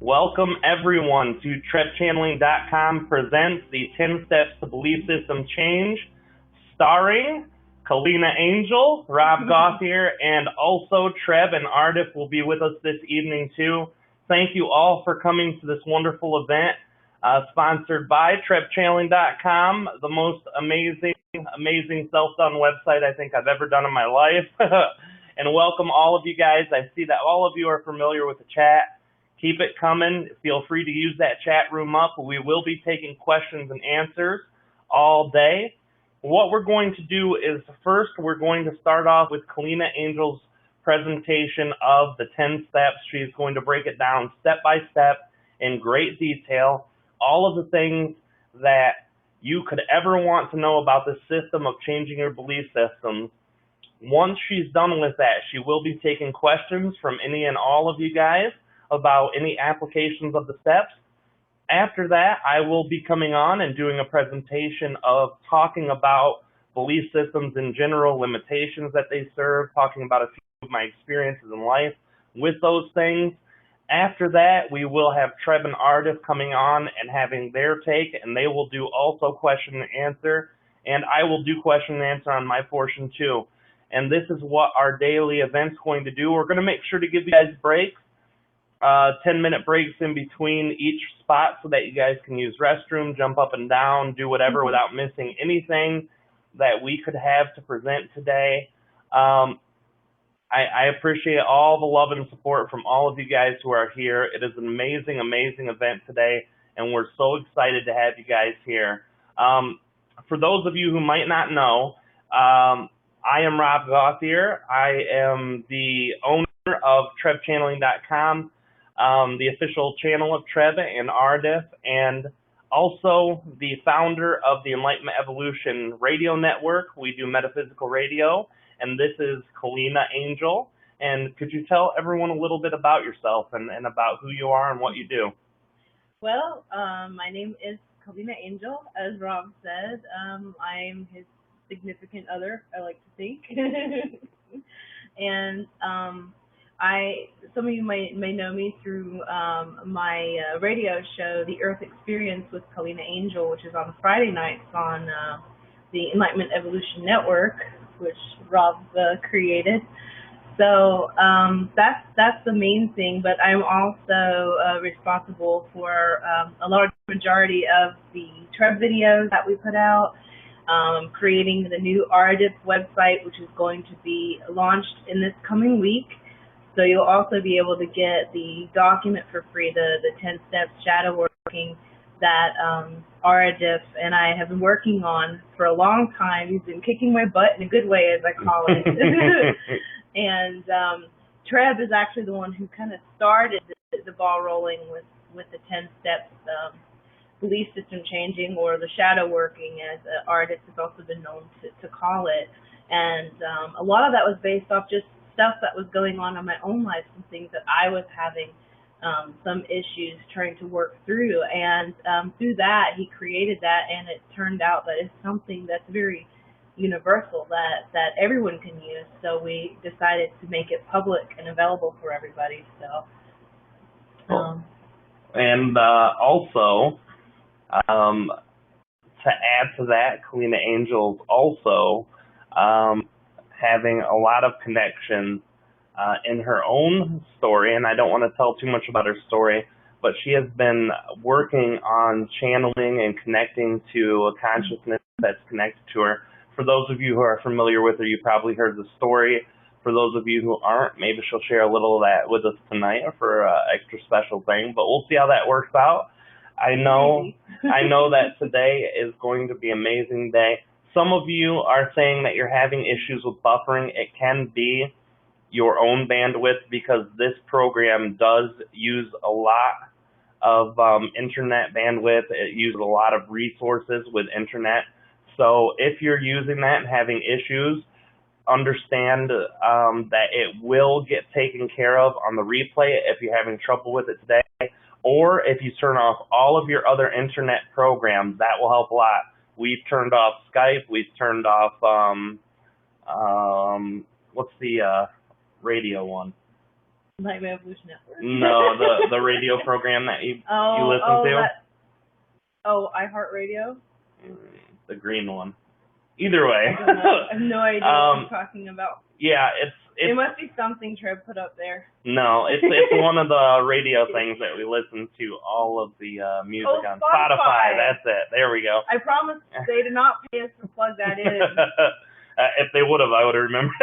Welcome everyone to TrebChanneling.com presents the 10 Steps to Belief System Change, starring Kalina Angell, Rob Gauthier, and also Treb and Aridif will be with us this evening too. Thank you all for coming to this wonderful event, sponsored by TrebChanneling.com, the most amazing self-done website I think I've ever done in my life. And welcome all of you guys. I see that all of you are familiar with the chat. Keep it coming. Feel free to use that chat room up. We will be taking questions and answers all day. What we're going to do is first we're going to start off with Kalina Angell's presentation of the 10 steps. She's going to break it down step by step in great detail, all of the things that you could ever want to know about the system of changing your belief systems. Once she's done with that, she will be taking questions from any and all of you guys about any applications of the steps. After that, I will be coming on and doing a presentation of talking about belief systems in general, limitations that they serve, talking about a few of my experiences in life with those things. After that, we will have Treb and Aridif coming on and having their take, and they will do also question and answer, and I will do question and answer on my portion too. And this is what our daily event's going to do. We're going to make sure to give you guys breaks, 10-minute breaks in between each spot so that you guys can use restroom, jump up and down, do whatever without missing anything that we could have to present today. I appreciate all the love and support from all of you guys who are here. It is an amazing event today, and we're so excited to have you guys here. For those of you who might not know, I am Rob Gauthier. I am the owner of TrebChanneling.com, the official channel of Treb and Aridif, and also the founder of the Enlightenment Evolution Radio Network. We do metaphysical radio, and this is Kalina Angell. And could you tell everyone a little bit about yourself and about who you are and what you do? Well, my name is Kalina Angell. As Rob said, I'm his significant other, I like to think. And some of you may know me through my radio show, The Earth Experience with Kalina Angell, which is on Friday nights on the Enlightenment Evolution Network, which Rob created. So that's the main thing, but I'm also responsible for a large majority of the Treb videos that we put out, creating the new Aridif website, which is going to be launched in this coming week. So you'll also be able to get the document for free, the 10 steps shadow working that Aridif and I have been working on for a long time. He's been kicking my butt in a good way, as I call it. And Treb is actually the one who kind of started the ball rolling with the 10 steps belief system changing, or the shadow working, as Aridif has also been known to call it. And a lot of that was based off just stuff that was going on in my own life, some things that I was having some issues trying to work through. And through that, he created that, and it turned out that it's something that's very universal that everyone can use. So we decided to make it public and available for everybody. So, and also, to add to that, Kalina Angell's also having a lot of connections in her own story, and I don't want to tell too much about her story, but she has been working on channeling and connecting to a consciousness that's connected to her. For those of you who are familiar with her, you probably heard the story. For those of you who aren't, maybe she'll share a little of that with us tonight for an extra special thing, but we'll see how that works out. I know that today is going to be an amazing day. Some of you are saying that you're having issues with buffering. It can be your own bandwidth, because this program does use a lot of internet bandwidth. It uses a lot of resources with internet. So if you're using that and having issues, understand that it will get taken care of on the replay if you're having trouble with it today. Or if you turn off all of your other internet programs, that will help a lot. We've turned off Skype, we've turned off What's the radio one? Nightmare Evolution Network. No, the radio program that you listen to. iHeartRadio. The green one. Either way. I don't know. I have no idea what you're talking about. Yeah, it must be something Treb put up there. No, it's one of the radio things that we listen to all of the music on Spotify. That's it. There we go. I promise they did not pay us to plug that in. If they would have, I would have remembered.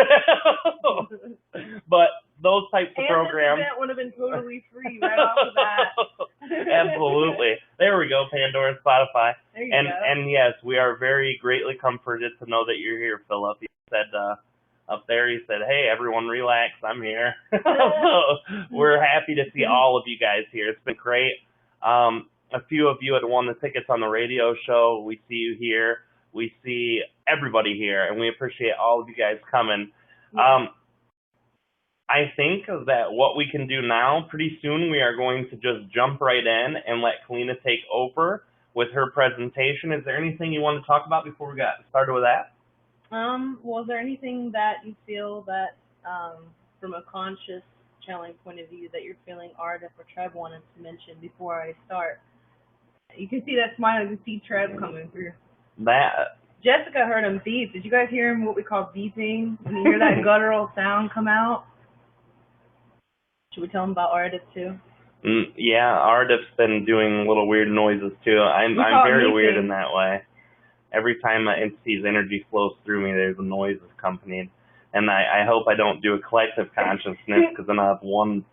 But those types of programs. This event would have been totally free right off the bat. Absolutely. There we go, Pandora and Spotify. There you go. And yes, we are very greatly comforted to know that you're here, Philip. He said up there, he said, hey, everyone relax, I'm here. So we're happy to see all of you guys here. It's been great. A few of you had won the tickets on the radio show. We see you here. We see everybody here, and we appreciate all of you guys coming. I think that what we can do now, pretty soon we are going to just jump right in and let Kalina take over with her presentation. Is there anything you want to talk about before we got started with that? Well, is there anything that you feel that, from a conscious channeling point of view, that you're feeling Aridif or Treb wanted to mention before I start? You can see that smile. You can see Treb coming through. Jessica heard him beep. Did you guys hear him, what we call beeping? When you hear that guttural sound come out? Should we tell him about Aridif too? Yeah, Aridif's been doing little weird noises too. I'm very weird in that way. Every time an entity's energy flows through me, there's a noise accompanied. And I hope I don't do a collective consciousness, because then I'll have 1.2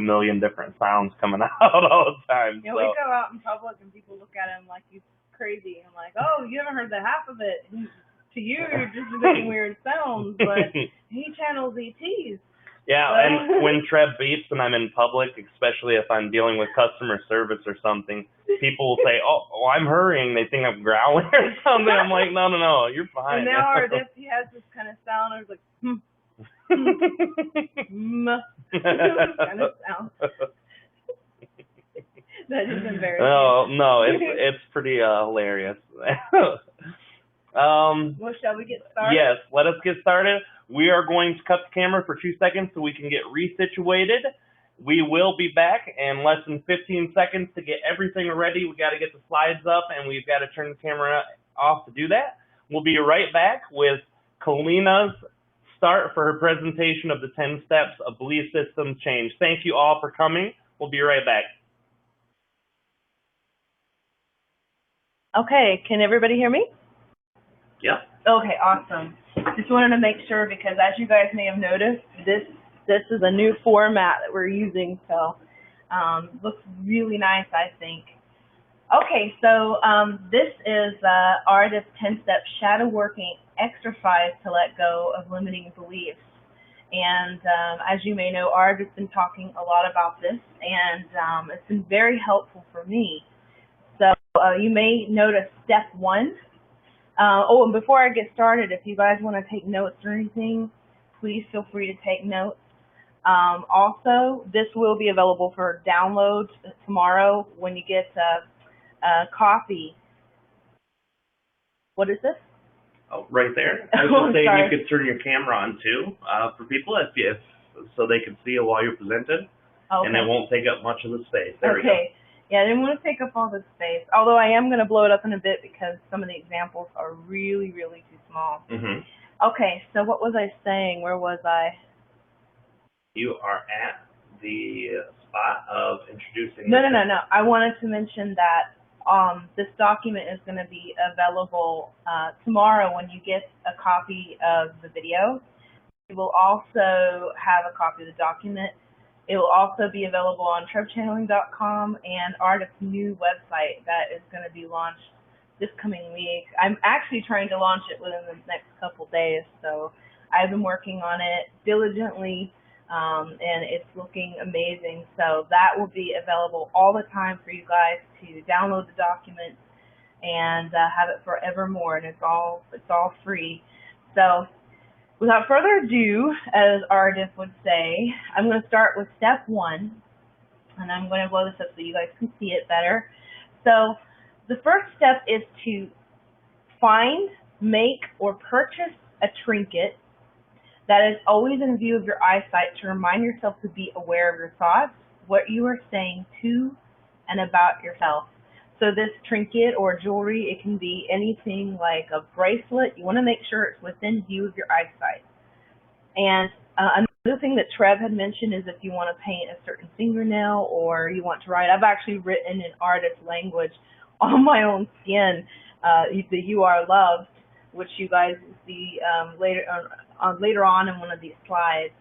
million different sounds coming out all the time. Yeah, we go out in public and people look at him like he's crazy. I'm like, oh, you haven't heard the half of it. To you, you're just making weird sounds, but he channels ETs. Yeah, and when Treb beeps and I'm in public, especially if I'm dealing with customer service or something, people will say, oh, I'm hurrying. They think I'm growling or something. I'm like, no, you're fine. And now Aridif, he has this kind of sound. I was like, kind of sound. That is embarrassing. No, it's pretty hilarious. Well, shall we get started? Yes, let us get started. We are going to cut the camera for 2 seconds so we can get resituated. We will be back in less than 15 seconds to get everything ready. We got to get the slides up, and we've got to turn the camera off to do that. We'll be right back with Kalina's start for her presentation of the 10 steps of belief system change. Thank you all for coming. We'll be right back. Okay, can everybody hear me? Yep. Okay, awesome. Just wanted to make sure, because as you guys may have noticed, this is a new format that we're using, so looks really nice, I think. Okay, so this is Aridif's 10-step shadow working exercise to let go of limiting beliefs. And as you may know, Aridif's been talking a lot about this, and it's been very helpful for me. So you may notice step 1. And before I get started, if you guys want to take notes or anything, please feel free to take notes. Also, this will be available for download tomorrow when you get a copy. What is this? Oh, right there. I was going to say you could turn your camera on too for people if so they can see it while you're presented, and it won't take up much of the space. There we go. Yeah, I didn't want to take up all this space, although I am going to blow it up in a bit because some of the examples are really, really too small. Mm-hmm. Okay, so what was I saying? Where was I? You are at the spot of introducing... No. I wanted to mention that this document is going to be available tomorrow when you get a copy of the video. You will also have a copy of the document. It will also be available on trebchanneling.com and Aridif's new website that is going to be launched this coming week. I'm actually trying to launch it within the next couple days, so I've been working on it diligently, and it's looking amazing. So that will be available all the time for you guys to download the document and have it forevermore, and it's all free. So without further ado, as Aridif would say, I'm going to start with step 1, and I'm going to blow this up so you guys can see it better. So the first step is to find, make, or purchase a trinket that is always in view of your eyesight to remind yourself to be aware of your thoughts, what you are saying to and about yourself. So this trinket or jewelry, it can be anything like a bracelet. You want to make sure it's within view of your eyesight. And another thing that Treb had mentioned is if you want to paint a certain fingernail or you want to write, I've actually written in Aridif language on my own skin, the "You Are Loved," which you guys will see later on in one of these slides.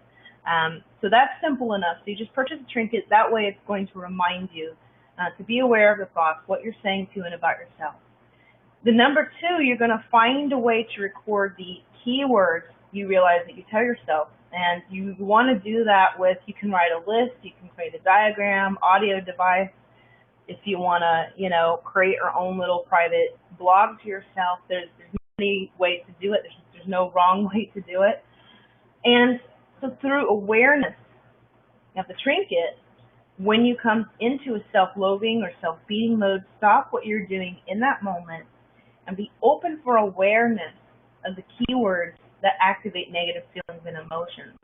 So that's simple enough. So you just purchase a trinket. That way it's going to remind you to be aware of the thoughts, what you're saying to and about yourself. The number two, you're going to find a way to record the keywords you realize that you tell yourself. And you want to do that with, you can write a list, you can create a diagram, audio device. If you want to, create your own little private blog to yourself, there's many ways to do it. There's no wrong way to do it. And so through awareness of the trinket, when you come into a self-loathing or self-beating mode, stop what you're doing in that moment and be open for awareness of the keywords that activate negative feelings and emotions.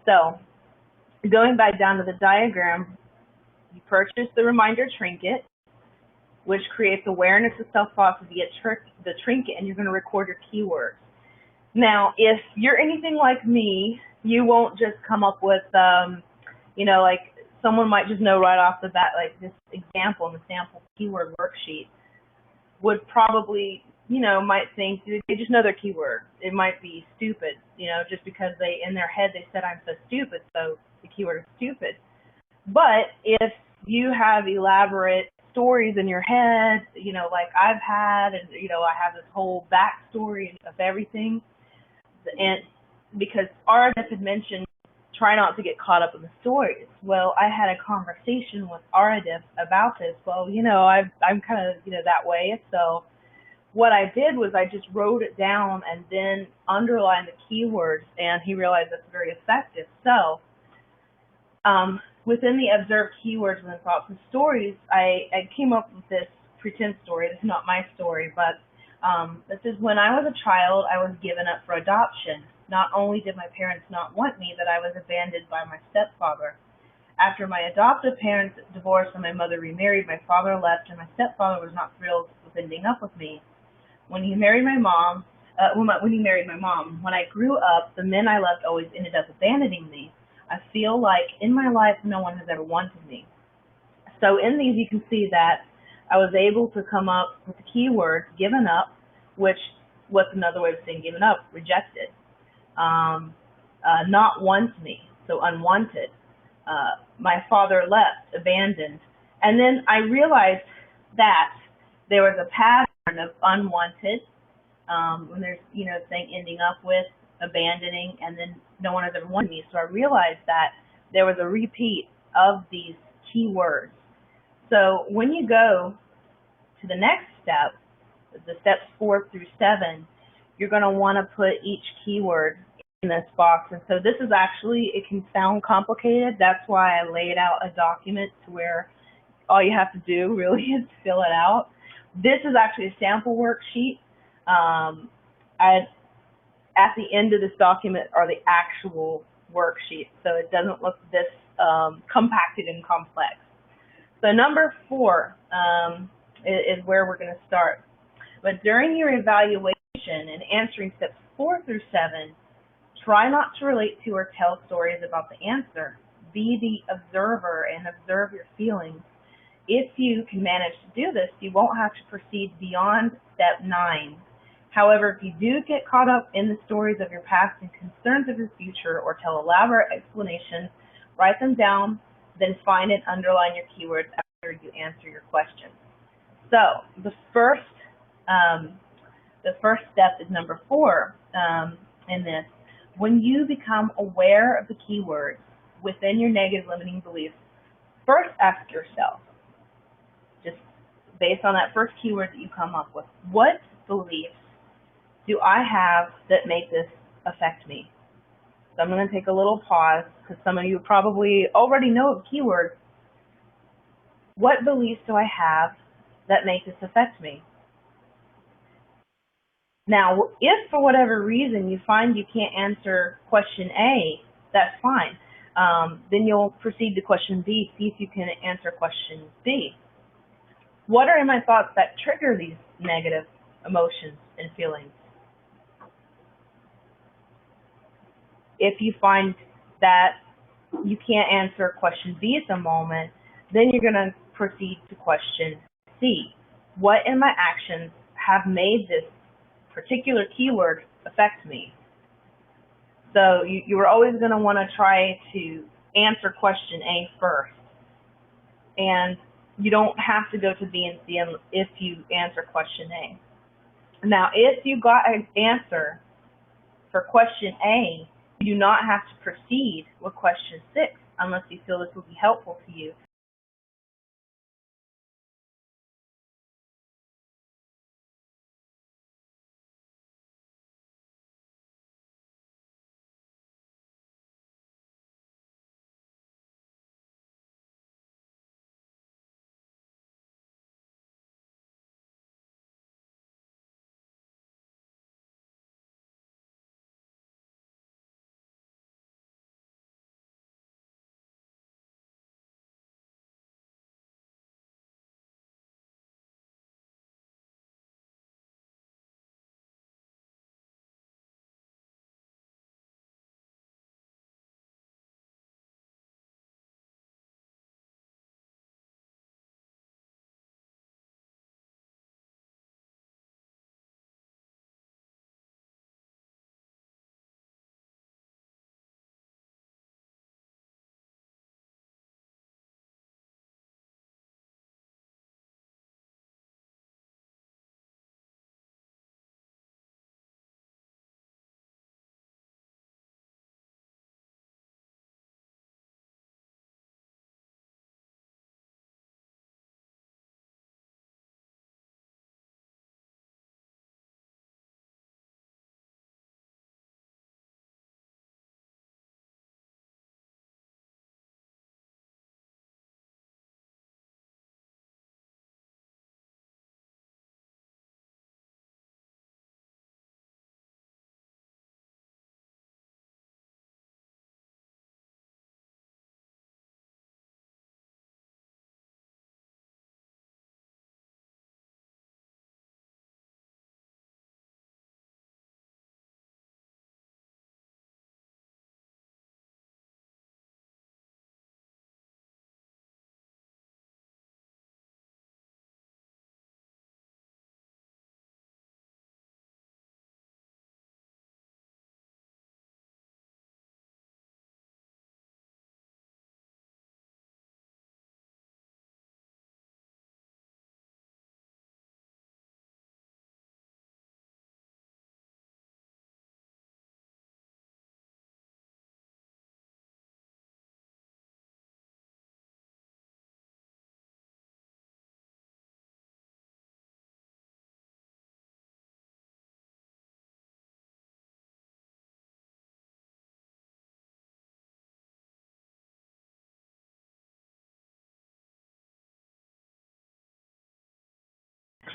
So going back down to the diagram, you purchase the reminder trinket, which creates awareness of self-thoughts via the trinket, and you're going to record your keywords. Now, if you're anything like me, you won't just come up with, like someone might just know right off the bat, like this example in the sample keyword worksheet would probably, might think they just know their keyword. It might be stupid, just because in their head they said I'm so stupid, so the keyword is stupid. But if you have elaborate stories in your head, like I've had, and I have this whole backstory of everything, and because Aridif had mentioned try not to get caught up in the stories. Well, I had a conversation with Aridif about this. Well, I'm kind of, that way. So what I did was I just wrote it down and then underlined the keywords, and he realized that's very effective. So within the observed keywords and the thoughts and stories, I came up with this pretend story. This is not my story, but this is when I was a child, I was given up for adoption. Not only did my parents not want me, but I was abandoned by my stepfather. After my adoptive parents divorced and my mother remarried, my father left, and my stepfather was not thrilled with ending up with me. When he married my mom, when I grew up, the men I loved always ended up abandoning me. I feel like in my life no one has ever wanted me. So in these you can see that I was able to come up with the keyword given up, which what's another way of saying given up, rejected. Not wants me, so unwanted. My father left, abandoned. And then I realized that there was a pattern of unwanted, when there's, saying ending up with, abandoning, and then no one has ever wanted me. So I realized that there was a repeat of these keywords. So when you go to the next step, the steps 4 through 7, you're going to want to put each keyword in this box. And so this is actually, it can sound complicated. That's why I laid out a document to where all you have to do really is fill it out. This is actually a sample worksheet. At the end of this document are the actual worksheets, so it doesn't look this compacted and complex. So number 4 is where we're going to start. But during your evaluation and answering steps 4 through 7, try not to relate to or tell stories about the answer. Be the observer and observe your feelings. If you can manage to do this, you won't have to proceed beyond step 9. However, if you do get caught up in the stories of your past and concerns of your future or tell elaborate explanations, write them down, then find and underline your keywords after you answer your question. So the first step is number 4 in this. When you become aware of the keywords within your negative limiting beliefs, first ask yourself, just based on that first keyword that you come up with, what beliefs do I have that make this affect me? So I'm going to take a little pause because some of you probably already know the keyword. What beliefs do I have that make this affect me? Now, if for whatever reason you find you can't answer question A, that's fine. Then you'll proceed to question B, see if you can answer question B. What are my thoughts that trigger these negative emotions and feelings? If you find that you can't answer question B at the moment, then you're going to proceed to question C. What in my actions have made this particular keyword affect me? So you are always going to want to try to answer question A first. And you don't have to go to B and C if you answer question A. Now, if you got an answer for question A, you do not have to proceed with question 6 unless you feel this will be helpful to you.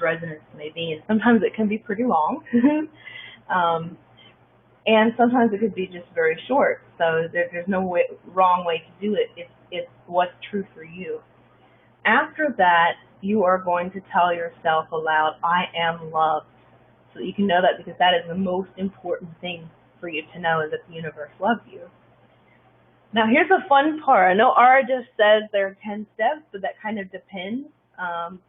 Resonance may be, and sometimes it can be pretty long. And sometimes it could be just very short. So there's no wrong way to do it. It's what's true for you. After that, you are going to tell yourself aloud, I am loved. So that you can know that, because that is the most important thing for you to know, is that the universe loves you. Now here's the fun part. I know Aridif says there are 10 steps, but that kind of depends.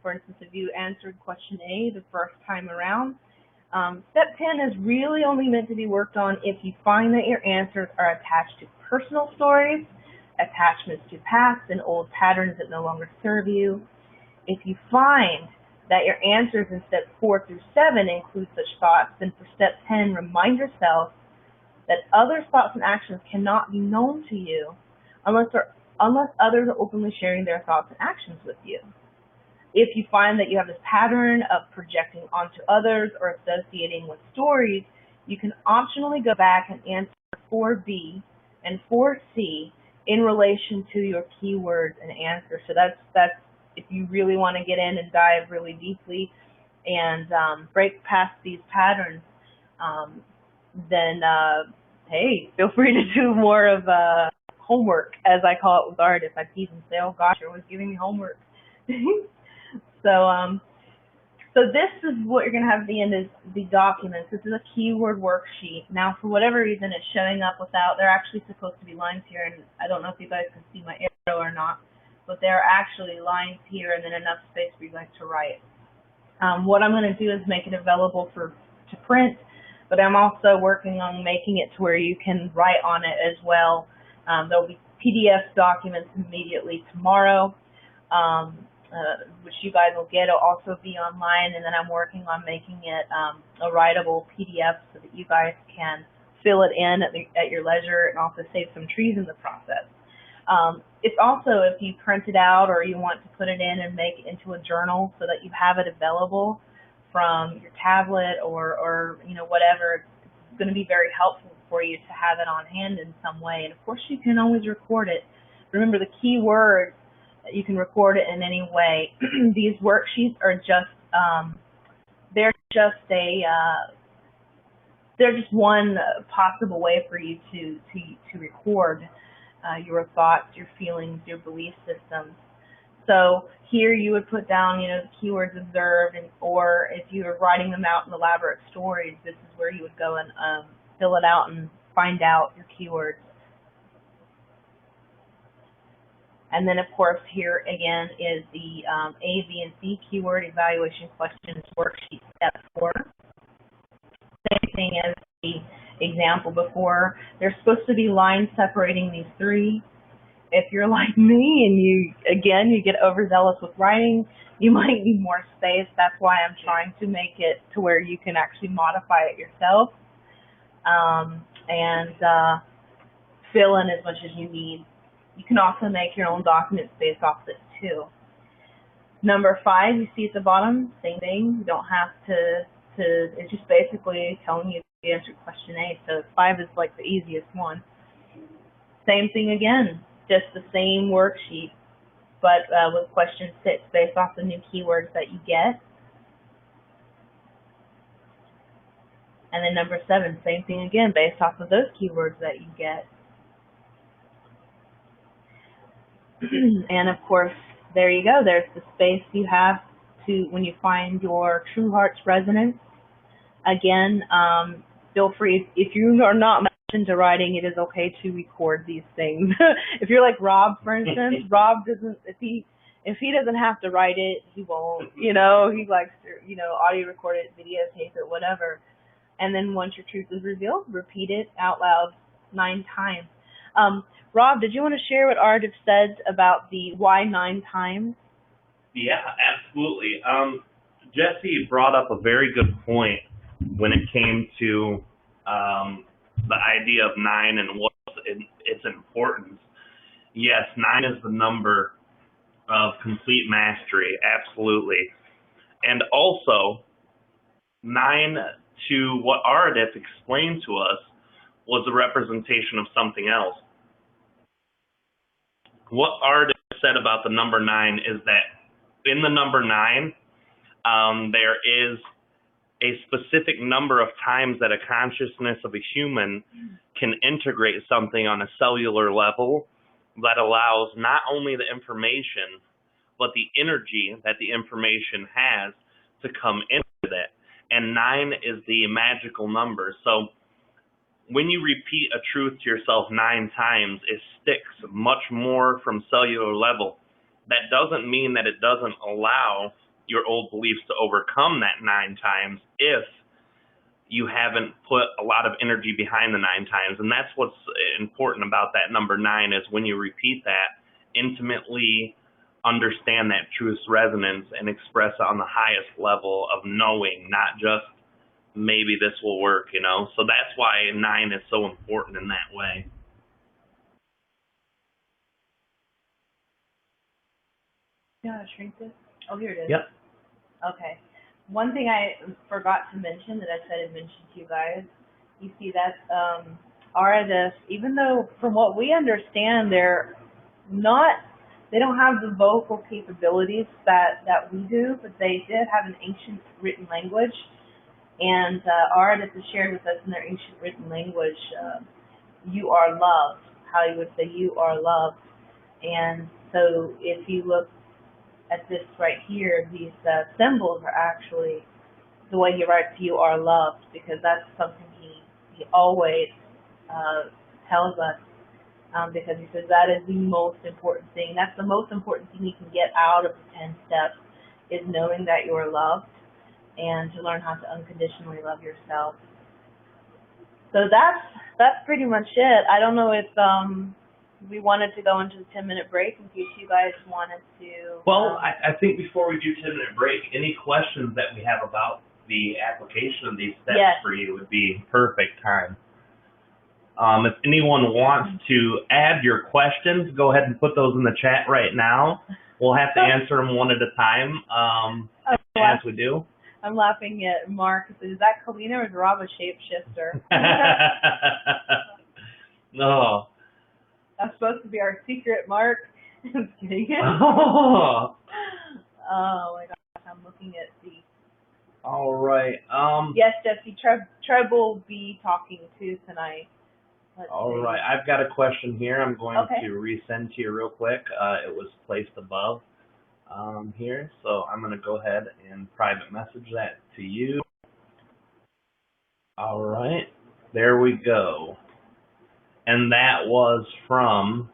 For instance, if you answered question A the first time around, step 10 is really only meant to be worked on if you find that your answers are attached to personal stories, attachments to past and old patterns that no longer serve you. If you find that your answers in steps 4 through 7 include such thoughts, then for step 10, remind yourself that others' thoughts and actions cannot be known to you unless others are openly sharing their thoughts and actions with you. If you find that you have this pattern of projecting onto others or associating with stories, you can optionally go back and answer 4B and 4C in relation to your keywords and answers. So that's if you really want to get in and dive really deeply and break past these patterns, then hey, feel free to do more of homework, as I call it with Aridif. I tease and say, oh gosh, you're always giving me homework. So so this is what you're going to have at the end, is the documents. This is a keyword worksheet. Now, for whatever reason, it's showing up without, there are actually supposed to be lines here, and I don't know if you guys can see my arrow or not, but there are actually lines here and then enough space for you guys to write. What I'm going to do is make it available to print, but I'm also working on making it to where you can write on it as well. There'll be PDF documents immediately tomorrow, which you guys will get. It'll also be online, and then I'm working on making it a writable PDF so that you guys can fill it in at your leisure and also save some trees in the process. It's also, if you print it out or you want to put it in and make it into a journal so that you have it available from your tablet or you know, whatever, it's going to be very helpful for you to have it on hand in some way. And of course, you can always record it. Remember, the key words, you can record it in any way. These worksheets are just they're just one possible way for you to record your thoughts, your feelings, your belief systems. So here you would put down, you know, the keywords observed, or if you were writing them out in elaborate stories, this is where you would go and fill it out and find out your keywords. And then, of course, here again is the A, B, and C keyword evaluation questions worksheet step 4. Same thing as the example before. There's supposed to be lines separating these three. If you're like me and you get overzealous with writing, you might need more space. That's why I'm trying to make it to where you can actually modify it yourself and fill in as much as you need. You can also make your own documents based off this too. Number 5, you see at the bottom, same thing. You don't have to, it's just basically telling you the answer to question A. So 5 is like the easiest one. Same thing again, just the same worksheet, but with question 6 based off the new keywords that you get. And then number 7, same thing again, based off of those keywords that you get. And of course, there you go. There's the space you have to, when you find your true heart's resonance. Again, feel free, if you are not much into writing, it is okay to record these things. If you're like Rob, for instance, Rob doesn't, if he doesn't have to write it, he won't, you know, he likes to, you know, audio record it, videotape it, whatever. And then once your truth is revealed, repeat it out loud 9 times. Rob, did you want to share what Aridif said about the why 9 times? Yeah, absolutely. Jesse brought up a very good point when it came to the idea of 9 and what its importance. Yes, 9 is the number of complete mastery, absolutely. And also, 9, to what Aridif explained to us, was a representation of something else. What Aridif said about the number 9 is that in the number 9, there is a specific number of times that a consciousness of a human can integrate something on a cellular level that allows not only the information, but the energy that the information has to come into it. And 9 is the magical number. So when you repeat a truth to yourself 9 times, it sticks much more from cellular level. That doesn't mean that it doesn't allow your old beliefs to overcome that 9 times if you haven't put a lot of energy behind the 9 times. And that's what's important about that number 9, is when you repeat that, intimately understand that truth's resonance and express it on the highest level of knowing, not just maybe this will work, you know. So that's why 9 is so important in that way. You know how to shrink this? Oh, here it is. Yep. Okay. One thing I forgot to mention that I said I'd mention to you guys, you see that Aridif, even though from what we understand, they don't have the vocal capabilities that we do, but they did have an ancient written language. And Aridif has shared with us in their ancient written language, you are loved, how you would say you are loved. And so if you look at this right here, these symbols are actually the way he writes you are loved, because that's something he always tells us, because he says that is the most important thing. That's the most important thing you can get out of the 10 steps, is knowing that you are loved and to learn how to unconditionally love yourself. So that's pretty much it. I don't know if we wanted to go into the 10-minute break in case you guys wanted to. Well, I think before we do 10-minute break, any questions that we have about the application of these steps for you would be perfect time. If anyone wants to add your questions, go ahead and put those in the chat right now. We'll have to answer them one at a time as we do. I'm laughing at Mark. Is that Kalina or is Rob a shapeshifter? No. That's supposed to be our secret, Mark. I'm kidding. Oh my gosh, I'm looking at the. All right. Yes, Jesse. Treb will be talking too tonight. All right. I've got a question here. I'm going to resend to you real quick. It was placed above here, so I'm going to go ahead and private message that to you. All right. There we go. And that was from,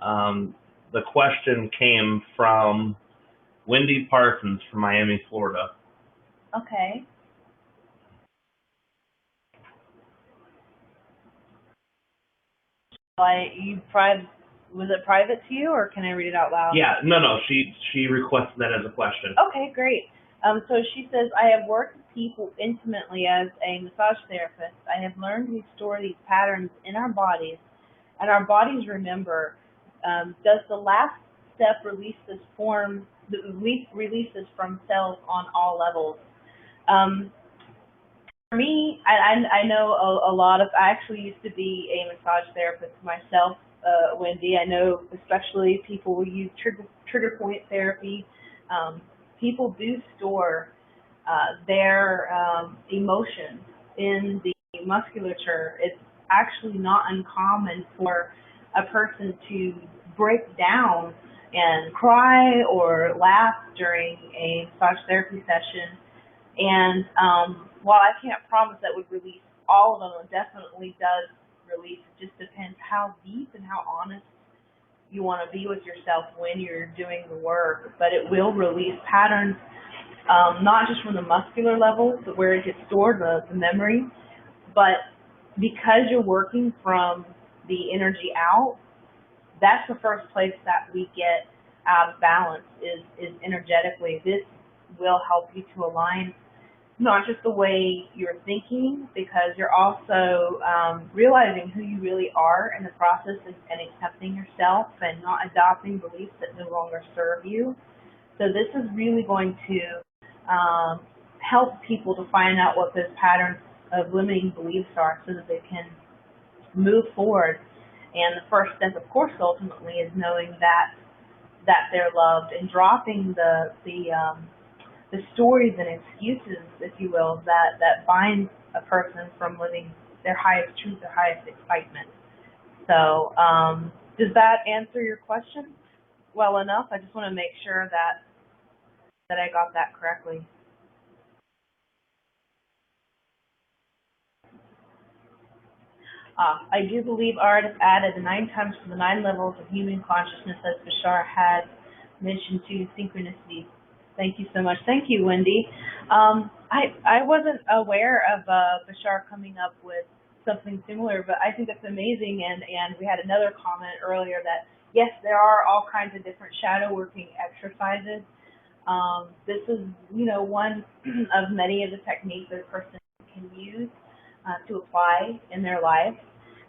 the question came from Wendy Parsons from Miami, Florida. Okay. Was it private to you, or can I read it out loud? Yeah, no. She requested that as a question. Okay, great. So she says, I have worked with people intimately as a massage therapist. I have learned to store these patterns in our bodies, and our bodies remember. Does the last step release this from cells on all levels? For me, I know a lot of. I actually used to be a massage therapist myself, Wendy. I know especially people who use trigger point therapy. People do store their emotions in the musculature. It's actually not uncommon for a person to break down and cry or laugh during a massage therapy session. And while I can't promise that would release all of them, it definitely does release. It just depends how deep and how honest you want to be with yourself when you're doing the work. But it will release patterns, not just from the muscular level, but where it gets stored, the memory, but because you're working from the energy out, that's the first place that we get out of balance is energetically. This will help you to align not just the way you're thinking, because you're also realizing who you really are in the process and accepting yourself and not adopting beliefs that no longer serve you. So this is really going to help people to find out what those patterns of limiting beliefs are so that they can move forward. And the first step, of course, ultimately is knowing that they're loved and dropping the stories and excuses, if you will, that bind a person from living their highest truth, their highest excitement. So does that answer your question well enough? I just want to make sure that I got that correctly. I do believe Aridif added the 9 times for the 9 levels of human consciousness, as Bashar had mentioned to synchronicities. Thank you so much. Thank you, Wendy. I wasn't aware of Bashar coming up with something similar, but I think that's amazing. And we had another comment earlier that, yes, there are all kinds of different shadow working exercises. This is, one of many of the techniques that a person can use to apply in their life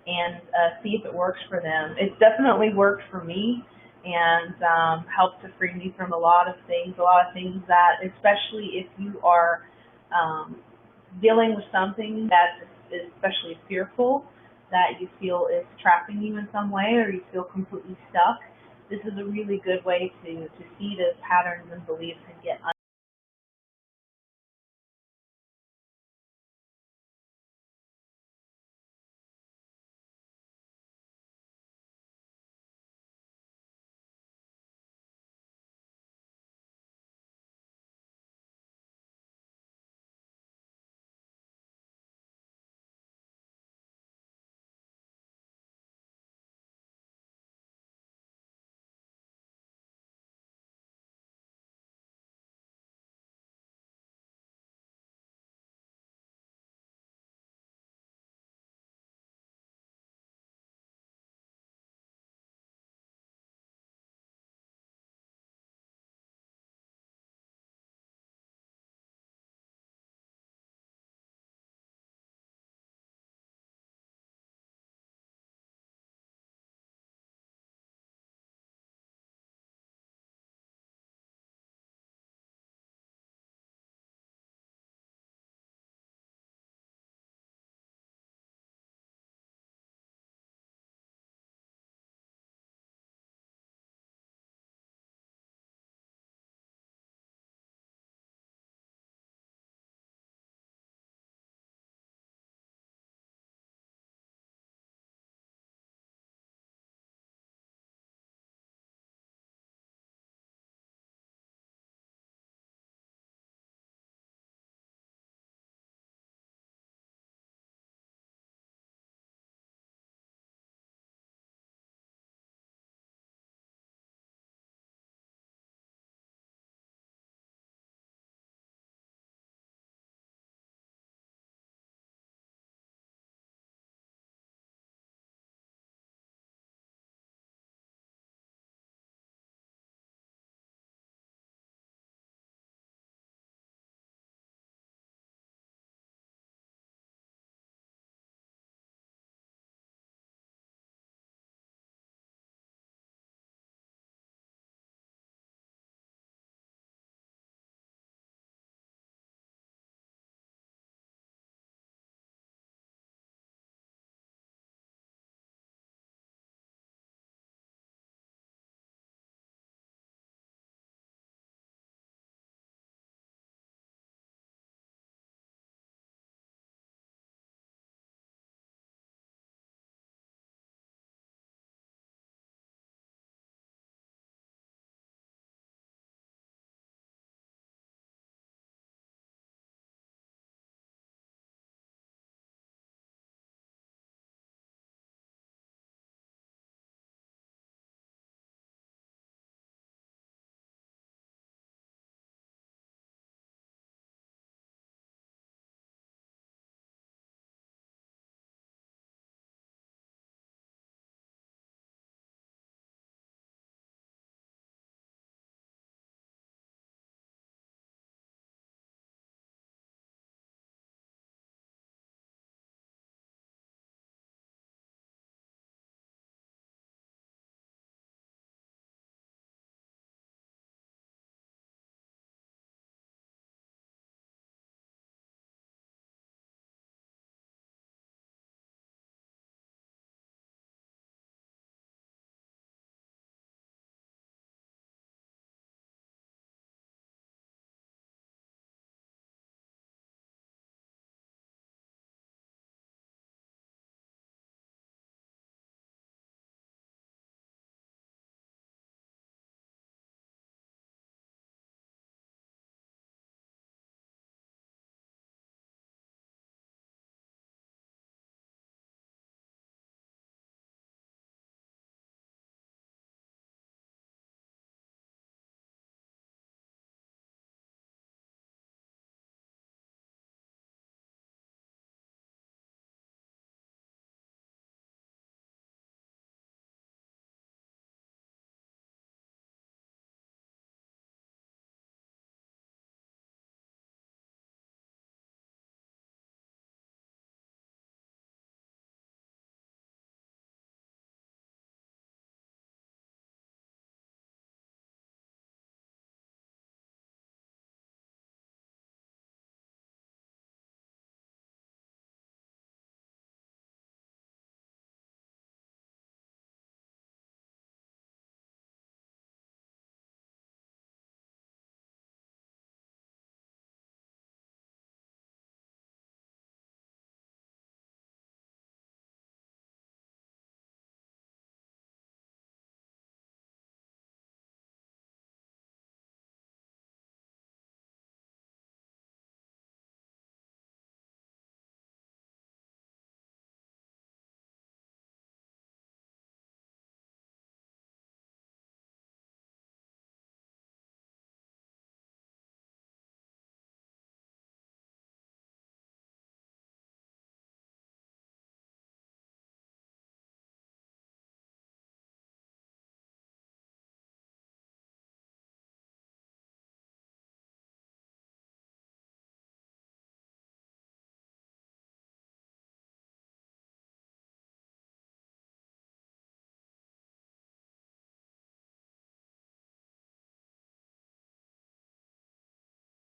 and see if it works for them. It's definitely worked for me and helped to free me from a lot of things that, especially if you are dealing with something that is especially fearful, that you feel is trapping you in some way or you feel completely stuck, this is a really good way to see those patterns and beliefs and get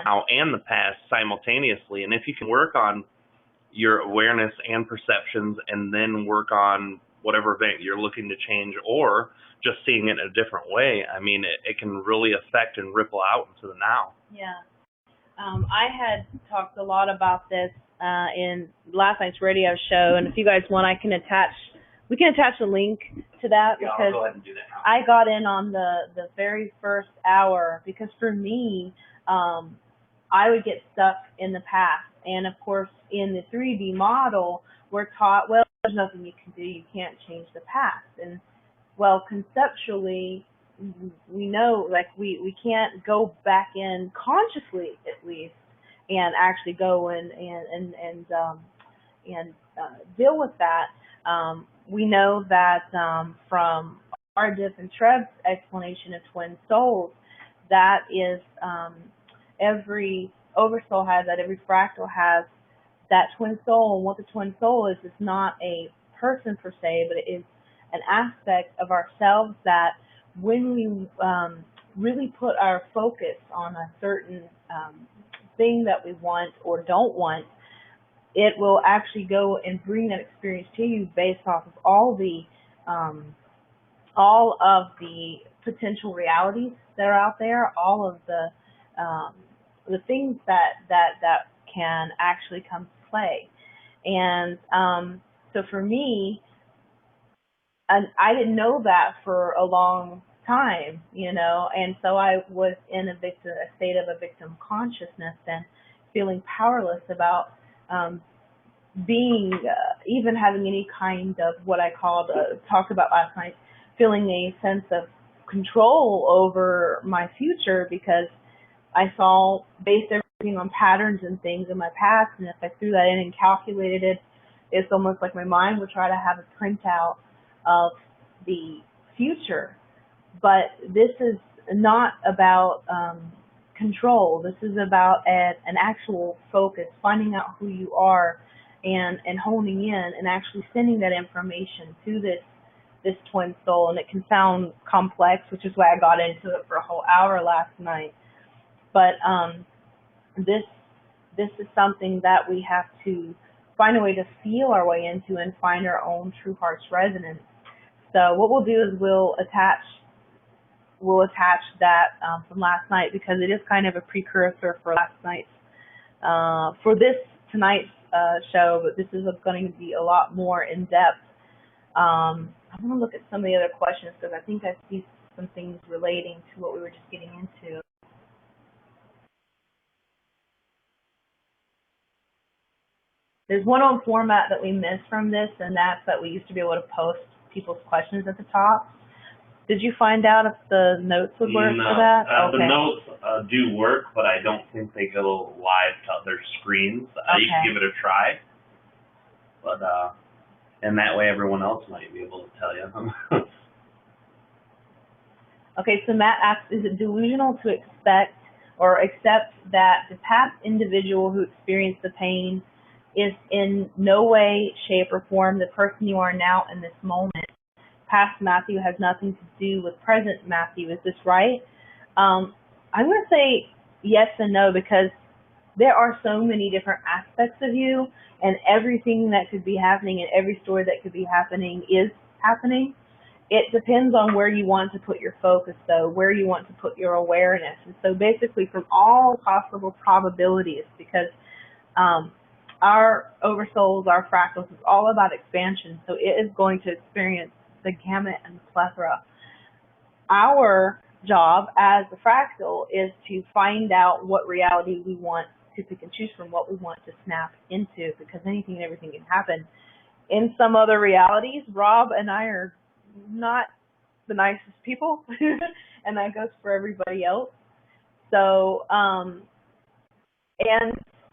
now and the past simultaneously. And if you can work on your awareness and perceptions and then work on whatever event you're looking to change, or just seeing it in a different way, I mean, it can really affect and ripple out into the now. Yeah. I had talked a lot about this in last night's radio show, and if you guys want, we can attach a link to that, Yeah, because I'll go ahead and do that now. I got in on the very first hour, because for me, I would get stuck in the past. And of course, in the 3D model, we're taught, well, there's nothing you can do. You can't change the past. And well, conceptually, we know, like, we can't go back in consciously, at least, and actually go and deal with that. We know that from Aridif and Treb's explanation of twin souls, that is every oversoul has that, every fractal has that twin soul. And what the twin soul is not a person per se, but it is an aspect of ourselves that when we really put our focus on a certain thing that we want or don't want, it will actually go and bring that experience to you based off of all of the potential realities that are out there, all of the things that can actually come to play. And so for me, and I didn't know that for a long time, and so I was in a state of a victim consciousness and feeling powerless about being, even having any kind of what I called, talked about last night, feeling a sense of control over my future, because I based everything on patterns and things in my past, and if I threw that in and calculated it, it's almost like my mind would try to have a printout of the future. But this is not about control. This is about an actual focus, finding out who you are, and honing in and actually sending that information to this twin soul. And it can sound complex, which is why I got into it for a whole hour last night. But this is something that we have to find a way to feel our way into and find our own true heart's resonance. So what we'll do is we'll attach that from last night, because it is kind of a precursor for last night's, for tonight's show, but this is going to be a lot more in depth. I'm going to look at some of the other questions, because I think I see some things relating to what we were just getting into. There's one on format that we missed from this, and that's that we used to be able to post people's questions at the top. Did you find out if the notes would work for that? Okay. The notes do work, but I don't think they go live to other screens. Okay. You can give it a try, but and that way everyone else might be able to tell you. Okay, so Matt asks, is it delusional to accept that the past individual who experienced the pain is in no way, shape, or form the person you are now in this moment? Past Matthew has nothing to do with present Matthew. Is this right? I'm going to say yes and no, because there are so many different aspects of you, and everything that could be happening and every story that could be happening is happening. It depends on where you want to put your focus, though, where you want to put your awareness. And so basically from all possible probabilities, because our oversouls, our fractals, is all about expansion, so it is going to experience the gamut and the plethora. Our job as a fractal is to find out what reality we want to pick and choose from, what we want to snap into, because anything and everything can happen. In some other realities, Rob and I are not the nicest people, and that goes for everybody else. So, and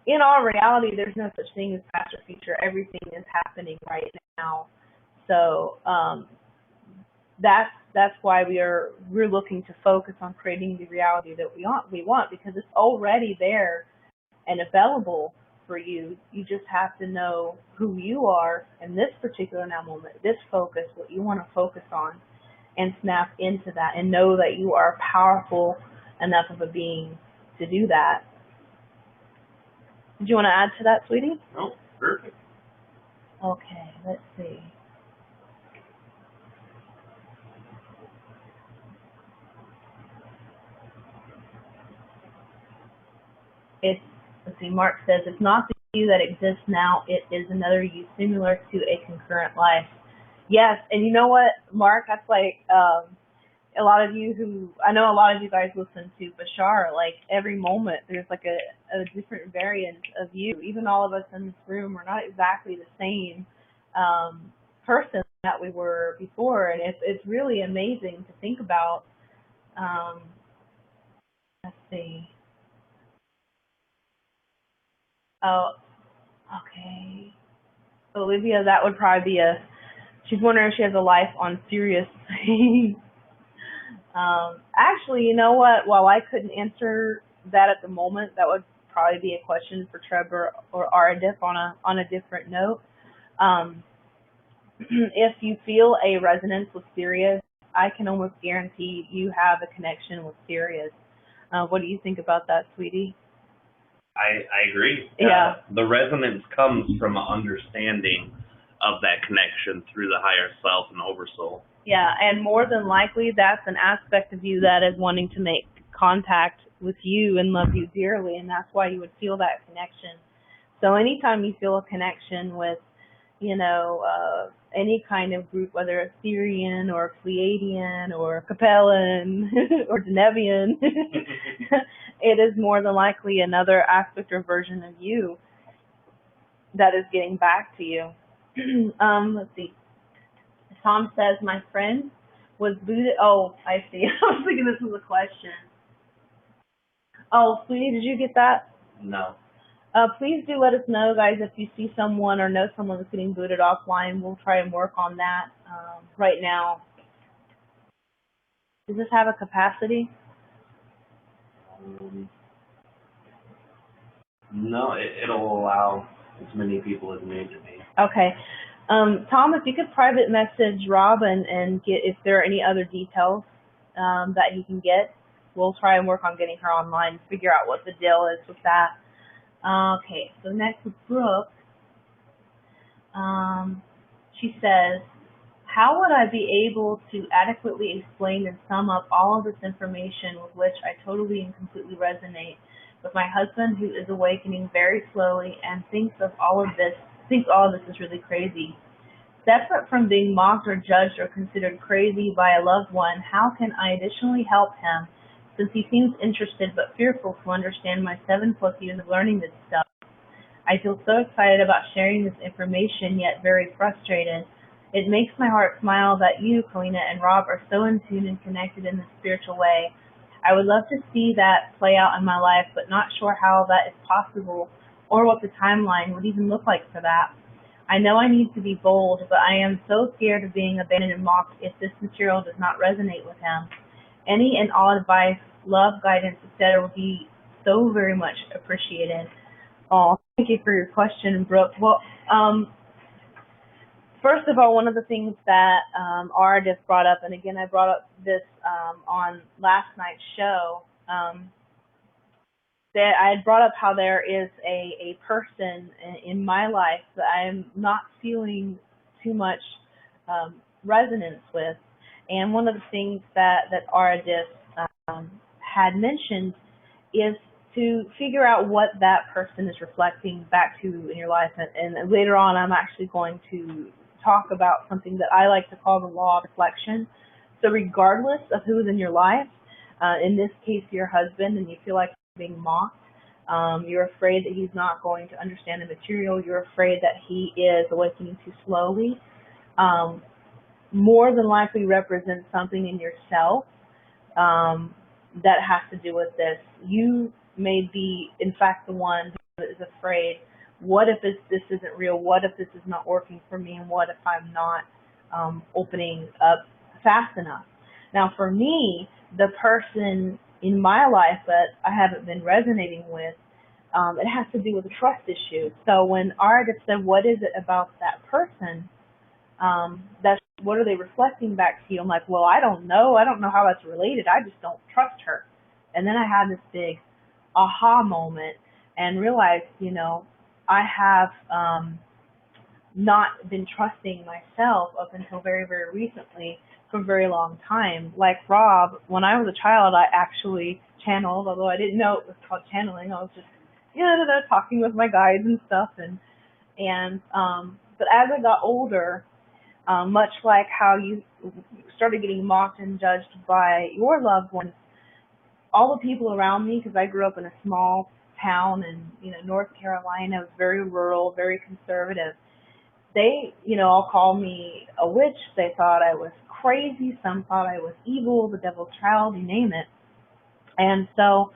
in our reality, there's no such thing as past or future. Everything is happening right now. So that's why we're looking to focus on creating the reality that we want, because it's already there and available for you. You just have to know who you are in this particular now moment, this focus, what you want to focus on, and snap into that, and know that you are powerful enough of a being to do that. Did you want to add to that, sweetie? Oh, perfect. Okay, let's see. Let's see, Mark says, it's not the you that exists now, it is another you similar to a concurrent life. Yes, and you know what, Mark, that's like a lot of you who, I know a lot of you guys listen to Bashar, like every moment there's like a different variant of you. Even all of us in this room are not exactly the same person that we were before, and it's really amazing to think about. Let's see. Oh, okay. Olivia, that would probably be she's wondering if she has a life on Sirius. Actually, you know what? While I couldn't answer that at the moment, that would probably be a question for Treb or Aridif on a different note. If you feel a resonance with Sirius, I can almost guarantee you have a connection with Sirius. What do you think about that, sweetie? I agree. Yeah. The resonance comes from an understanding of that connection through the higher self and oversoul. Yeah, and more than likely, that's an aspect of you that is wanting to make contact with you and love you dearly, and that's why you would feel that connection. So anytime you feel a connection with, any kind of group, whether it's Syrian or Pleaidian or Capellan or Denebian, it is more than likely another aspect or version of you that is getting back to you. Let's see. Tom says, my friend was booted. Oh, I see. I was thinking this was a question. Oh, sweetie, did you get that? No. Please do let us know, guys, if you see someone or know someone that's getting booted offline. We'll try and work on that right now. Does this have a capacity? No, it'll allow as many people as need to be. Okay. Tom, if you could private message Rob and get if there are any other details that he can get, we'll try and work on getting her online, figure out what the deal is with that. Okay, so next with Brooke. She says, how would I be able to adequately explain and sum up all of this information with which I totally and completely resonate with my husband, who is awakening very slowly and thinks all of this is really crazy? Separate from being mocked or judged or considered crazy by a loved one, how can I additionally help him, since he seems interested but fearful to understand my 7+ years of learning this stuff? I feel so excited about sharing this information, yet very frustrated. It makes my heart smile that you, Kalina, and Rob are so in tune and connected in this spiritual way. I would love to see that play out in my life, but not sure how that is possible or what the timeline would even look like for that. I know I need to be bold, but I am so scared of being abandoned and mocked if this material does not resonate with him. Any and all advice, love, guidance, etc. would be so very much appreciated. Oh, thank you for your question, Brooke. Well, first of all, one of the things that Aridif brought up, and again, I brought up this on last night's show, that I had brought up how there is a person in my life that I am not feeling too much resonance with. And one of the things that Aridif had mentioned is to figure out what that person is reflecting back to you in your life. And later on, I'm actually going to talk about something that I like to call the law of reflection. So regardless of who is in your life, in this case, your husband, and you feel like you're being mocked, you're afraid that he's not going to understand the material, you're afraid that he is awakening too slowly, more than likely represents something in yourself that has to do with this. You may be, in fact, the one who is afraid, what if this isn't real? What if this is not working for me? And what if I'm not opening up fast enough? Now, for me, the person in my life that I haven't been resonating with, it has to do with a trust issue. So when Aridif said, what is it about that person? What are they reflecting back to you? I'm like, well, I don't know. I don't know how that's related. I just don't trust her. And then I had this big aha moment and realized, you know, I have not been trusting myself up until very, very recently for a very long time. Like Rob, when I was a child, I actually channeled, although I didn't know it was called channeling. I was just, you know, talking with my guides and stuff. But as I got older, much like how you started getting mocked and judged by your loved ones, all the people around me, because I grew up in a small town in, you know, North Carolina, it was very rural, very conservative. They, you know, all called me a witch. They thought I was crazy. Some thought I was evil, the devil's child, you name it. And so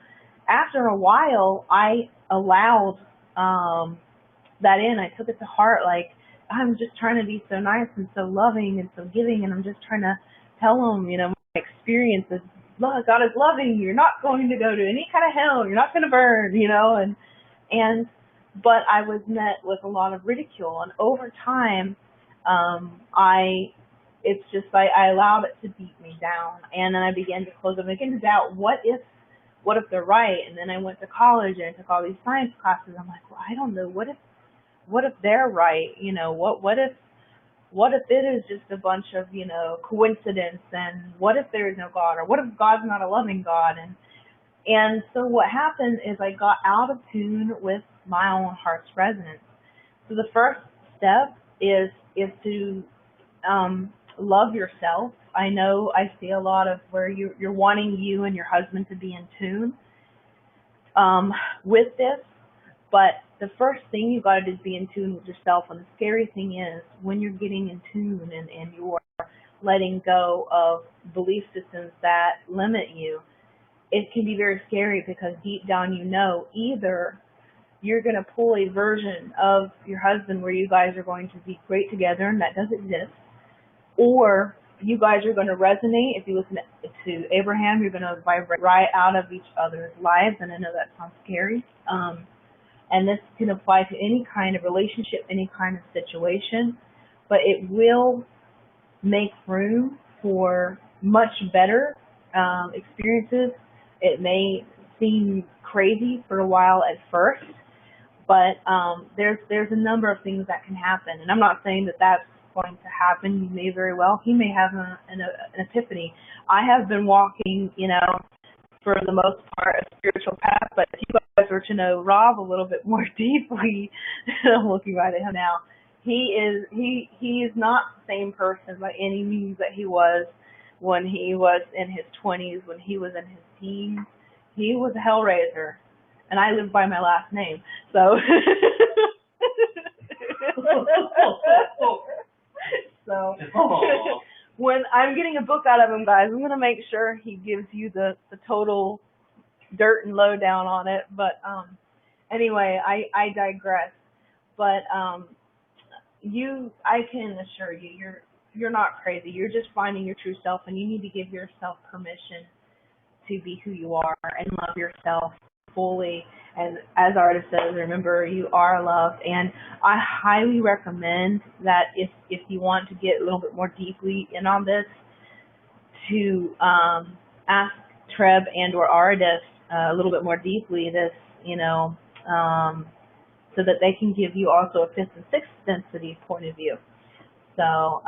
after a while, I allowed that in. I took it to heart, like, I'm just trying to be so nice and so loving and so giving, and I'm just trying to tell them, you know, my experiences. God is loving. You're not going to go to any kind of hell. You're not going to burn, you know, but I was met with a lot of ridicule, and over time, I allowed it to beat me down, and then I began to close up. I began to doubt, what if they're right? And then I went to college and I took all these science classes. I'm like, well, I don't know. What if they're right? You know, what if it is just a bunch of, you know, coincidence? And what if there is no God? Or what if God's not a loving God? And so what happened is I got out of tune with my own heart's resonance. So the first step is to love yourself. I know I see a lot of where you're wanting you and your husband to be in tune with this, but the first thing you got to do is be in tune with yourself. And the scary thing is, when you're getting in tune and you're letting go of belief systems that limit you, it can be very scary, because deep down you know either you're going to pull a version of your husband where you guys are going to be great together, and that does exist, or you guys are going to resonate. If you listen to Abraham, you're going to vibrate right out of each other's lives, and I know that sounds scary. And this can apply to any kind of relationship, any kind of situation, but it will make room for much better experiences. It may seem crazy for a while at first, but there's a number of things that can happen. And I'm not saying that that's going to happen. You may very well. He may have an epiphany. I have been walking, you know, for the most part, a spiritual path, but if you guys were to know Rob a little bit more deeply, I'm looking right at him now, he is not the same person by any means that he was when he was in his 20s, when he was in his teens. He was a hellraiser, and I live by my last name, so when I'm getting a book out of him, guys, I'm going to make sure he gives you the total dirt and lowdown on it. But anyway, I digress. But I can assure you, you're not crazy. You're just finding your true self, and you need to give yourself permission to be who you are and love yourself fully. And as Aridif says, remember, you are loved. And I highly recommend that if you want to get a little bit more deeply in on this, to ask Treb and or Aridif a little bit more deeply this, you know, so that they can give you also a fifth and sixth density point of view. So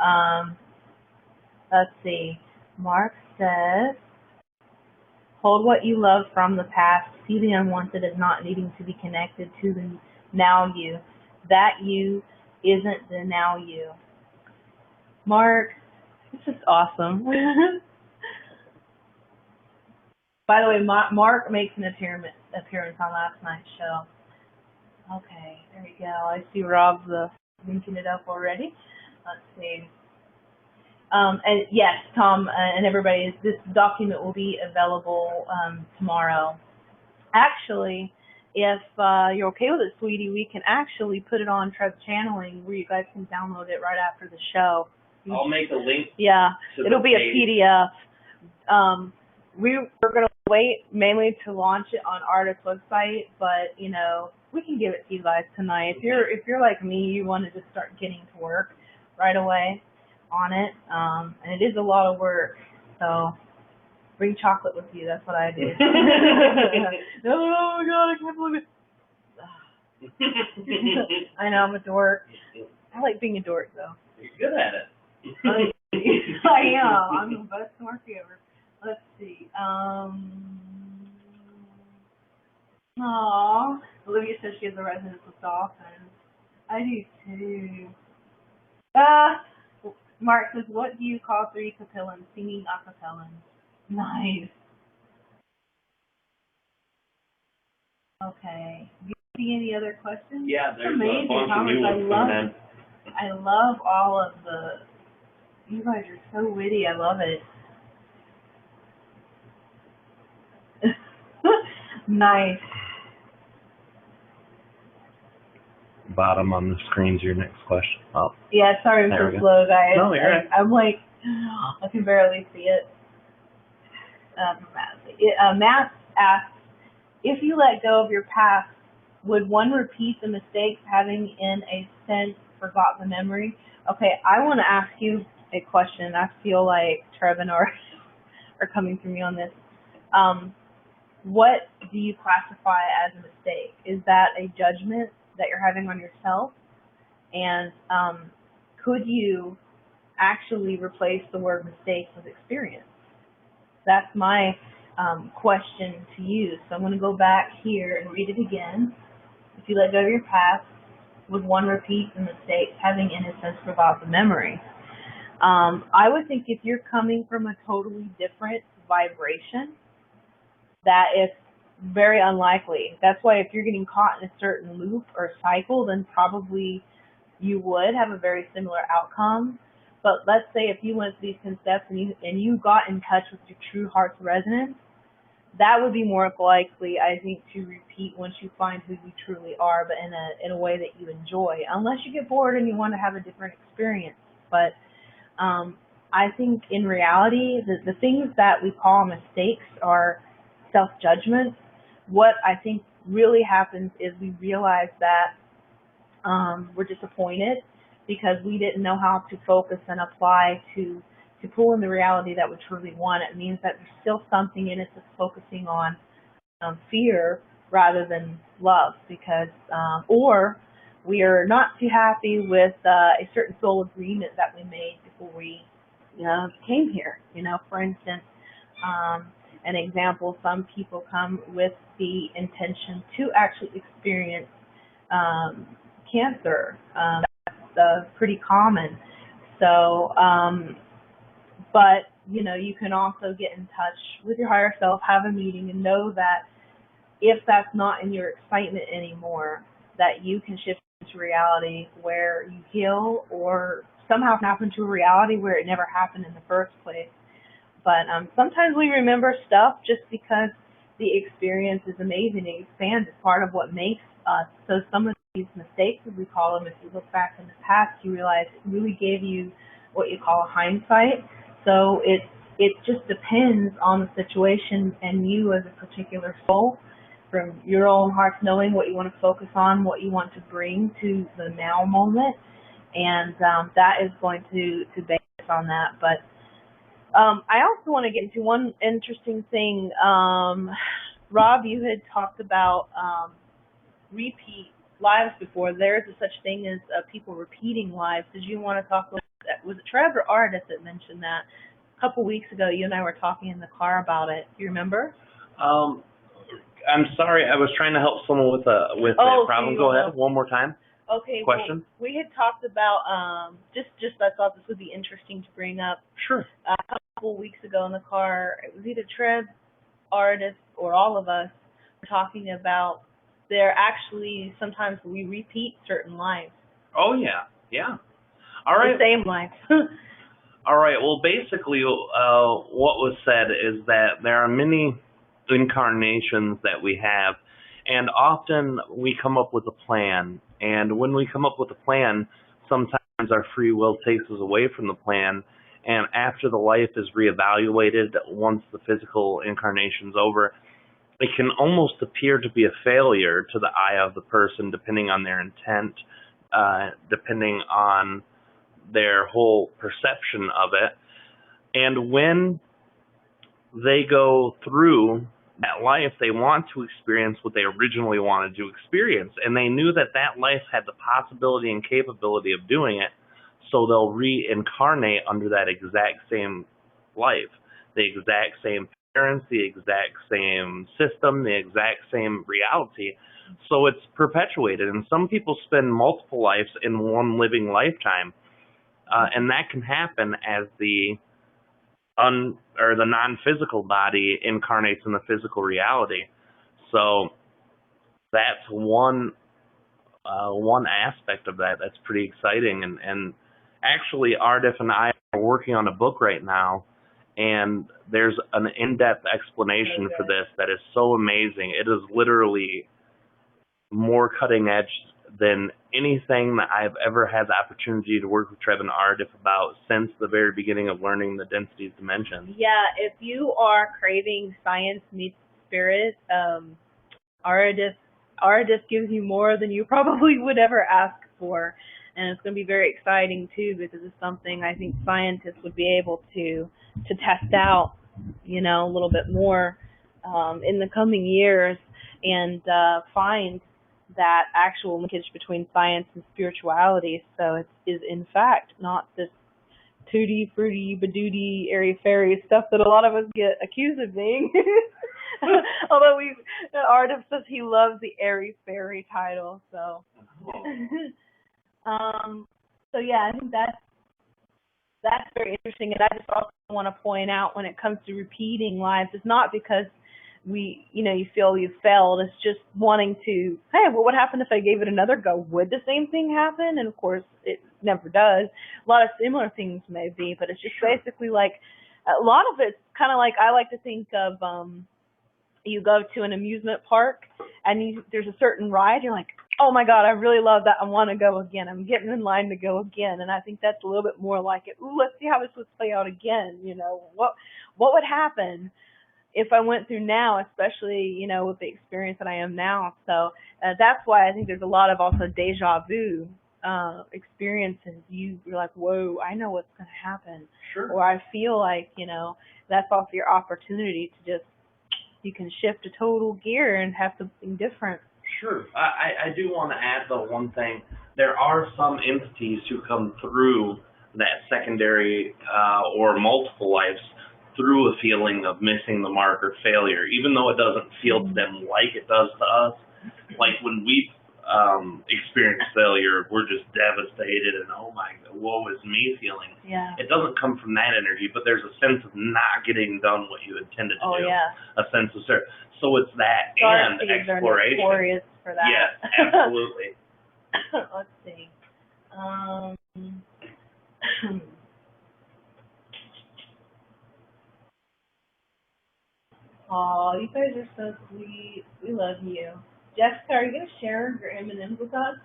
let's see. Mark says, hold what you love from the past. See the unwanted as not needing to be connected to the now you. That you isn't the now you. Mark, this is awesome. By the way, Mark makes an appearance on last night's show. Okay, there we go. I see Rob's linking it up already. Let's see. And yes, Tom and everybody, this document will be available tomorrow. Actually, if you're okay with it, sweetie, we can actually put it on Treb Channeling, where you guys can download it right after the show. I'll make a link. Yeah, it'll be page. a PDF. We're going to wait mainly to launch it on Aridif's website, but you know, we can give it to you guys tonight. If you're like me, you want to just start getting to work right away on it, and it is a lot of work, so bring chocolate with you. That's what I do. Oh my God, I can't believe it. I know, I'm a dork. I like being a dork, though. You're good at it. I am. I'm the best dorky ever. Let's see. Aww. Olivia says she has a resonance with dolphins. I do too. Mark says, what do you call 3 capellans? Singing acapellans. Nice. Okay. Do you see any other questions? Yeah, there's amazing a bunch how of new much ones coming in. I love all of the. You guys are so witty. I love it. Nice. Bottom on the screen's your next question. Oh. Yeah, sorry I'm so slow, guys. No, you're right. I'm like, I can barely see it. Matt asks, if you let go of your past, would one repeat the mistakes, having in a sense forgot the memory? Okay, I want to ask you a question. I feel like Treb and Art are coming through me on this. What do you classify as a mistake? Is that a judgment that you're having on yourself? And could you actually replace the word mistake with experience? That's my question to you. So I'm going to go back here and read it again. If you let go of your past, would one repeat the mistakes, having in a sense forgot the memory? I would think if you're coming from a totally different vibration, that is very unlikely. That's why if you're getting caught in a certain loop or cycle, then probably you would have a very similar outcome. But let's say if you went through these concepts and you got in touch with your true heart's resonance, that would be more likely, I think, to repeat once you find who you truly are, but in a way that you enjoy, unless you get bored and you want to have a different experience. But I think in reality, the things that we call mistakes are self-judgment. What I think really happens is we realize that we're disappointed because we didn't know how to focus and apply to pull in the reality that we truly want. It means that there's still something in us that's focusing on fear rather than love, because or we are not too happy with a certain soul agreement that we made before we came here. For instance, an example, some people come with the intention to actually experience cancer. That's pretty common. So, but you can also get in touch with your higher self, have a meeting, and know that if that's not in your excitement anymore, that you can shift into reality where you heal, or somehow happen to a reality where it never happened in the first place. But sometimes we remember stuff just because the experience is amazing. It expands. It's part of what makes us. So some of these mistakes, as we call them, if you look back in the past, you realize it really gave you what you call a hindsight. So it just depends on the situation and you as a particular soul, from your own heart's knowing what you want to focus on, what you want to bring to the now moment, and that is going to base on that. But I also want to get into one interesting thing. Rob, you had talked about repeat lives before. There is a such thing as people repeating lives. Did you want to talk about that? Was it Treb or Aridif that mentioned that? A couple weeks ago, you and I were talking in the car about it. Do you remember? I'm sorry, I was trying to help someone with a problem. Go ahead, one more time. Okay. Question? Well, we had talked about just I thought this would be interesting to bring up. Sure. A couple weeks ago in the car, it was either Treb, Aridif, or all of us were talking about there actually sometimes we repeat certain lives. Oh yeah. All right. The same life. All right. Well, basically, what was said is that there are many incarnations that we have, and often we come up with a plan. And when we come up with a plan, sometimes our free will takes us away from the plan. And after the life is reevaluated, once the physical incarnation's over, it can almost appear to be a failure to the eye of the person, depending on their intent, depending on their whole perception of it. And when they go through that life, they want to experience what they originally wanted to experience. And they knew that that life had the possibility and capability of doing it, so they'll reincarnate under that exact same life, the exact same parents, the exact same system, the exact same reality. So it's perpetuated. And some people spend multiple lives in one living lifetime. And that can happen as the the non-physical body incarnates in the physical reality. So that's one aspect of that that's pretty exciting. And actually, Aridif and I are working on a book right now, and there's an in-depth explanation for this that is so amazing. It is literally more cutting edge than anything that I've ever had the opportunity to work with Treb and Aridif about since the very beginning of learning the densities dimension. Yeah, if you are craving science meets spirit, Aridif gives you more than you probably would ever ask for. And it's going to be very exciting, too, because it's something I think scientists would be able to test out, a little bit more in the coming years and find that actual linkage between science and spirituality. So it is, in fact, not this tooty, fruity, badooty, airy-fairy stuff that a lot of us get accused of being. Although Aridif says he loves the airy-fairy title, so... So yeah, I think that's very interesting, and I just also want to point out when it comes to repeating lives, it's not because you feel you've failed. It's just wanting to, hey, well, what happened if I gave it another go? Would the same thing happen? And of course, it never does. A lot of similar things may be, but it's just basically like a lot of it's kind of like I like to think of. You go to an amusement park and there's a certain ride. You're like, oh my God, I really love that. I want to go again. I'm getting in line to go again. And I think that's a little bit more like it. Ooh, let's see how this would play out again. What would happen if I went through now, especially, with the experience that I am now. So that's why I think there's a lot of also deja vu experiences. You're like, whoa, I know what's going to happen. Sure. Or I feel like, that's also your opportunity to just, you can shift a total gear and have something different. Sure. I do want to add, though, one thing. There are some entities who come through that secondary or multiple lives through a feeling of missing the mark or failure, even though it doesn't feel to them like it does to us. Like when we experience failure, we're just devastated and, oh my God, woe is me feeling. Yeah. It doesn't come from that energy, but there's a sense of not getting done what you intended to do. Yeah. A sense of service. So it's that and exploration. Are notorious for that. Yes, absolutely. Let's see. Oh, you guys are so sweet. We love you. Jessica, are you going to share your M&Ms with us?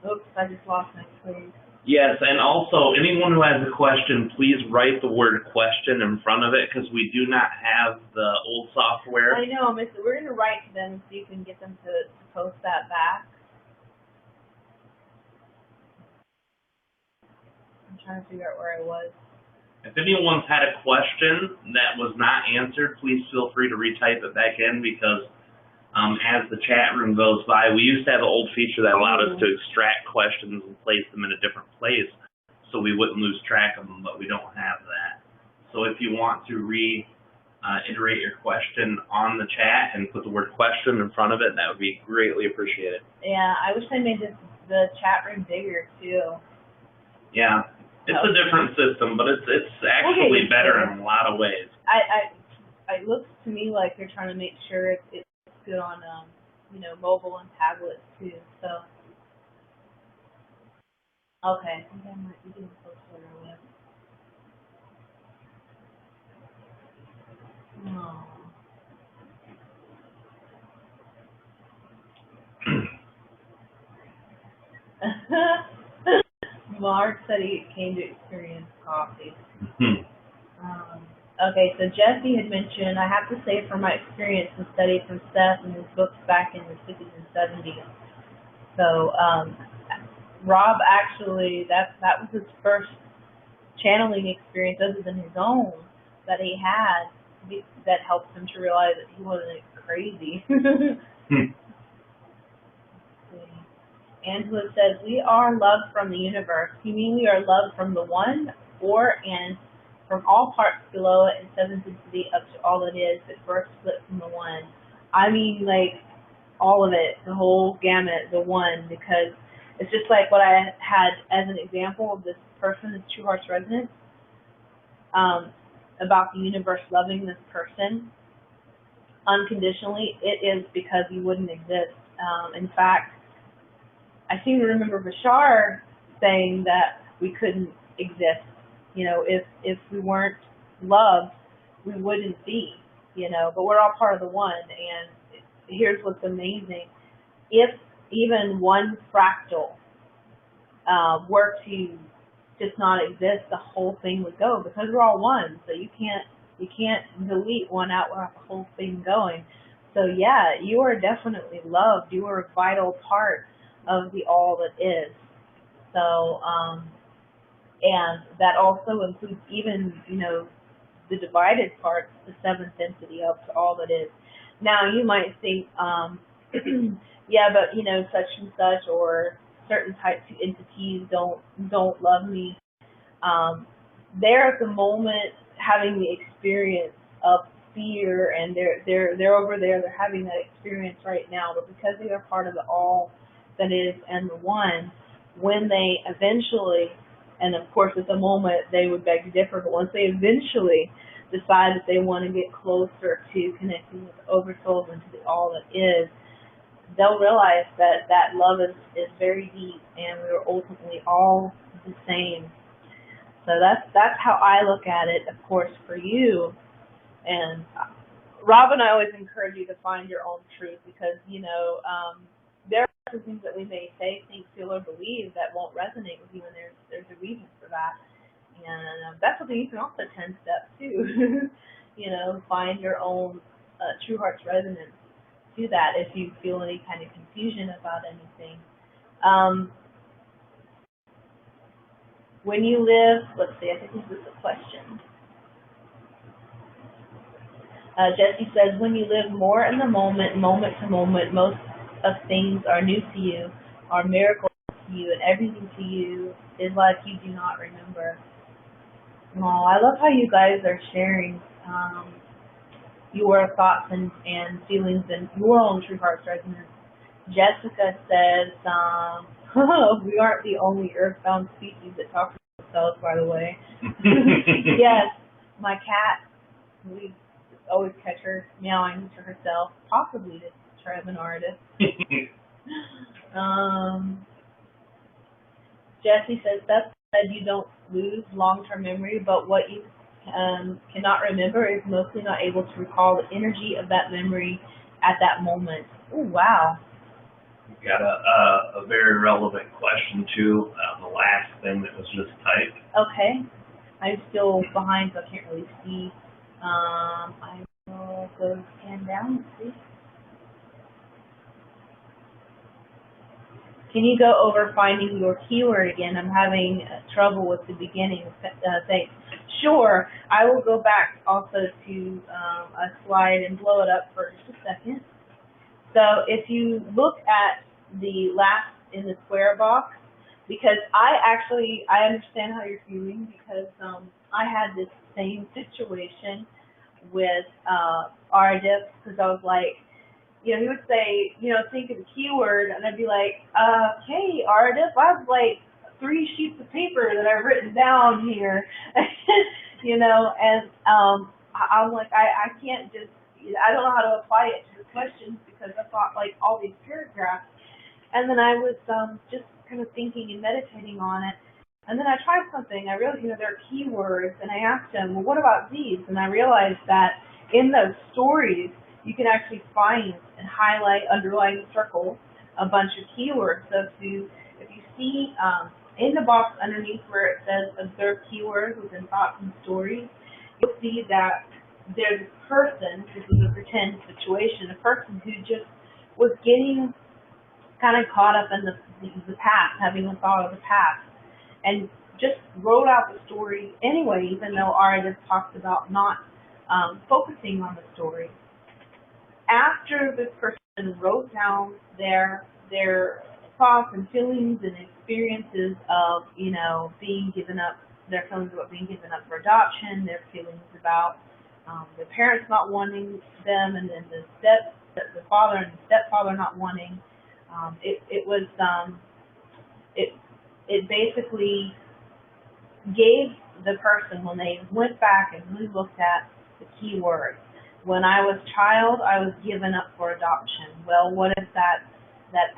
Oops, I just lost my place. Yes, and also, anyone who has a question, please write the word question in front of it, because we do not have the old software. I know, Miss. We're going to write to them so you can get them to post that back. I'm trying to figure out where I was. If anyone's had a question that was not answered, please feel free to retype it back in, because as the chat room goes by, we used to have an old feature that allowed us to extract questions and place them in a different place so we wouldn't lose track of them, but we don't have that. So if you want to reiterate your question on the chat and put the word question in front of it, that would be greatly appreciated. Yeah, I wish I made the chat room bigger, too. Yeah. It's a different system, but it's actually better in a lot of ways. It looks to me like they're trying to make sure it's good on mobile and tablets too. So okay, I think I might be getting closer to it. Oh. Mark said he came to experience coffee. Okay, so Jesse had mentioned, I have to say from my experience and study from Seth and his books back in the 60s and 70s. So Rob actually, that was his first channeling experience other than his own that he had that helped him to realize that he wasn't crazy. Angela says, we are loved from the universe. You mean we are loved from the one, or and from all parts below it in seventh density up to all it is that first split from the one? I mean, like, all of it, the whole gamut, the one, because it's just like what I had as an example of this person, this True Heart's resonance, about the universe loving this person unconditionally. It is because you wouldn't exist. In fact, I seem to remember Bashar saying that we couldn't exist. You know, if we weren't loved, we wouldn't be, you know, but we're all part of the one. And here's what's amazing. If even one fractal were to just not exist, the whole thing would go, because we're all one. So you can't delete one out without the whole thing going. So yeah, you are definitely loved. You are a vital part of the all that is. So, and that also includes even, you know, the divided parts, the seventh density up to all that is. Now you might think, yeah, but you know, such and such or certain types of entities don't love me. They're at the moment having the experience of fear, and they're over there. They're having that experience right now, but because they are part of the all that is and the one, when they eventually, and of course at the moment they would beg to differ, but once they eventually decide that they want to get closer to connecting with the oversouls and to the all that is, they'll realize that that love is very deep, and we are ultimately all the same. So that's how I look at it. Of course, for you, and Rob and I always encourage you to find your own truth, because you know there are some things that we may say, think, feel, or believe that won't resonate with you, and there's a reason for that. And that's something you can also 10-step too. You know, find your own true heart's resonance. Do that if you feel any kind of confusion about anything. When you live, let's see, I think this is a question. Jesse says, when you live more in the moment, moment to moment, most of things are new to you, are miracles to you, and everything to you is like you do not remember. Oh, I love how you guys are sharing your thoughts and feelings and your own true heart's resonance. Jessica says, we aren't the only earthbound species that talk to themselves, by the way. Yes, my cat, we always catch her meowing to herself, possibly to Treb and Aridif. Jesse says, that's said you don't lose long-term memory, but what you cannot remember is mostly not able to recall the energy of that memory at that moment. Oh, wow. We've got a very relevant question, too, the last thing that was just typed. Okay. I'm still behind, so I can't really see. I will go scan down and see. Can you go over finding your keyword again? I'm having trouble with the beginning. Thanks. Sure. I will go back also to a slide and blow it up for just a second. So if you look at the last in the square box, because I understand how you're feeling, because I had this same situation with Aridif, because I was like, you know, he would say, you know, think of the keyword, and I'd be like, okay, Aridif, I have like 3 sheets of paper that I've written down here, you know, and I'm like, I can't just, I don't know how to apply it to the questions, because I thought like all these paragraphs, and then I was just kind of thinking and meditating on it, and then I tried something. I realized, you know, there are keywords, and I asked him, well, what about these? And I realized that in those stories, you can actually find and highlight, underline, circle a bunch of keywords. So if you see in the box underneath where it says observe keywords within thoughts and stories, you'll see that there's a person, this is a pretend situation, a person who just was getting kind of caught up in the past, having a thought of the past. And just wrote out the story anyway, even though Aridif talks about not focusing on the story. After this person wrote down their thoughts and feelings and experiences of, you know, being given up, their feelings about being given up for adoption, their feelings about their parents not wanting them, and then the father and the stepfather not wanting. It basically gave the person, when they went back and really looked at the key words. When I was a child, I was given up for adoption. Well, what is that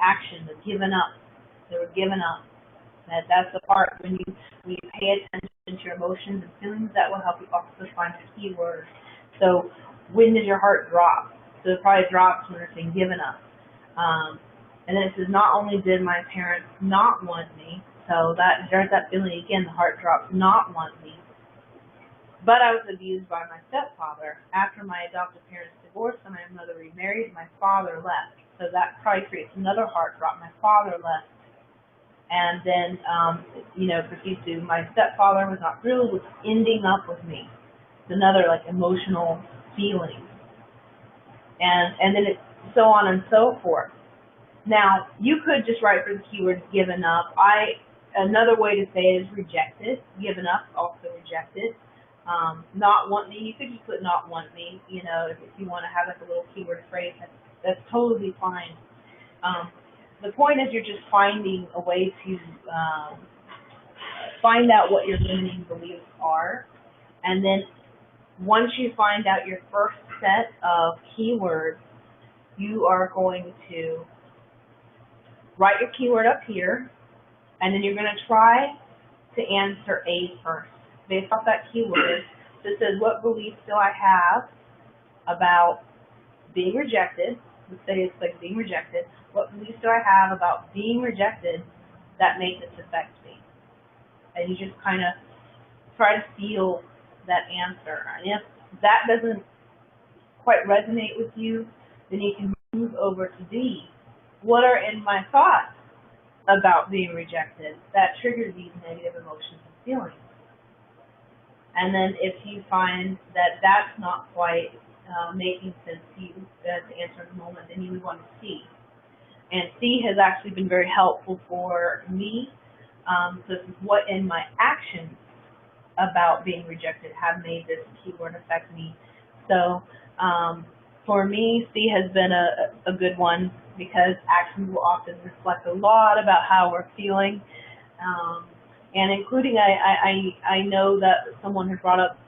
action of given up? They were given up. That's the part when you pay attention to your emotions and feelings, that will help you also find the key word. So when did your heart drop? So it probably drops when they're saying given up. And then it says, not only did my parents not want me, so there's that feeling again, the heart drops, not want me, but I was abused by my stepfather. After my adoptive parents divorced and my mother remarried, my father left. So that probably creates another heart drop. My father left. And then, proceeds to, my stepfather was ending up with me. It's another, like, emotional feeling. And then it's so on and so forth. Now, you could just write for the keyword given up. Another way to say it is rejected. Given up, also rejected. Not want me, you could just put not want me, you know, if you want to have like a little keyword phrase, that's totally fine. The point is you're just finding a way to find out what your limiting beliefs are, and then once you find out your first set of keywords, you are going to write your keyword up here, and then you're going to try to answer A first. Based off that keyword, so it says, what beliefs do I have about being rejected? Let's say it's like being rejected. What beliefs do I have about being rejected that make this affect me? And you just kind of try to feel that answer. And if that doesn't quite resonate with you, then you can move over to D. What are in my thoughts about being rejected that trigger these negative emotions and feelings? And then if you find that that's not quite making sense to you to answer in the moment, then you move on to C. And C has actually been very helpful for me. So this is what in my actions about being rejected have made this keyword affect me. So for me, C has been a good one because actions will often reflect a lot about how we're feeling. And including, I know that someone has brought up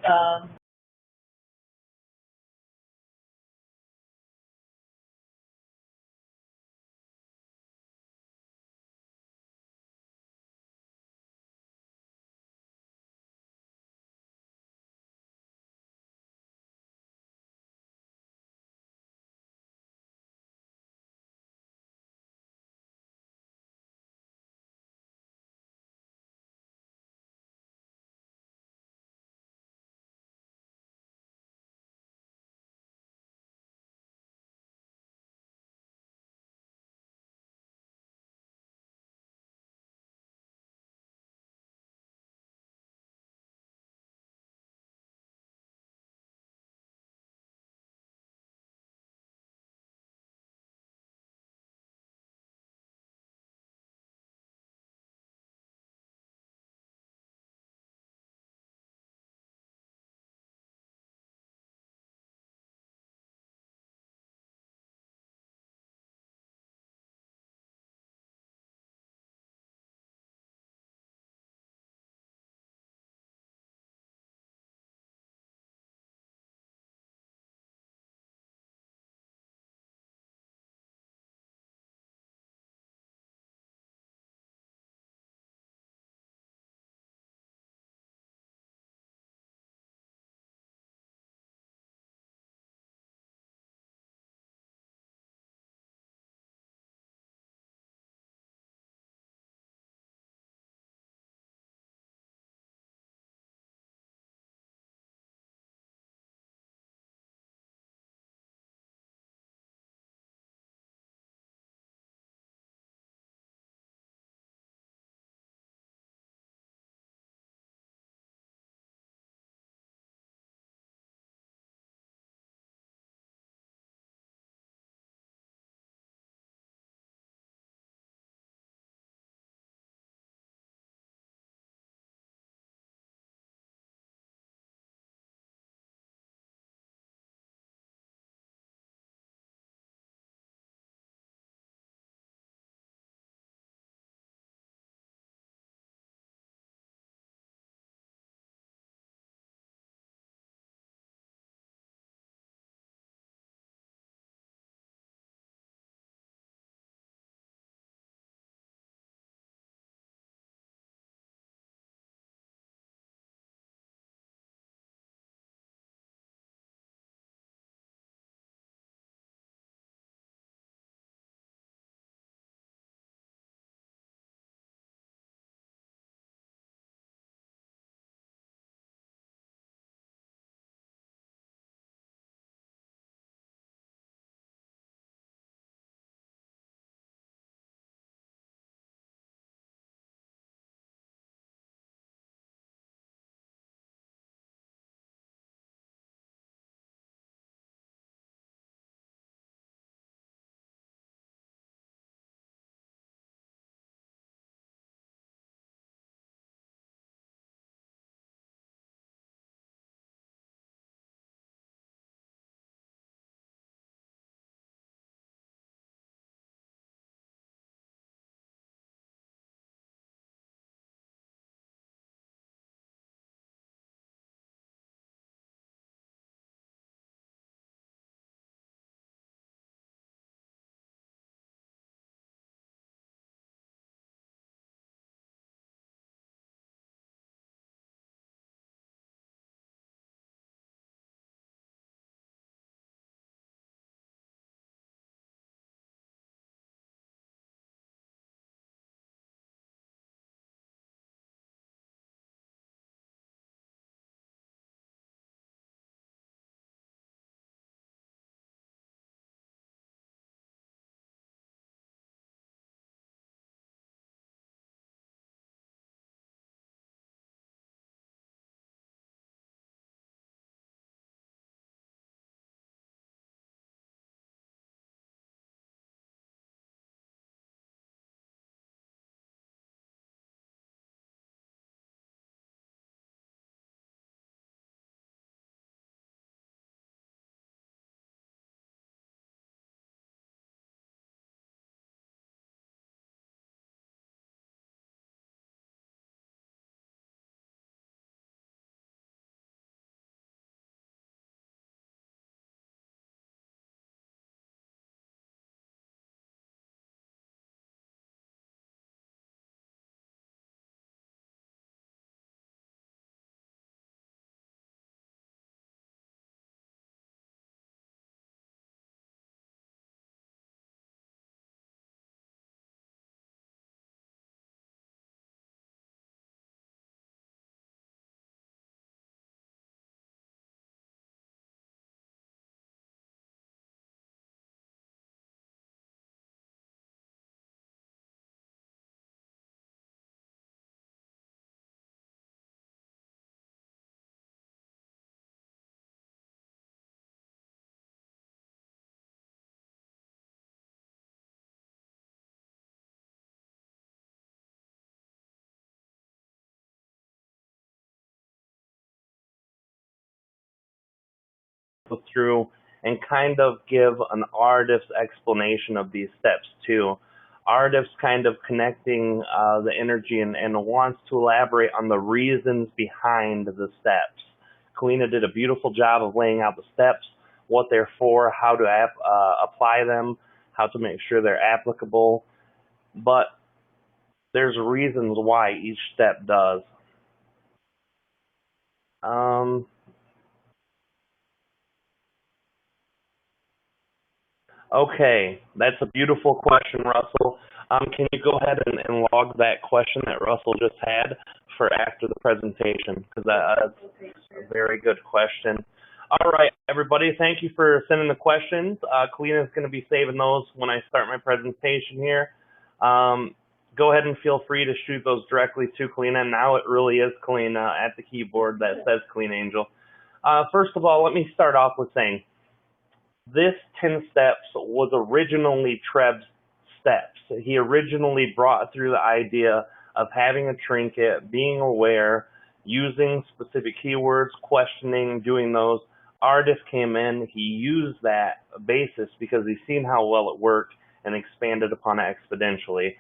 go through and kind of give an Aridif's explanation of these steps too. Aridif's kind of connecting the energy and wants to elaborate on the reasons behind the steps. Kalina did a beautiful job of laying out the steps, what they're for, how to apply them, how to make sure they're applicable, but there's reasons why each step does. Okay, that's a beautiful question, Russell. Can you go ahead and log that question that Russell just had for after the presentation? Because that's a very good question. All right, everybody, thank you for sending the questions. Kalina is going to be saving those when I start my presentation here. Go ahead and feel free to shoot those directly to Kalina. Now it really is Kalina at the keyboard that says Kalina Angell. First of all, let me start off with saying this 10 steps was originally Treb's steps. He originally brought through the idea of having a trinket, being aware, using specific keywords, questioning, doing those. Aridif came in, he used that basis because he's seen how well it worked and expanded upon it exponentially.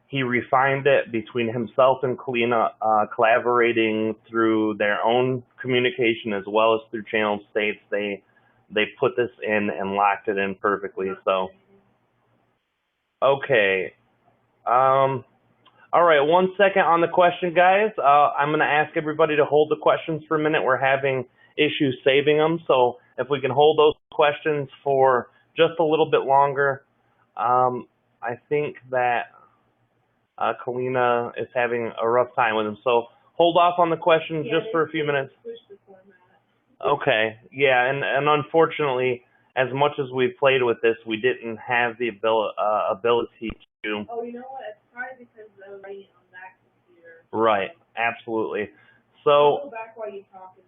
He refined it between himself and Kalina, collaborating through their own communication as well as through channel states. They put this in and locked it in perfectly. So, okay. All right, 1 second on the question, guys. I'm going to ask everybody to hold the questions for a minute. We're having issues saving them, so if we can hold those questions for just a little bit longer. I think that Kalina is having a rough time with them, so hold off on the questions just for a few minutes. Okay, yeah, and unfortunately, as much as we played with this, we didn't have the ability to. Oh, you know what? It's probably because of writing on that computer. Right, absolutely. So. I'll go back while you talk and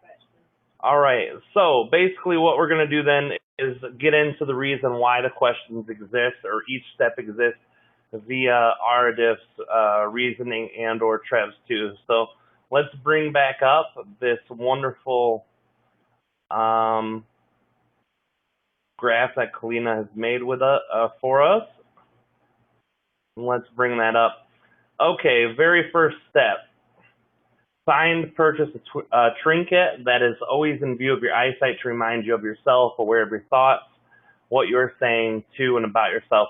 fetch them. All right, so basically what we're going to do then is get into the reason why the questions exist, or each step exists, via Aridif's reasoning and or Treb's too. So let's bring back up this wonderful graph that Kalina has made with for us. Let's bring that up. Okay, very first step. Find, purchase a trinket that is always in view of your eyesight to remind you of yourself, aware of your thoughts, what you're saying to and about yourself.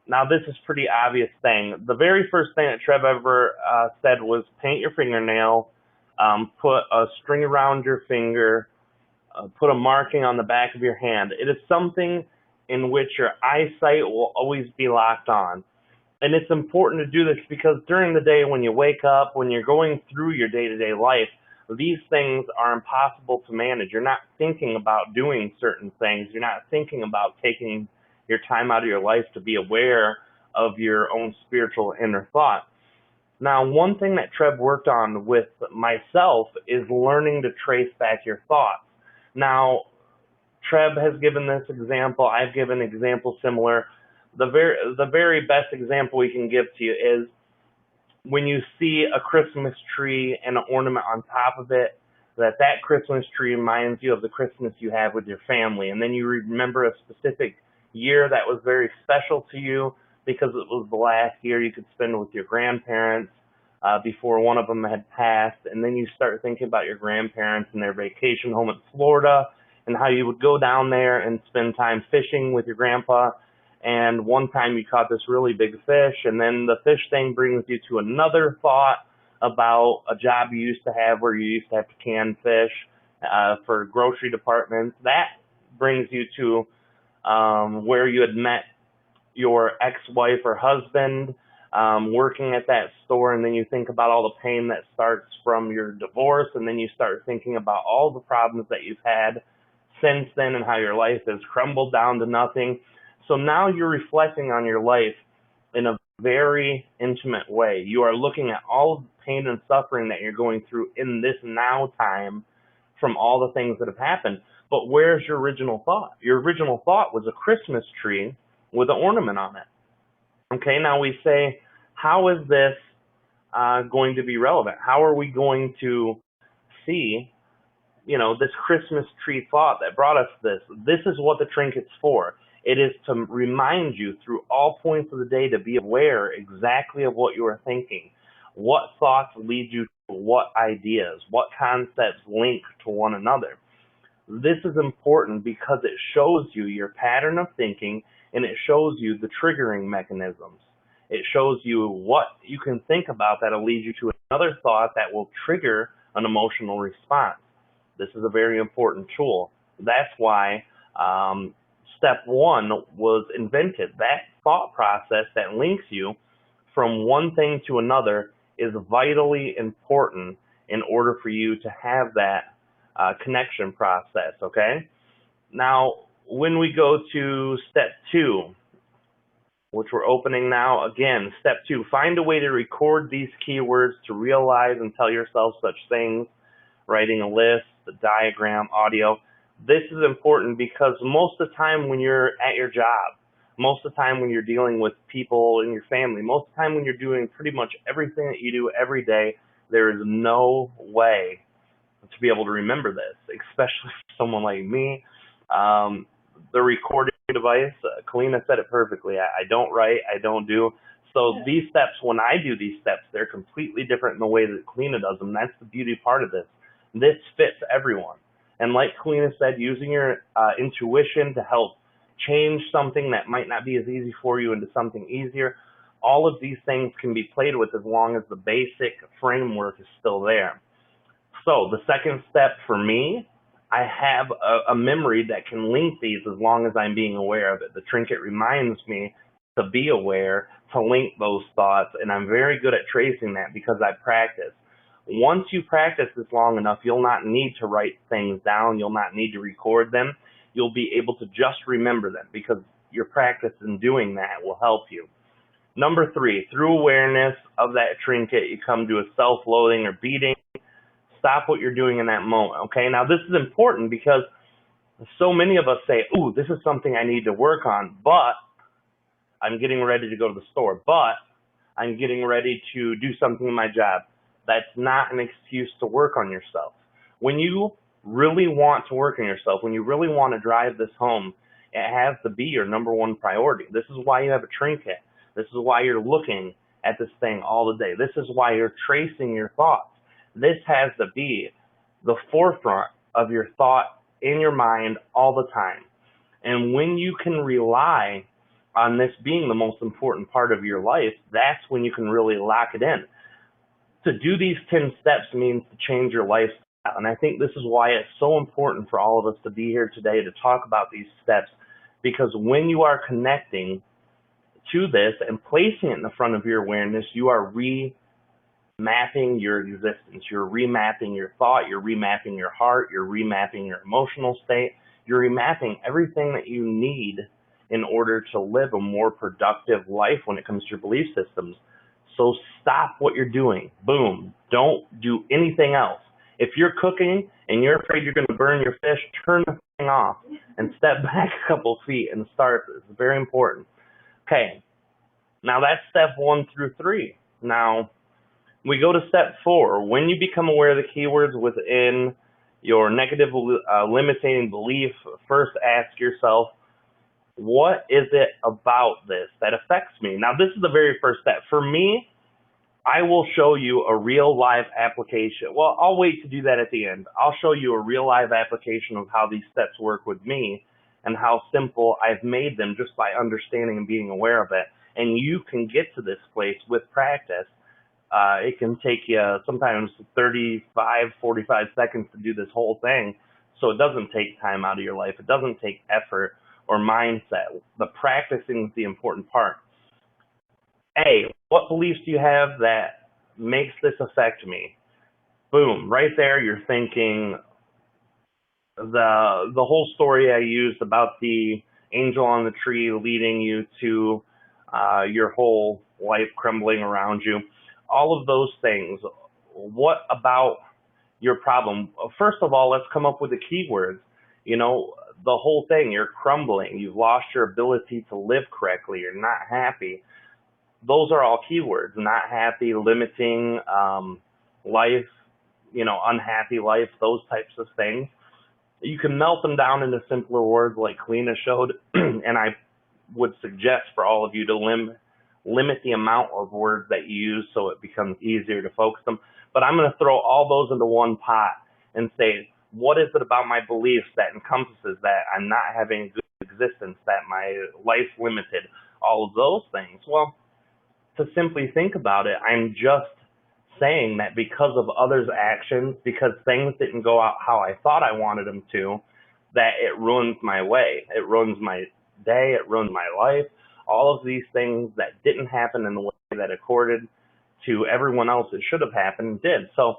Now, this is pretty obvious thing. The very first thing that Treb ever said was paint your fingernail, put a string around your finger, put a marking on the back of your hand. It is something in which your eyesight will always be locked on. And it's important to do this because during the day when you wake up, when you're going through your day-to-day life, these things are impossible to manage. You're not thinking about doing certain things. You're not thinking about taking your time out of your life to be aware of your own spiritual inner thought. Now, one thing that Treb worked on with myself is learning to trace back your thoughts. Now, Treb has given this example. I've given an example similar. The very best example we can give to you is when you see a Christmas tree and an ornament on top of it, that Christmas tree reminds you of the Christmas you have with your family. And then you remember a specific year that was very special to you because it was the last year you could spend with your grandparents before one of them had passed. And then you start thinking about your grandparents and their vacation home in Florida and how you would go down there and spend time fishing with your grandpa. And one time you caught this really big fish, and then the fish thing brings you to another thought about a job you used to have where you used to have to can fish for grocery departments. That brings you to where you had met your ex-wife or husband working at that store, and then you think about all the pain that starts from your divorce, and then you start thinking about all the problems that you've had since then and how your life has crumbled down to nothing. So now you're reflecting on your life in a very intimate way. You are looking at all of the pain and suffering that you're going through in this now time from all the things that have happened. But where's your original thought? Your original thought was a Christmas tree with an ornament on it. Okay, now we say, how is this going to be relevant? How are we going to see this Christmas tree thought that brought us this. This is what the trinket's for. It is to remind you through all points of the day to be aware exactly of what you are thinking. What thoughts lead you to what ideas? What concepts link to one another? This is important because it shows you your pattern of thinking, and it shows you the triggering mechanisms. It shows you what you can think about that will lead you to another thought that will trigger an emotional response. This is a very important tool. That's why step one was invented. That thought process that links you from one thing to another is vitally important in order for you to have that connection process, okay? Now, when we go to step two, which we're opening now, again, step two, find a way to record these keywords to realize and tell yourself such things, writing a list, a diagram, audio. This is important because most of the time when you're at your job, most of the time when you're dealing with people in your family, most of the time when you're doing pretty much everything that you do every day, there is no way to be able to remember this, especially for someone like me. The recording device, Kalina said it perfectly. I don't write, I don't do. So these steps, when I do these steps, they're completely different in the way that Kalina does them. That's the beauty part of this. This fits everyone. And like Kalina said, using your intuition to help change something that might not be as easy for you into something easier, all of these things can be played with as long as the basic framework is still there. So the second step for me, I have a memory that can link these as long as I'm being aware of it. The trinket reminds me to be aware, to link those thoughts, and I'm very good at tracing that because I practice. Once you practice this long enough, you'll not need to write things down. You'll not need to record them. You'll be able to just remember them because your practice in doing that will help you. Number three, through awareness of that trinket, you come to a self-loathing or beating. Stop what you're doing in that moment, okay? Now, this is important because so many of us say, ooh, this is something I need to work on, but I'm getting ready to go to the store, but I'm getting ready to do something in my job. That's not an excuse to work on yourself. When you really want to work on yourself, when you really want to drive this home, it has to be your number one priority. This is why you have a trinket. This is why you're looking at this thing all the day. This is why you're tracing your thoughts. This has to be the forefront of your thought in your mind all the time. And when you can rely on this being the most important part of your life, that's when you can really lock it in. To do these 10 steps means to change your lifestyle. And I think this is why it's so important for all of us to be here today to talk about these steps, because when you are connecting to this and placing it in the front of your awareness, you are remapping your existence. You're remapping your thought, you're remapping your heart, you're remapping your emotional state, you're remapping everything that you need in order to live a more productive life when it comes to your belief systems. So stop what you're doing. Boom. Don't do anything else. If you're cooking and you're afraid you're going to burn your fish, turn the thing off and step back a couple feet and start this. It's very important. Okay. Now that's step 1 through 3. Now we go to step 4. When you become aware of the keywords within your negative limiting belief, first ask yourself, what is it about this that affects me? Now, this is the very first step. For me, I will show you a real live application. Well, I'll wait to do that at the end. I'll show you a real live application of how these steps work with me and how simple I've made them just by understanding and being aware of it. And you can get to this place with practice. It can take you sometimes 35, 45 seconds to do this whole thing. So it doesn't take time out of your life. It doesn't take effort or mindset. The practicing is the important part. A, what beliefs do you have that makes this affect me? Boom, right there you're thinking the whole story I used about the angel on the tree leading you to your whole life crumbling around you. All of those things. What about your problem? First of all, let's come up with the keywords. You know, the whole thing, you're crumbling, you've lost your ability to live correctly, you're not happy. Those are all keywords, not happy, limiting, life, unhappy life, those types of things. You can melt them down into simpler words like Kalina showed, and I would suggest for all of you to limit the amount of words that you use so it becomes easier to focus them. But I'm going to throw all those into one pot and say, what is it about my beliefs that encompasses that I'm not having a good existence, that my life's limited, all of those things? Well, to simply think about it, I'm just saying that because of others' actions, because things didn't go out how I thought I wanted them to, that it ruins my way. It ruins my day. It ruins my life. All of these things that didn't happen in the way that accorded to everyone else it should have happened did. So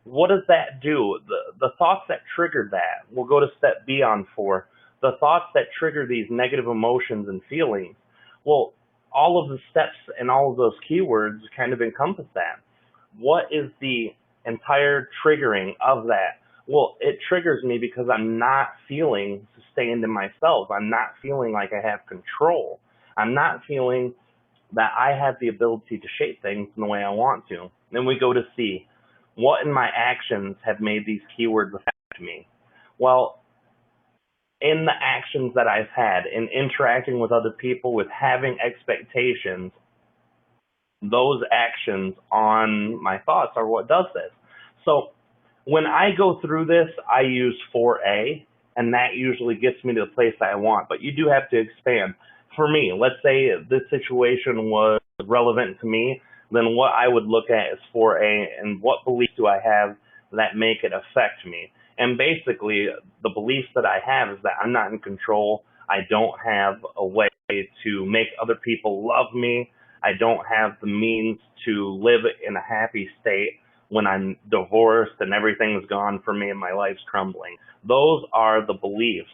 what does that do? The thoughts that triggered that, we'll go to step B on 4. The thoughts that trigger these negative emotions and feelings, well, all of the steps and all of those keywords kind of encompass that. What is the entire triggering of that? Well, it triggers me because I'm not feeling sustained in myself. I'm not feeling like I have control. I'm not feeling that I have the ability to shape things in the way I want to. Then we go to C. What in my actions have made these keywords affect me? Well, in the actions that I've had, in interacting with other people, with having expectations, those actions on my thoughts are what does this. So when I go through this, I use 4A, and that usually gets me to the place that I want. But you do have to expand. For me, let's say this situation was relevant to me, then what I would look at is 4A, and what beliefs do I have that make it affect me? And basically, the beliefs that I have is that I'm not in control. I don't have a way to make other people love me. I don't have the means to live in a happy state when I'm divorced and everything's gone for me and my life's crumbling. Those are the beliefs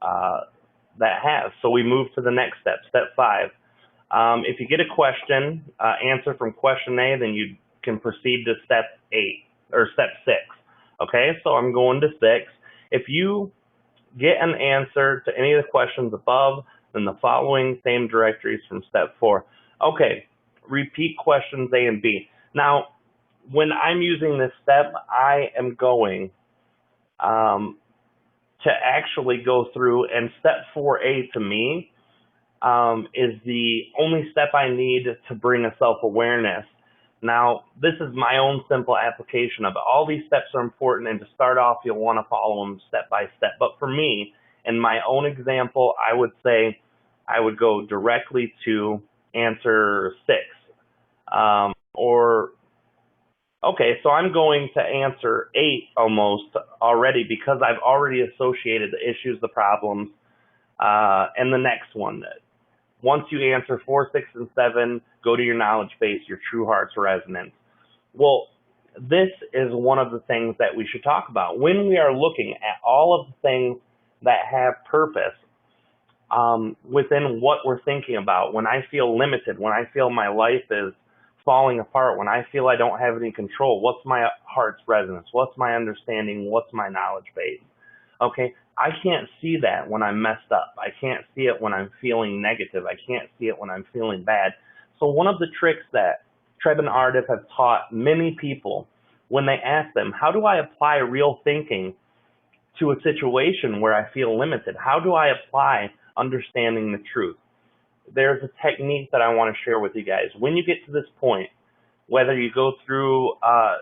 that have. So we move to the next step, step 5. If you get a question, answer from question A, then you can proceed to step 8 or step 6. Okay, so I'm going to 6. If you get an answer to any of the questions above, then the following same directories from step 4. Okay, repeat questions A and B. Now, when I'm using this step, I am going to actually go through, and step 4A to me is the only step I need to bring a self-awareness. Now, this is my own simple application of it. All these steps are important, and to start off, you'll want to follow them step by step. But for me, in my own example, I would say I would go directly to answer 6. Okay, so I'm going to answer 8 almost already because I've already associated the issues, the problems, and the next one. Once you answer 4, 6, and 7, go to your knowledge base, your true heart's resonance. Well, this is one of the things that we should talk about. When we are looking at all of the things that have purpose within what we're thinking about, when I feel limited, when I feel my life is falling apart, when I feel I don't have any control, what's my heart's resonance? What's my understanding? What's my knowledge base? Okay, I can't see that when I'm messed up. I can't see it when I'm feeling negative. I can't see it when I'm feeling bad. So one of the tricks that Treb and Aridif have taught many people when they ask them, how do I apply real thinking to a situation where I feel limited? How do I apply understanding the truth? There's a technique that I want to share with you guys. When you get to this point, whether you go through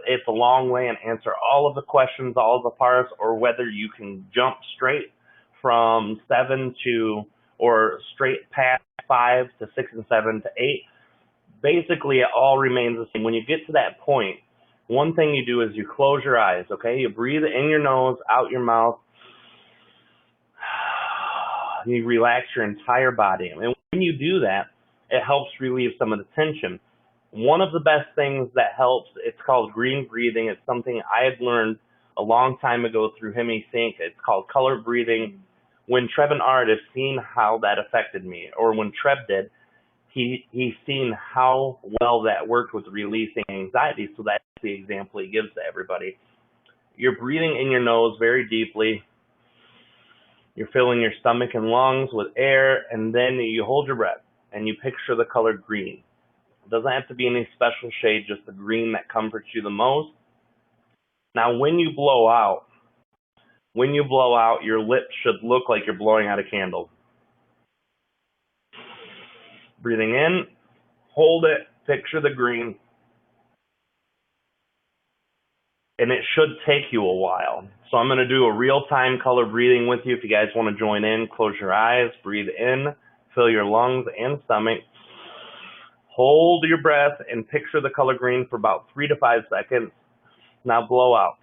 it's a long way and answer all of the questions, all of the parts, or whether you can jump straight from 7 to, or straight past 5 to 6 and 7 to 8, basically it all remains the same. When you get to that point, one thing you do is you close your eyes, okay? You breathe in your nose, out your mouth. You relax your entire body. And when you do that, it helps relieve some of the tension. One of the best things that helps, it's called green breathing. It's something I had learned a long time ago through Hemi Sync. It's called color breathing. When Treb and Aridif seen how that affected me, or when Treb did, he seen how well that worked with releasing anxiety. So that's the example he gives to everybody. You're breathing in your nose very deeply. You're filling your stomach and lungs with air, and then you hold your breath and you picture the color green. It doesn't have to be any special shade, just the green that comforts you the most. Now, when you blow out, your lips should look like you're blowing out a candle. Breathing in, hold it, picture the green, and it should take you a while. So I'm going to do a real-time color breathing with you. If you guys want to join in, close your eyes, breathe in, fill your lungs and stomach. Hold your breath and picture the color green for about 3 to 5 seconds. Now blow out.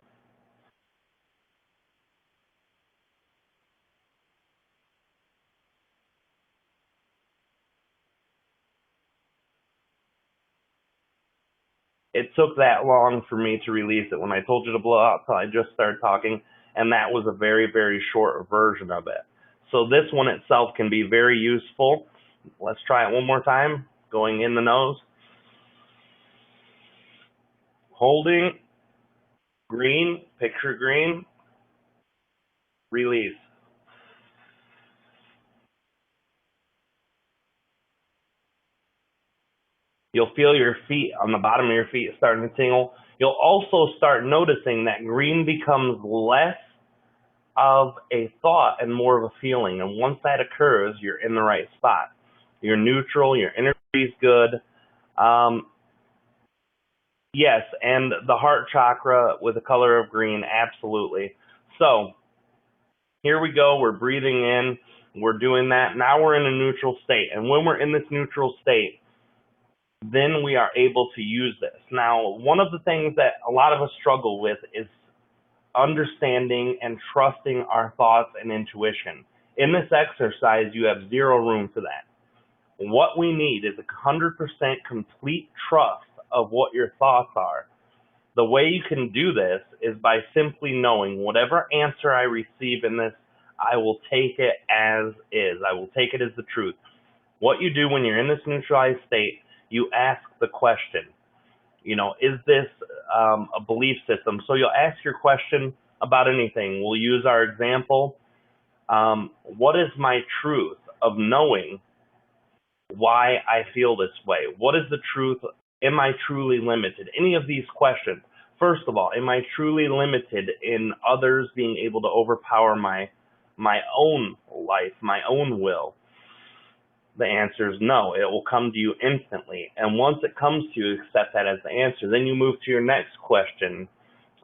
It took that long for me to release it when I told you to blow out till I just started talking, and that was a very, very short version of it. So this one itself can be very useful. Let's try it one more time. Going in the nose. Holding. Green. Picture green. Release. You'll feel your feet on the bottom of your feet starting to tingle. You'll also start noticing that green becomes less of a thought and more of a feeling. And once that occurs, you're in the right spot. You're neutral, your energy is good. Yes, and the heart chakra with the color of green, absolutely. So here we go. We're breathing in. We're doing that. Now we're in a neutral state. And when we're in this neutral state, then we are able to use this. Now, one of the things that a lot of us struggle with is understanding and trusting our thoughts and intuition. In this exercise, you have zero room for that. What we need is 100% complete trust of what your thoughts are. The way you can do this is by simply knowing whatever answer I receive in this, I will take it as is. I will take it as the truth. What you do when you're in this neutralized state, you ask the question, is this a belief system? So you'll ask your question about anything. We'll use our example. What is my truth of knowing why I feel this way? What is the truth? Am I truly limited? Any of these questions. First of all, am I truly limited in others being able to overpower my own life, my own will? The answer is no. It will come to you instantly. And once it comes to you, accept that as the answer. Then you move to your next question.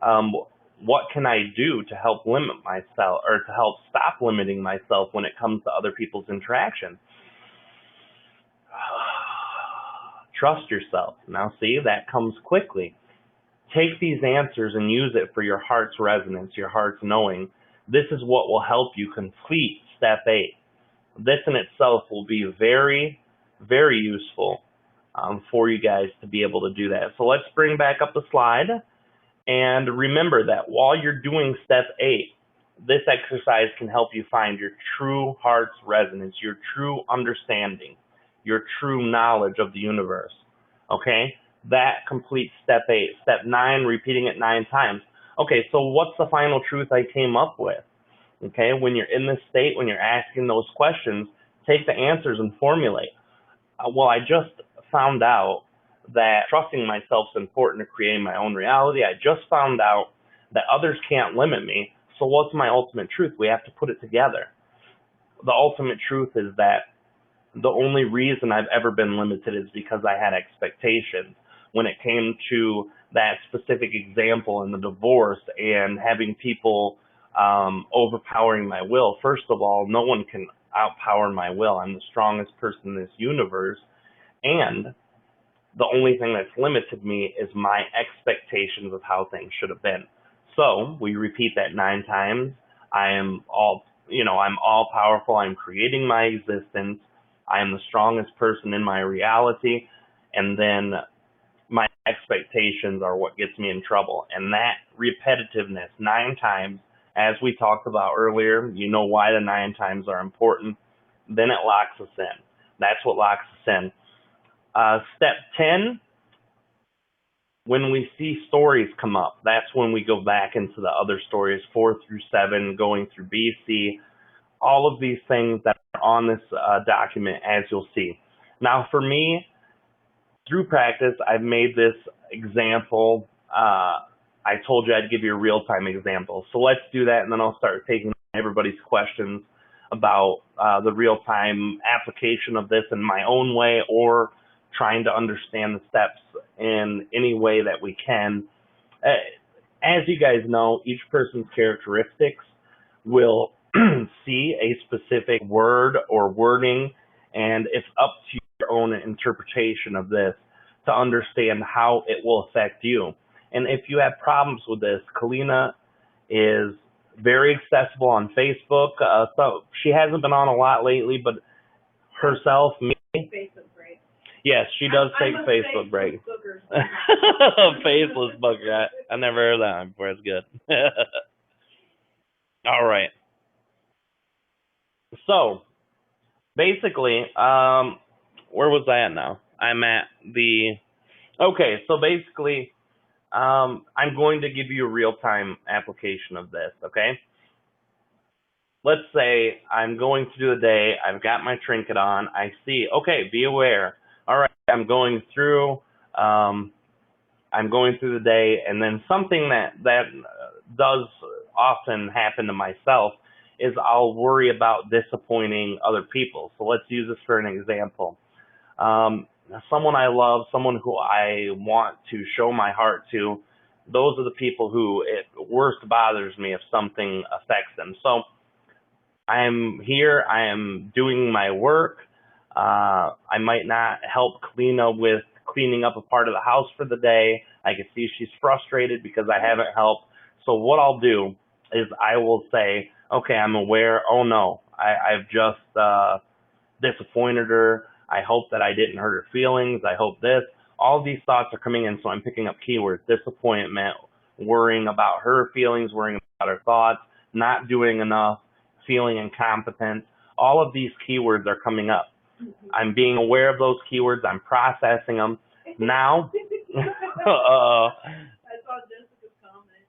What can I do to help limit myself or to help stop limiting myself when it comes to other people's interactions? Trust yourself. Now see, that comes quickly. Take these answers and use it for your heart's resonance, your heart's knowing. This is what will help you complete step 8. This in itself will be very, very useful for you guys to be able to do that. So let's bring back up the slide. And remember that while you're doing step 8, this exercise can help you find your true heart's resonance, your true understanding, your true knowledge of the universe. Okay? That completes step 8. Step 9, repeating it 9 times. Okay, so what's the final truth I came up with? Okay, when you're in this state, when you're asking those questions, take the answers and formulate. Well, I just found out that trusting myself is important to creating my own reality. I just found out that others can't limit me. So what's my ultimate truth? We have to put it together. The ultimate truth is that the only reason I've ever been limited is because I had expectations. When it came to that specific example in the divorce and having people overpowering my will, first of all, no one can outpower my will. I'm the strongest person in this universe, and the only thing that's limited me is my expectations of how things should have been. So we repeat that 9 times. I'm all powerful. I'm creating my existence. I am the strongest person in my reality, and then my expectations are what gets me in trouble. And that repetitiveness 9 times, as we talked about earlier, you know why the 9 times are important. Then it locks us in. That's what locks us in. Step 10, when we see stories come up, that's when we go back into the other stories, 4 through 7, going through BC, all of these things that are on this document, as you'll see. Now, for me, through practice, I've made this example I told you I'd give you a real-time example. So let's do that, and then I'll start taking everybody's questions about the real-time application of this in my own way, or trying to understand the steps in any way that we can. As you guys know, each person's characteristics will see a specific word or wording, and it's up to your own interpretation of this to understand how it will affect you. And if you have problems with this, Kalina is very accessible on Facebook. So she hasn't been on a lot lately, but herself, me. Facebook break. Yes, she does take Facebook breaks. Faceless booker. I never heard that one before. It's good. All right. So, basically, where was I at now? I'm at the... Okay, so basically, I'm going to give you a real-time application of this, okay? Let's say I'm going to do the day, I've got my trinket on, I see, okay, be aware. All right, I'm going through the day, and then something that does often happen to myself is I'll worry about disappointing other people. So let's use this for an example. Someone I love, someone who I want to show my heart to, those are the people who it worst bothers me if something affects them. So I'm here, I am doing my work. I might not help Kalina with cleaning up a part of the house for the day. I can see she's frustrated because I haven't helped. So what I'll do is I will say, okay, I'm aware, oh no, I've just disappointed her. I hope that I didn't hurt her feelings. I hope this. All these thoughts are coming in, so I'm picking up keywords: disappointment, worrying about her feelings, worrying about her thoughts, not doing enough, feeling incompetent. All of these keywords are coming up. I'm being aware of those keywords. I'm processing them. Now, I saw Jessica's comment.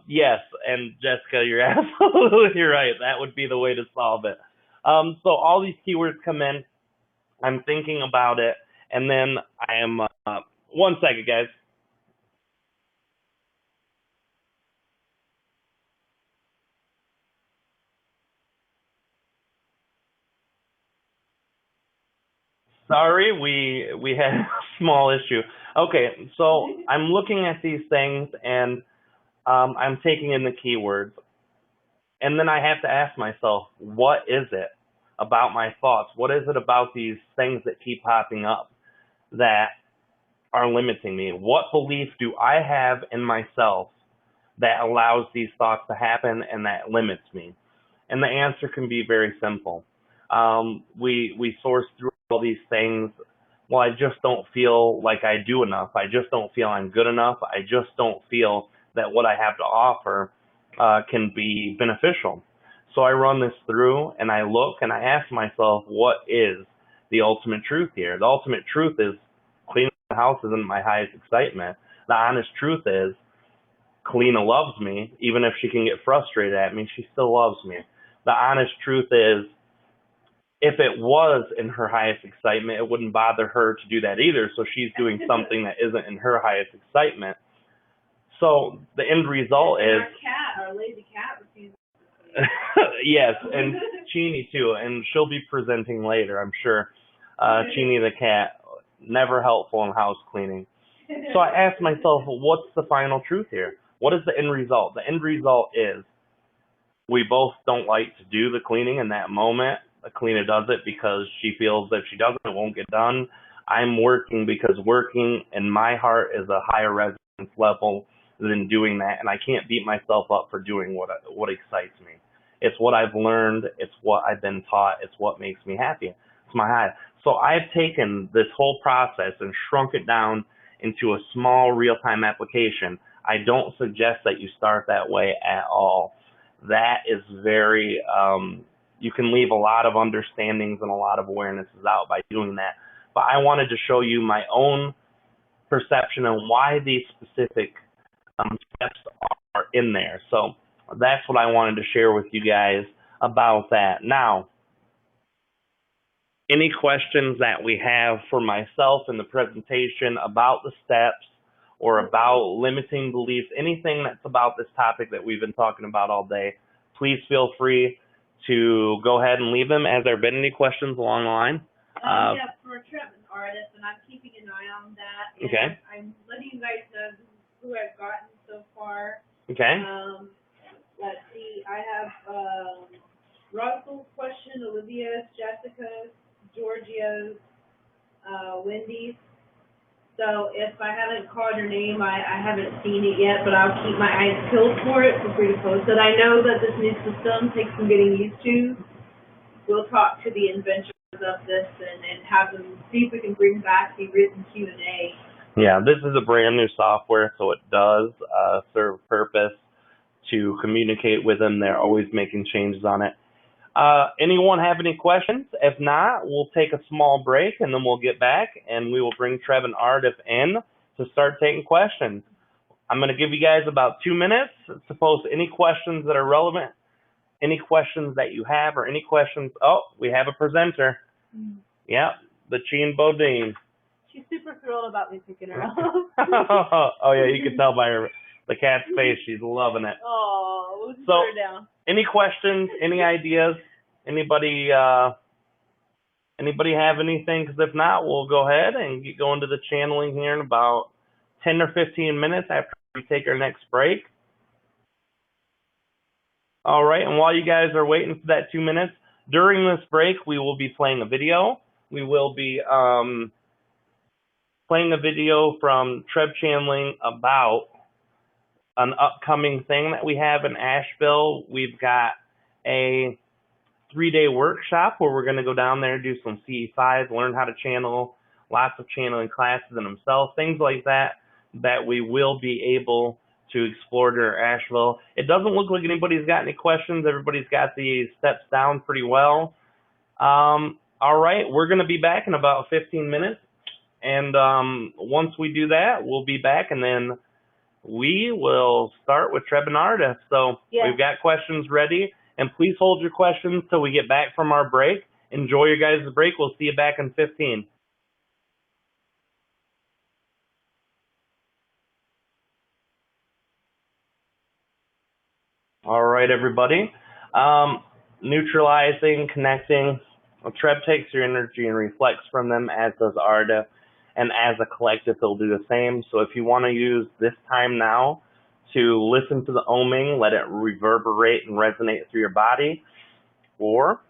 yes, and Jessica, you're absolutely right. That would be the way to solve it. So all these keywords come in. I'm thinking about it, and then I am, one second, guys. Sorry, we had a small issue. Okay, so I'm looking at these things, and I'm taking in the keywords. And then I have to ask myself, what is it about my thoughts? What is it about these things that keep popping up that are limiting me? What belief do I have in myself that allows these thoughts to happen and that limits me? And the answer can be very simple. We source through all these things. Well, I just don't feel like I do enough. I just don't feel I'm good enough. I just don't feel that what I have to offer can be beneficial. So I run this through, and I look, and I ask myself, what is the ultimate truth here? The ultimate truth is cleaning the house isn't my highest excitement. The honest truth is Kalina loves me. Even if she can get frustrated at me, she still loves me. The honest truth is, if it was in her highest excitement, it wouldn't bother her to do that either. So she's doing something that isn't in her highest excitement. So the end result is... Our lazy cat refuses to yes, and Chini too, and she'll be presenting later, I'm sure. Chini the cat, never helpful in house cleaning. So I asked myself, what's the final truth here? What is the end result? The end result is we both don't like to do the cleaning in that moment. Kalina does it because she feels that if she doesn't, it won't get done. I'm working because working in my heart is a higher resonance level than doing that, and I can't beat myself up for doing what excites me. It's what I've learned. It's what I've been taught. It's what makes me happy. It's my high. So I've taken this whole process and shrunk it down into a small real-time application. I don't suggest that you start that way at all. That is very... you can leave a lot of understandings and a lot of awarenesses out by doing that. But I wanted to show you my own perception and why these specific steps are in there. So that's what I wanted to share with you guys about that. Now, any questions that we have for myself in the presentation about the steps or about limiting beliefs, anything that's about this topic that we've been talking about all day, please feel free to go ahead and leave them. Has there been any questions along the line? Yeah, for Treb and Aridif, and I'm keeping an eye on that. And Okay. I'm letting you guys know who I've gotten so far. Okay. Let's see, I have Russell's question, Olivia's, Jessica's, Georgia's, Wendy's. So if I haven't called your name, I haven't seen it yet, but I'll keep my eyes peeled for it. Feel free to post it. I know that this new system takes some getting used to. We'll talk to the inventors of this and have them see if we can bring back the written Q&A. Yeah, this is a brand new software, so it does serve purpose to communicate with them. They're always making changes on it. Anyone have any questions? If not, we'll take a small break and then we'll get back and we will bring Treb and Aridif in to start taking questions. I'm going to give you guys about 2 minutes to post any questions that are relevant, any questions that you have, or any questions. Oh, we have a presenter. Yeah, the Cheen Bodine. She's super thrilled about me picking her up. Oh yeah, you can tell by the cat's face. She's loving it. Oh, we'll just So, put her down. Any questions? Any ideas? Anybody have anything? Because if not, we'll go ahead and get going to the channeling here in about 10 or 15 minutes after we take our next break. All right, and while you guys are waiting for that 2 minutes, during this break, we will be playing a video. We will be playing a video from Treb Channeling about an upcoming thing that we have in Asheville. We've got a 3-day workshop where we're going to go down there and do some CE5, learn how to channel, lots of channeling classes in themselves, things like that, that we will be able to explore during Asheville. It doesn't look like anybody's got any questions. Everybody's got the steps down pretty well. All right, we're going to be back in about 15 minutes. And once we do that, we'll be back, and then we will start with Treb and Aridif. So We've got questions ready, and please hold your questions till we get back from our break. Enjoy your guys' break. We'll see you back in 15. All right, everybody. Neutralizing, connecting. Well, Treb takes your energy and reflects from them, as does Aridif. And as a collective, they'll do the same. So if you want to use this time now to listen to the oming, let it reverberate and resonate through your body, or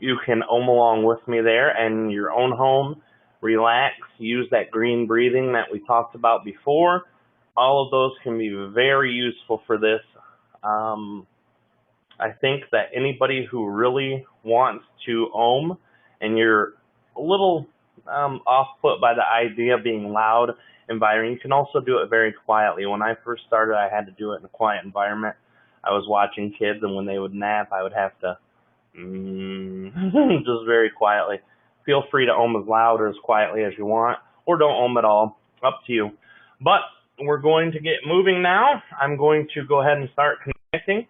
you can om along with me there in your own home, relax, use that green breathing that we talked about before. All of those can be very useful for this. I think that anybody who really wants to om and you're a little off-put by the idea of being loud environment, you can also do it very quietly. When I first started, I had to do it in a quiet environment. I was watching kids, and when they would nap, I would have to just very quietly. Feel free to om as loud or as quietly as you want, or don't om at all. Up to you. But we're going to get moving now. I'm going to go ahead and start connecting.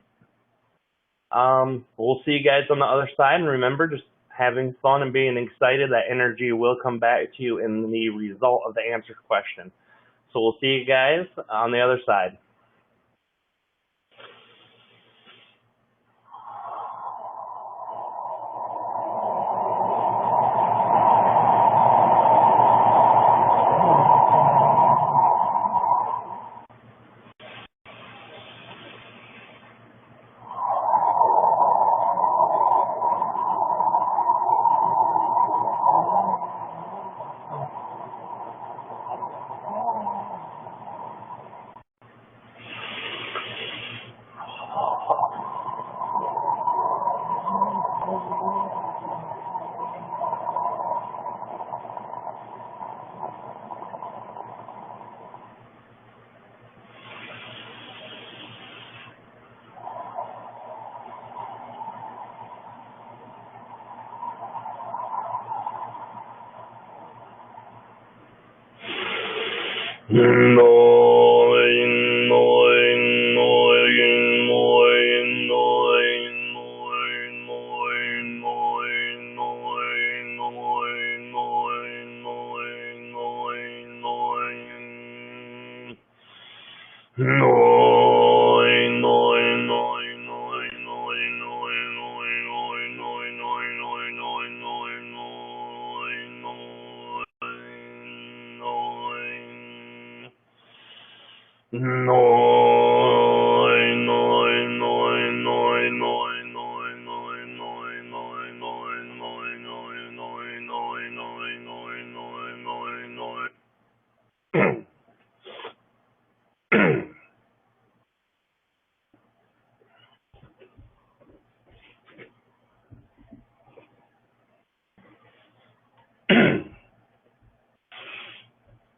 We'll see you guys on the other side, and remember, just having fun and being excited, that energy will come back to you in the result of the answered question. So we'll see you guys on the other side.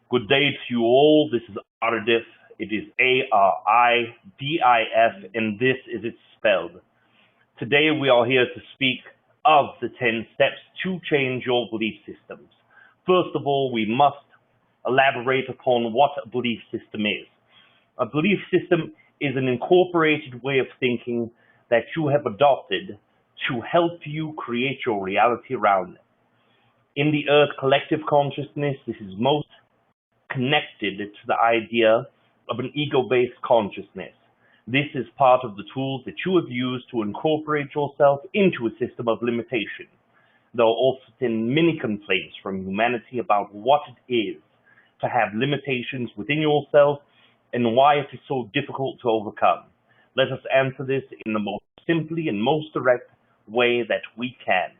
Good day to you all. This is Aridif. It is Aridif, and this is it spelled. Today we are here to speak of the 10 steps to change your belief systems. First of all, we must elaborate upon what a belief system is. A belief system is an incorporated way of thinking that you have adopted to help you create your reality around it. In the Earth collective consciousness, this is most connected to the idea of an ego-based consciousness. This is part of the tools that you have used to incorporate yourself into a system of limitation. There are often many complaints from humanity about what it is to have limitations within yourself and why it is so difficult to overcome. Let us answer this in the most simply and most direct way that we can.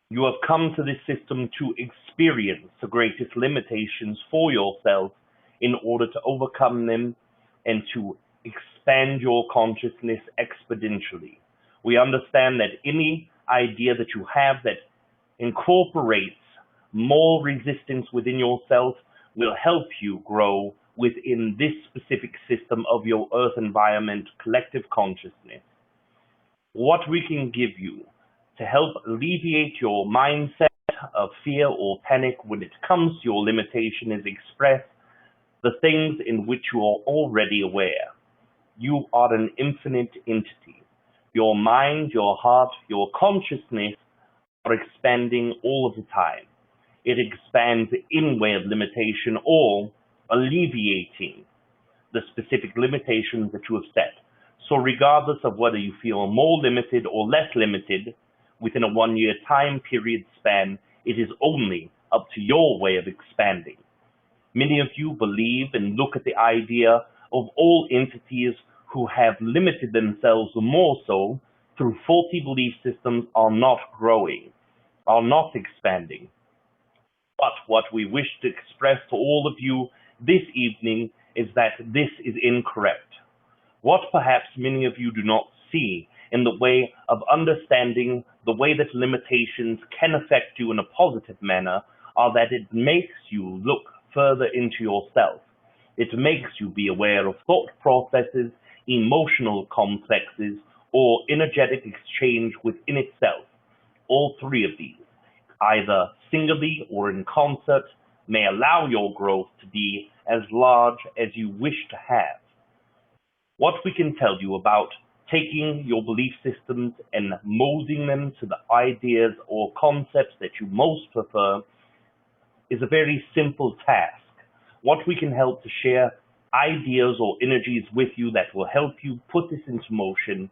You have come to this system to experience the greatest limitations for yourself in order to overcome them and to expand your consciousness exponentially. We understand that any idea that you have that incorporates more resistance within yourself will help you grow within this specific system of your Earth environment collective consciousness. What we can give you to help alleviate your mindset of fear or panic when it comes to your limitation is express the things in which you are already aware. You are an infinite entity. Your mind, your heart, your consciousness are expanding all of the time. It expands in way of limitation or alleviating the specific limitations that you have set. So regardless of whether you feel more limited or less limited, within a 1-year time period span, it is only up to your way of expanding. Many of you believe and look at the idea of all entities who have limited themselves more so through faulty belief systems are not growing, are not expanding. But what we wish to express to all of you this evening is that this is incorrect. What perhaps many of you do not see in the way of understanding the way that limitations can affect you in a positive manner are that it makes you look further into yourself. It makes you be aware of thought processes, emotional complexes, or energetic exchange within itself. All three of these, either singly or in concert, may allow your growth to be as large as you wish to have. What we can tell you about taking your belief systems and molding them to the ideas or concepts that you most prefer is a very simple task. What we can help to share ideas or energies with you that will help you put this into motion,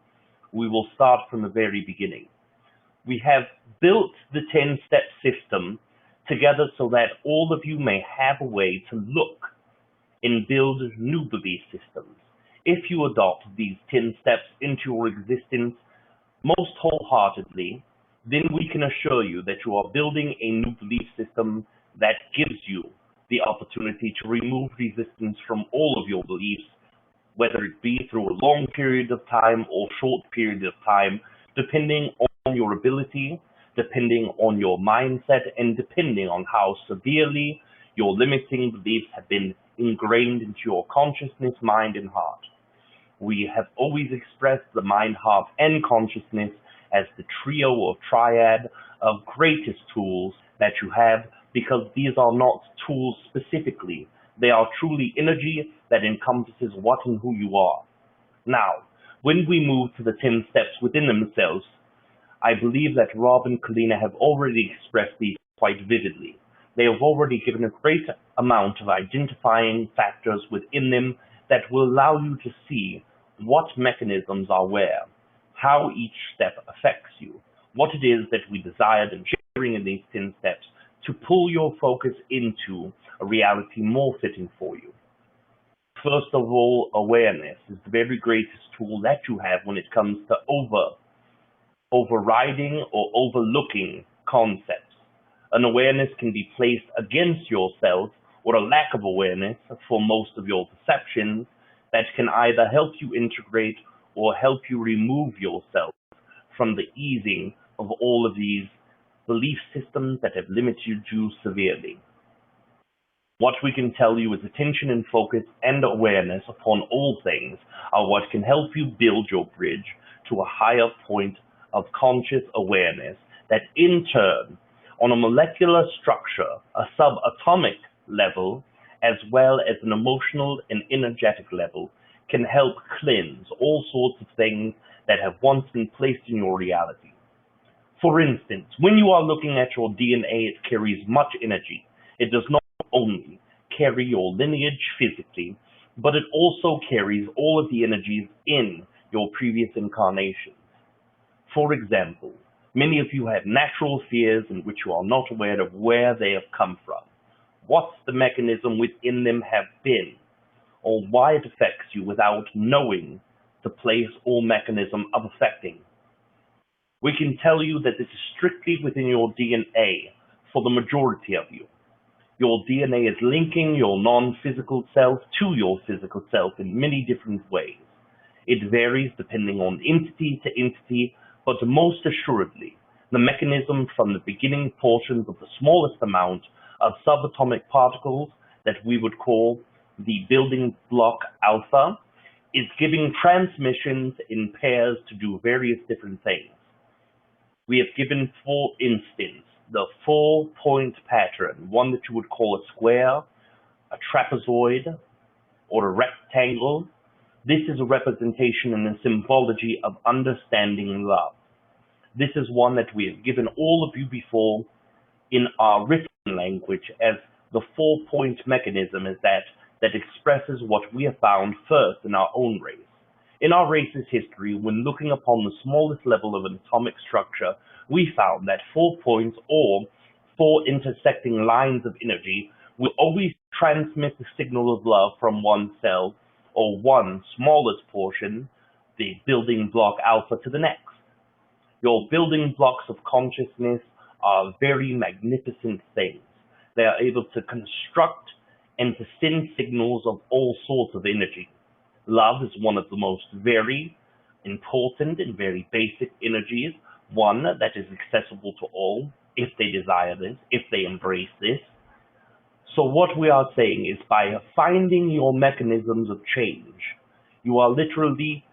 we will start from the very beginning. We have built the 10-step system together so that all of you may have a way to look and build new belief systems. If you adopt these 10 steps into your existence most wholeheartedly, then we can assure you that you are building a new belief system that gives you the opportunity to remove resistance from all of your beliefs, whether it be through a long period of time or short period of time, depending on your ability, depending on your mindset, and depending on how severely your limiting beliefs have been ingrained into your consciousness, mind, and heart. We have always expressed the mind, heart, and consciousness as the trio or triad of greatest tools that you have, because these are not tools specifically. They are truly energy that encompasses what and who you are. Now, when we move to the 10 steps within themselves, I believe that Rob and Kalina have already expressed these quite vividly. They have already given a great amount of identifying factors within them that will allow you to see what mechanisms are where, how each step affects you, what it is that we desired and sharing in these 10 steps to pull your focus into a reality more fitting for you. First of all, awareness is the very greatest tool that you have when it comes to overriding or overlooking concepts. An awareness can be placed against yourself or a lack of awareness for most of your perceptions that can either help you integrate or help you remove yourself from the easing of all of these belief systems that have limited you severely. What we can tell you is attention and focus and awareness upon all things are what can help you build your bridge to a higher point of conscious awareness that in turn, on a molecular structure, a subatomic level, as well as an emotional and energetic level, can help cleanse all sorts of things that have once been placed in your reality. For instance, when you are looking at your DNA, it carries much energy. It does not only carry your lineage physically, but it also carries all of the energies in your previous incarnations. For example, many of you have natural fears in which you are not aware of where they have come from, what the mechanism within them have been, or why it affects you without knowing the place or mechanism of affecting. We can tell you that this is strictly within your DNA for the majority of you. Your DNA is linking your non-physical self to your physical self in many different ways. It varies depending on entity to entity, but most assuredly, the mechanism from the beginning portions of the smallest amount of subatomic particles that we would call the building block alpha is giving transmissions in pairs to do various different things. We have given, for instance, the 4-point pattern, one that you would call a square, a trapezoid, or a rectangle. This is a representation and a symbology of understanding love. This is one that we have given all of you before in our written language as the 4-point mechanism is that expresses what we have found first in our own race. In our race's history, when looking upon the smallest level of an atomic structure, we found that 4 points or 4 intersecting lines of energy will always transmit the signal of love from one cell or one smallest portion, the building block alpha, to the next. Your building blocks of consciousness are very magnificent things. They are able to construct and to send signals of all sorts of energy. Love is one of the most very important and very basic energies, one that is accessible to all if they desire this, if they embrace this. So what we are saying is by finding your mechanisms of change, you are literally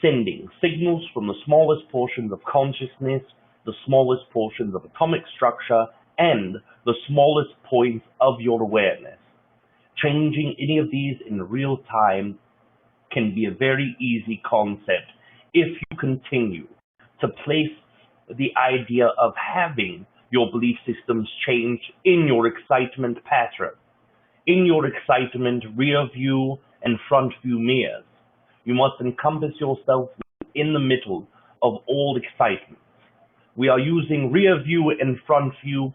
sending signals from the smallest portions of consciousness, the smallest portions of atomic structure, and the smallest points of your awareness. Changing any of these in real time can be a very easy concept if you continue to place the idea of having your belief systems change in your excitement pattern, in your excitement rear view and front view mirrors. You must encompass yourself in the middle of all excitement. We are using rear view and front view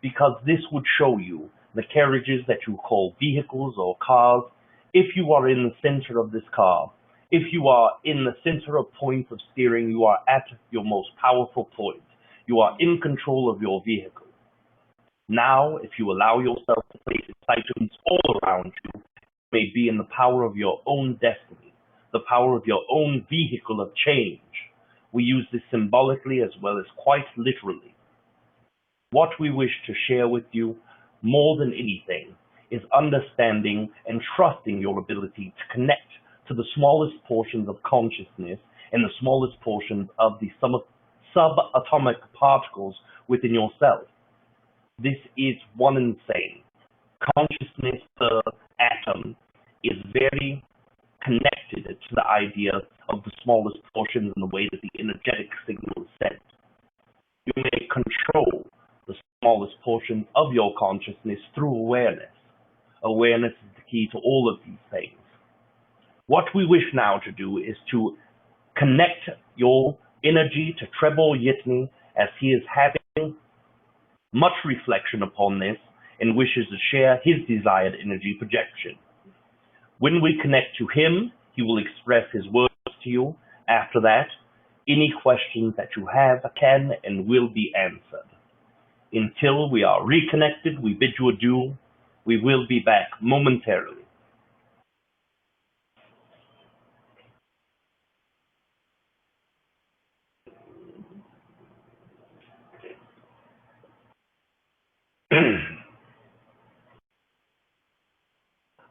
because this would show you the carriages that you call vehicles or cars. If you are in the center of this car, if you are in the center of points of steering, you are at your most powerful point. You are in control of your vehicle. Now, if you allow yourself to place excitements all around you, you may be in the power of your own destiny, the power of your own vehicle of change. We use this symbolically as well as quite literally. What we wish to share with you more than anything is understanding and trusting your ability to connect to the smallest portions of consciousness and the smallest portions of the subatomic particles within yourself. This is one and the same. Consciousness per atom is very connected to the idea of the smallest portions and the way that the energetic signal is sent. You may control the smallest portion of your consciousness through awareness. Awareness is the key to all of these things. What we wish now to do is to connect your energy to Treb Bor Yit NE, as he is having much reflection upon this and wishes to share his desired energy projection. When we connect to him, he will express his words to you. After that, any questions that you have can and will be answered. Until we are reconnected, we bid you adieu. We will be back momentarily.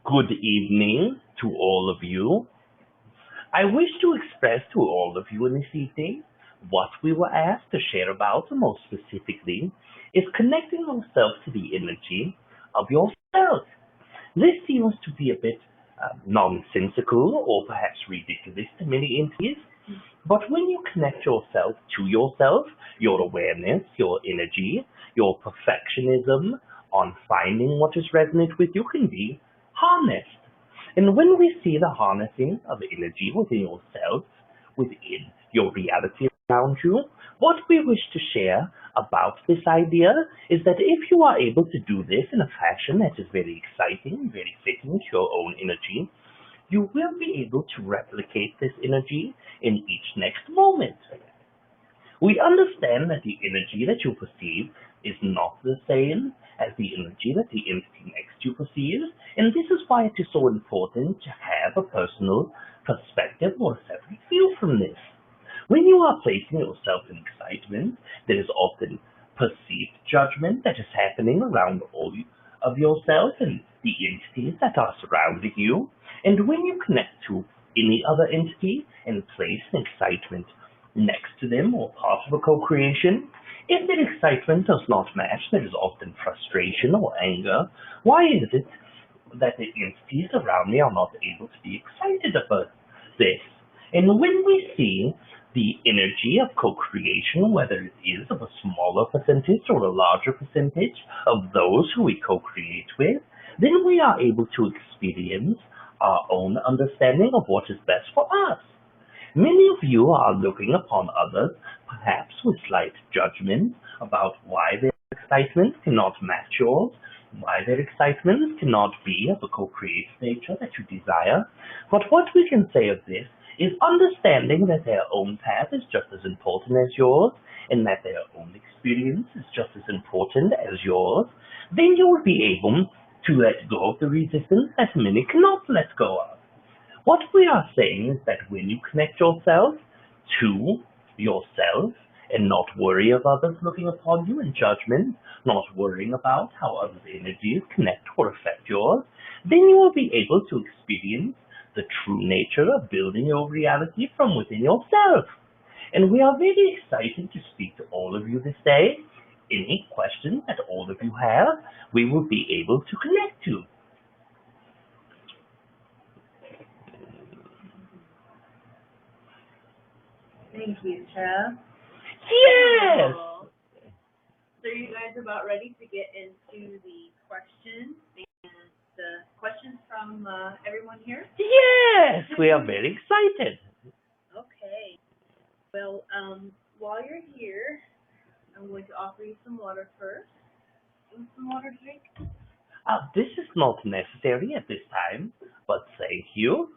Good evening to all of you. I wish to express to all of you in this evening what we were asked to share about, most specifically, is connecting yourself to the energy of yourself. This seems to be a bit nonsensical or perhaps ridiculous to many entities, but when you connect yourself to yourself, your awareness, your energy, your perfectionism on finding what is resonant with you can be harnessed. And when we see the harnessing of energy within yourself, within your reality around you, what we wish to share about this idea is that if you are able to do this in a fashion that is very exciting, very fitting to your own energy, you will be able to replicate this energy in each next moment. We understand that the energy that you perceive is not the same as the energy that the entity next to you perceives, and this is why it is so important to have a personal perspective or a separate view from this. When you are placing yourself in excitement, there is often perceived judgment that is happening around all of yourself and the entities that are surrounding you, and when you connect to any other entity and place an excitement next to them or part of a co-creation, if their excitement does not match, there is often frustration or anger. Why is it that the entities around me are not able to be excited about this? And when we see the energy of co-creation, whether it is of a smaller percentage or a larger percentage of those who we co-create with, then we are able to experience our own understanding of what is best for us. Many of you are looking upon others, perhaps with slight judgment, about why their excitement cannot match yours, why their excitement cannot be of a co-creative nature that you desire. But what we can say of this is understanding that their own path is just as important as yours, and that their own experience is just as important as yours, then you will be able to let go of the resistance that many cannot let go of. What we are saying is that when you connect yourself to yourself and not worry of others looking upon you in judgment, not worrying about how others' energies connect or affect yours, then you will be able to experience the true nature of building your reality from within yourself. And we are very excited to speak to all of you this day. Any questions that all of you have, we will be able to connect to. Thank you, Treb. Yes! So are you guys about ready to get into the questions and the questions from everyone here? Yes! We are very excited. Okay. Well, while you're here, I'm going to offer you some water first. You want some water to drink? This is not necessary at this time, but thank you.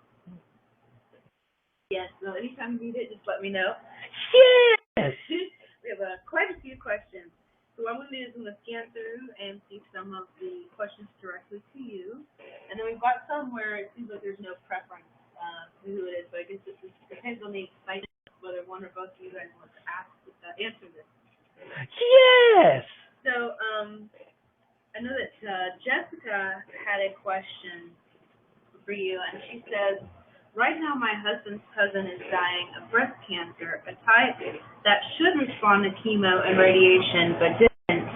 Yes. No, anytime you need it, just let me know. Yes! We have quite a few questions. So what I'm going to do is I'm going to scan through and see some of the questions directly to you. And then we've got some where it seems like there's no preference to who it is. But I guess this depends on the excitement, whether one or both of you guys want to answer this. Yes! So I know that Jessica had a question for you, and she says, right now my husband's cousin is dying of breast cancer, a type that should respond to chemo and radiation, but didn't.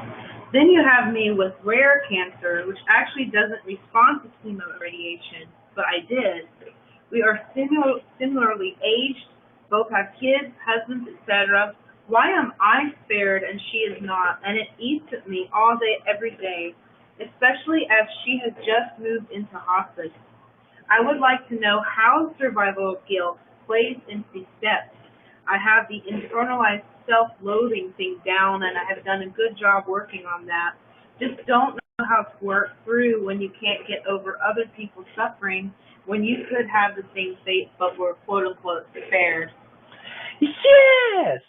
Then you have me with rare cancer, which actually doesn't respond to chemo and radiation, but I did. We are similarly aged, both have kids, husbands, etc. Why am I spared and she is not? And it eats at me all day, every day, especially as she has just moved into hospice. I would like to know how survival guilt plays into these steps. I have the internalized self-loathing thing down, and I have done a good job working on that. Just don't know how to work through when you can't get over other people's suffering when you could have the same fate but were quote-unquote spared. Yes!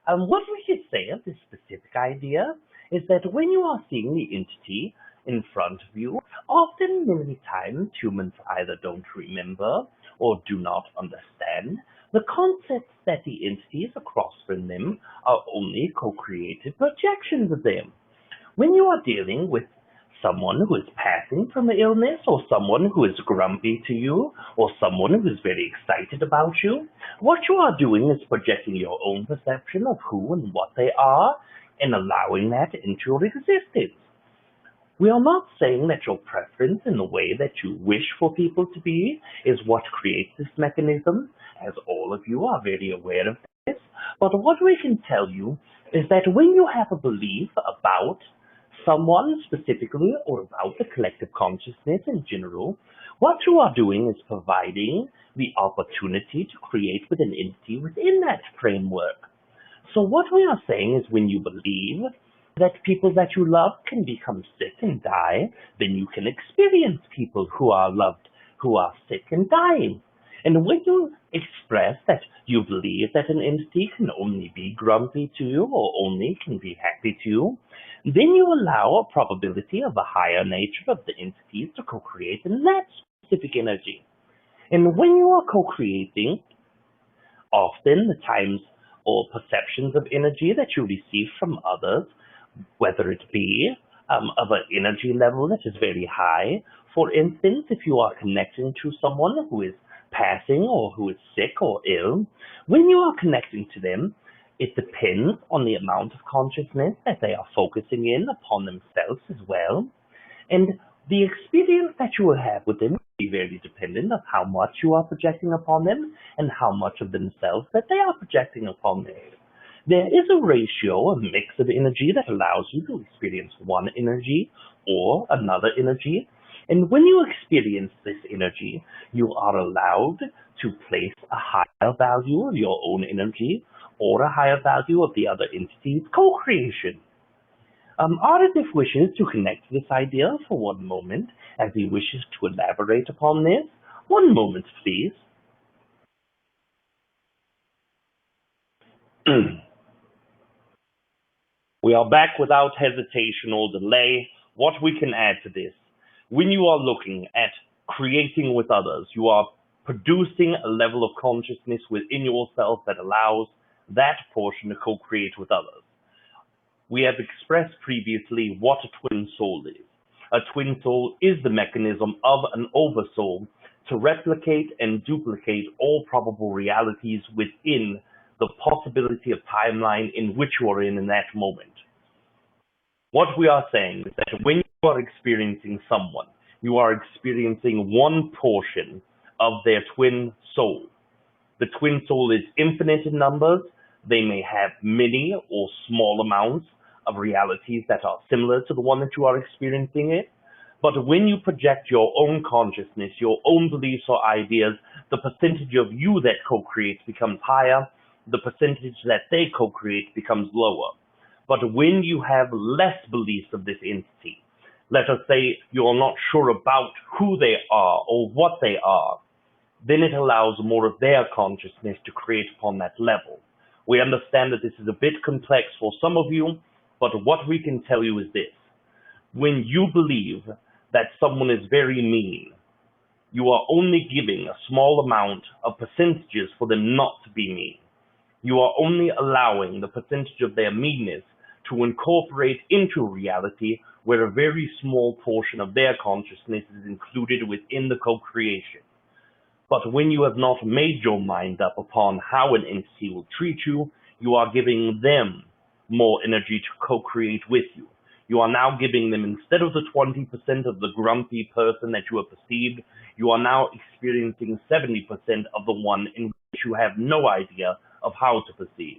What we should say of this specific idea is that when you are seeing the entity in front of you, often many times humans either don't remember or do not understand the concepts that the entities across from them are only co-created projections of them. When you are dealing with someone who is passing from an illness, or someone who is grumpy to you, or someone who is very excited about you, what you are doing is projecting your own perception of who and what they are and allowing that into your existence. We are not saying that your preference in the way that you wish for people to be is what creates this mechanism, as all of you are very aware of this, but what we can tell you is that when you have a belief about someone specifically or about the collective consciousness in general, what you are doing is providing the opportunity to create with an entity within that framework. So what we are saying is when you believe that people that you love can become sick and die, then you can experience people who are loved, who are sick and dying. And when you express that you believe that an entity can only be grumpy to you or only can be happy to you, then you allow a probability of a higher nature of the entities to co-create in that specific energy. And when you are co-creating, often the times or perceptions of energy that you receive from others, whether it be of an energy level that is very high. For instance, if you are connecting to someone who is passing or who is sick or ill, when you are connecting to them, it depends on the amount of consciousness that they are focusing in upon themselves as well. And the experience that you will have with them will be very dependent on how much you are projecting upon them and how much of themselves that they are projecting upon them. There is a ratio, a mix of energy that allows you to experience one energy or another energy. And when you experience this energy, you are allowed to place a higher value of your own energy or a higher value of the other entity's co-creation. Aridif wishes to connect to this idea for one moment, as he wishes to elaborate upon this. One moment, please. We are back without hesitation or delay. What we can add to this: when you are looking at creating with others, you are producing a level of consciousness within yourself that allows that portion to co-create with others. We have expressed previously what a twin soul is. A twin soul is the mechanism of an oversoul to replicate and duplicate all probable realities within the possibility of timeline in which you are in that moment. What we are saying is that when you are experiencing someone, you are experiencing one portion of their twin soul. The twin soul is infinite in numbers. They may have many or small amounts of realities that are similar to the one that you are experiencing it. But when you project your own consciousness, your own beliefs or ideas, the percentage of you that co-creates becomes higher, the percentage that they co-create becomes lower. But when you have less beliefs of this entity, let us say you're not sure about who they are or what they are, then it allows more of their consciousness to create upon that level. We understand that this is a bit complex for some of you, but what we can tell you is this: when you believe that someone is very mean, you are only giving a small amount of percentages for them not to be mean. You are only allowing the percentage of their meanness to incorporate into reality where a very small portion of their consciousness is included within the co-creation. But when you have not made your mind up upon how an entity will treat you, you are giving them more energy to co-create with you. You are now giving them, instead of the 20% of the grumpy person that you have perceived, you are now experiencing 70% of the one in which you have no idea of how to perceive.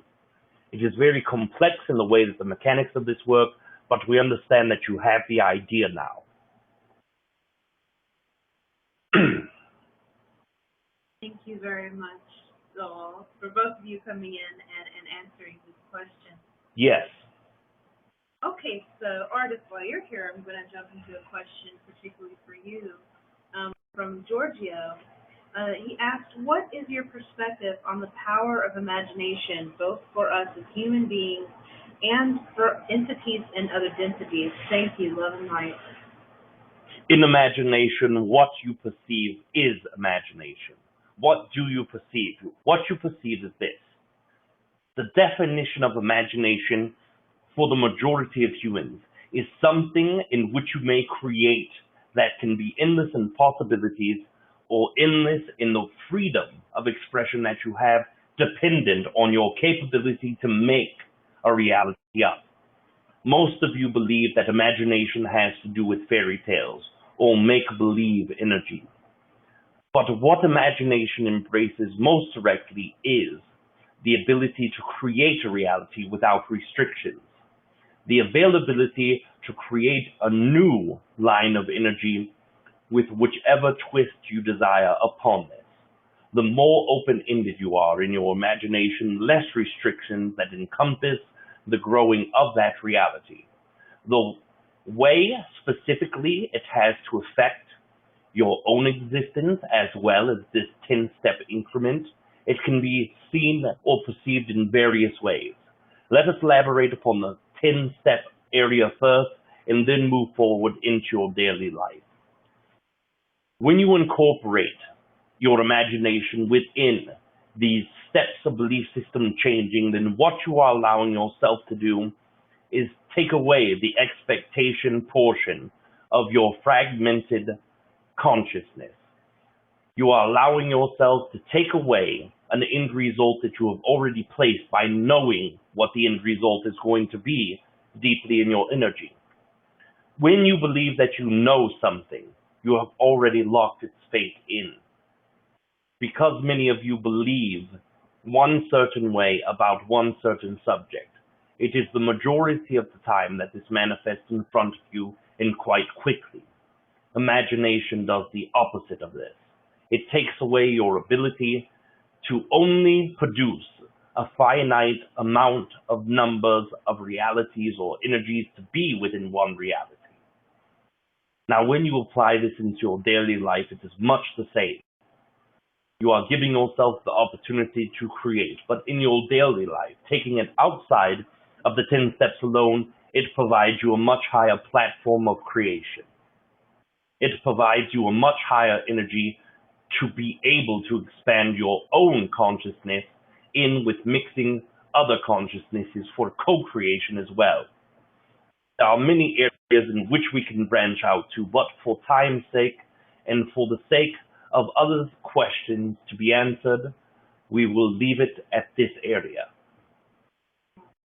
It is very complex in the way that the mechanics of this work, but we understand that you have the idea now. Thank you very much, Saul, for both of you coming in and answering this question. Yes. Okay, so Aridif, while you're here, I'm going to jump into a question particularly for you from Giorgio. He asked, what is your perspective on the power of imagination, both for us as human beings and for entities and other densities? Thank you. Love and light. In imagination, what you perceive is imagination. What do you perceive? What you perceive is this. The definition of imagination for the majority of humans is something in which you may create that can be endless in possibilities or endless in the freedom of expression that you have, dependent on your capability to make a reality up. Most of you believe that imagination has to do with fairy tales or make-believe energy. But what imagination embraces most directly is the ability to create a reality without restrictions, the availability to create a new line of energy with whichever twist you desire upon this. The more open-ended you are in your imagination, less restrictions that encompass the growing of that reality. The way specifically it has to affect your own existence as well as this 10-step increment, it can be seen or perceived in various ways. Let us elaborate upon the 10-step area first and then move forward into your daily life. When you incorporate your imagination within these steps of belief system changing, then what you are allowing yourself to do is take away the expectation portion of your fragmented consciousness. You are allowing yourself to take away an end result that you have already placed by knowing what the end result is going to be deeply in your energy. When you believe that you know something, you have already locked its fate in. Because many of you believe one certain way about one certain subject, it is the majority of the time that this manifests in front of you and quite quickly. Imagination does the opposite of this. It takes away your ability to only produce a finite amount of numbers of realities or energies to be within one reality. Now, when you apply this into your daily life, it is much the same. You are giving yourself the opportunity to create, but in your daily life, taking it outside of the 10 steps alone, it provides you a much higher platform of creation. It provides you a much higher energy to be able to expand your own consciousness in with mixing other consciousnesses for co-creation as well. There are many areas in which we can branch out to, but for time's sake and for the sake of other questions to be answered, we will leave it at this area.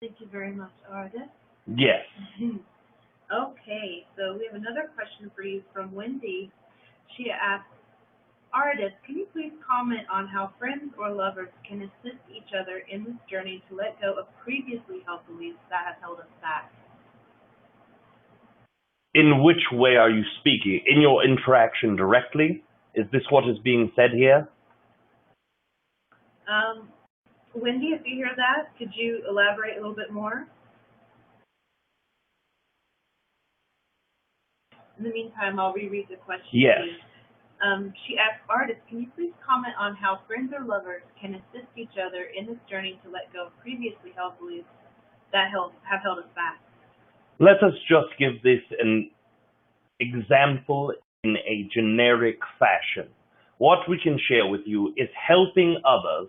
Thank you very much, Aridif. Yes. Okay, so we have another question for you from Wendy. She asked, Aridif, can you please comment on how friends or lovers can assist each other in this journey to let go of previously held beliefs that have held us back? In which way are you speaking? In your interaction directly? Is this what is being said here? Wendy, if you hear that, could you elaborate a little bit more? In the meantime, I'll reread the question. Yes. She asked, Aridif, can you please comment on how friends or lovers can assist each other in this journey to let go of previously held beliefs that have held us back? Let us just give this an example in a generic fashion. What we can share with you is helping others,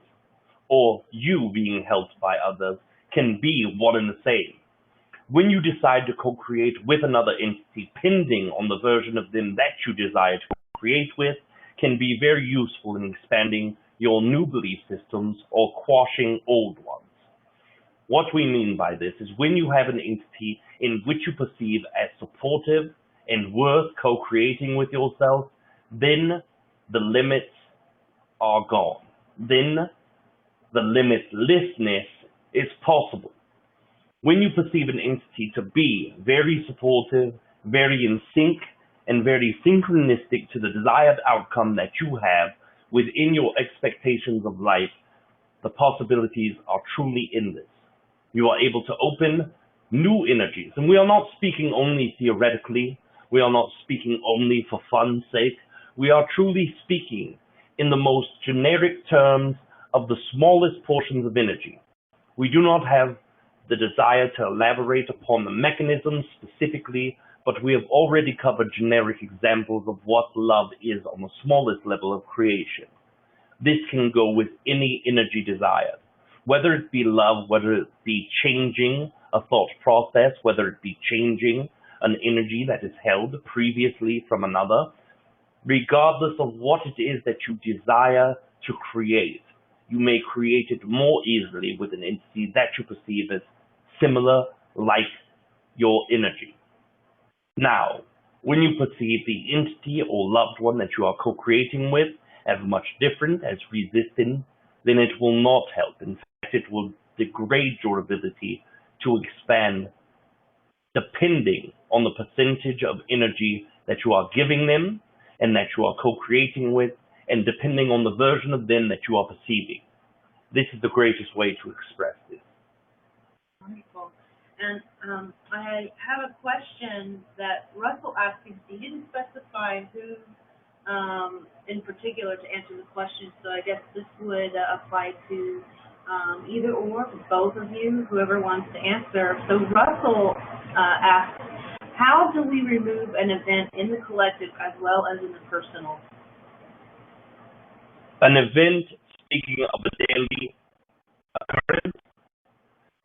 or you being helped by others, can be one and the same. When you decide to co-create with another entity, pending on the version of them that you desire to create with, can be very useful in expanding your new belief systems or quashing old ones. What we mean by this is when you have an entity in which you perceive as supportive and worth co-creating with yourself, then the limits are gone. Then the limitlessness is possible. When you perceive an entity to be very supportive, very in sync, and very synchronistic to the desired outcome that you have within your expectations of life, the possibilities are truly endless. You are able to open new energies. And we are not speaking only theoretically. We are not speaking only for fun's sake. We are truly speaking in the most generic terms of the smallest portions of energy. We do not have the desire to elaborate upon the mechanisms specifically, but we have already covered generic examples of what love is on the smallest level of creation. This can go with any energy desired, whether it be love, whether it be changing a thought process, whether it be changing an energy that is held previously from another. Regardless of what it is that you desire to create, you may create it more easily with an entity that you perceive as similar, like your energy. Now, when you perceive the entity or loved one that you are co-creating with as much different, as resistant, then it will not help. In fact, it will degrade your ability to expand depending on the percentage of energy that you are giving them and that you are co-creating with, and depending on the version of them that you are perceiving. This is the greatest way to express this. Wonderful. And I have a question that Russell asked. He didn't specify who in particular to answer the question, so I guess this would apply to either or, both of you, whoever wants to answer. So Russell asked, how do we remove an event in the collective as well as in the personal? An event, speaking of a daily occurrence,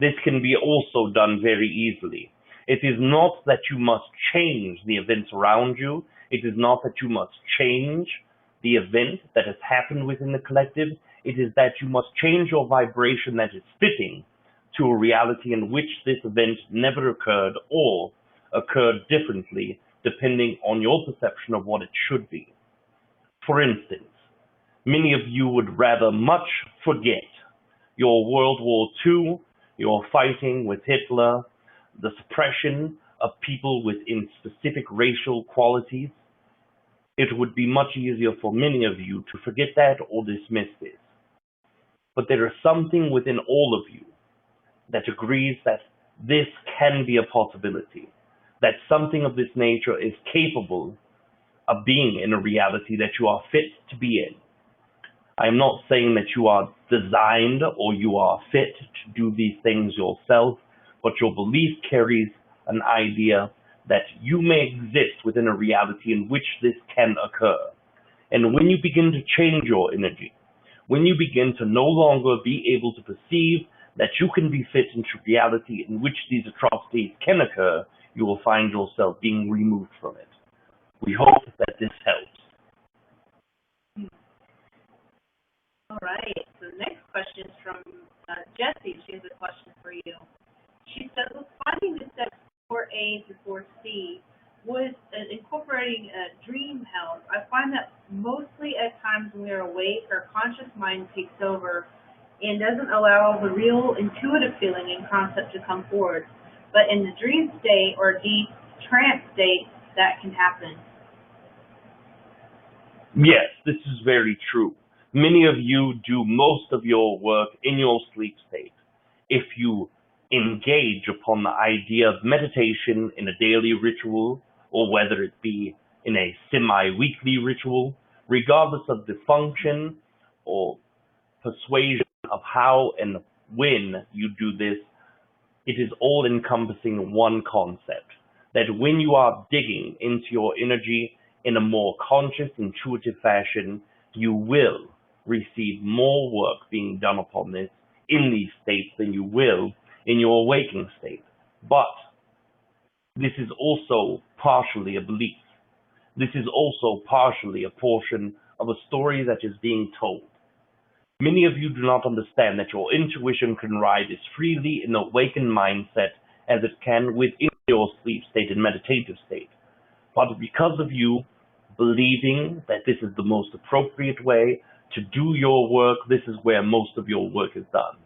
this can be also done very easily. It is not that you must change the events around you. It is not that you must change the event that has happened within the collective. It is that you must change your vibration that is fitting to a reality in which this event never occurred or occurred differently depending on your perception of what it should be. For instance, many of you would rather much forget your World War II, your fighting with Hitler, the suppression of people within specific racial qualities. It would be much easier for many of you to forget that or dismiss this. But there is something within all of you that agrees that this can be a possibility, that something of this nature is capable of being in a reality that you are fit to be in. I am not saying that you are designed or you are fit to do these things yourself, but your belief carries an idea that you may exist within a reality in which this can occur. And when you begin to change your energy, when you begin to no longer be able to perceive that you can be fit into reality in which these atrocities can occur, you will find yourself being removed from it. We hope that this helps. All right. So the next question is from Jessie. She has a question for you. She says, with finding the steps 4A to 4C, with incorporating dream health, I find that mostly at times when we are awake, our conscious mind takes over and doesn't allow the real intuitive feeling and concept to come forward. But in the dream state or deep trance state, that can happen. Yes, this is very true. Many of you do most of your work in your sleep state. If you engage upon the idea of meditation in a daily ritual, or whether it be in a semi-weekly ritual, regardless of the function or persuasion of how and when you do this, it is all encompassing one concept, that when you are digging into your energy in a more conscious, intuitive fashion, you will receive more work being done upon this in these states than you will in your waking state. But this is also partially a belief. This is also partially a portion of a story that is being told. Many of you do not understand that your intuition can ride as freely in the awakened mindset as it can within your sleep state and meditative state. But because of you believing that this is the most appropriate way to do your work, this is where most of your work is done.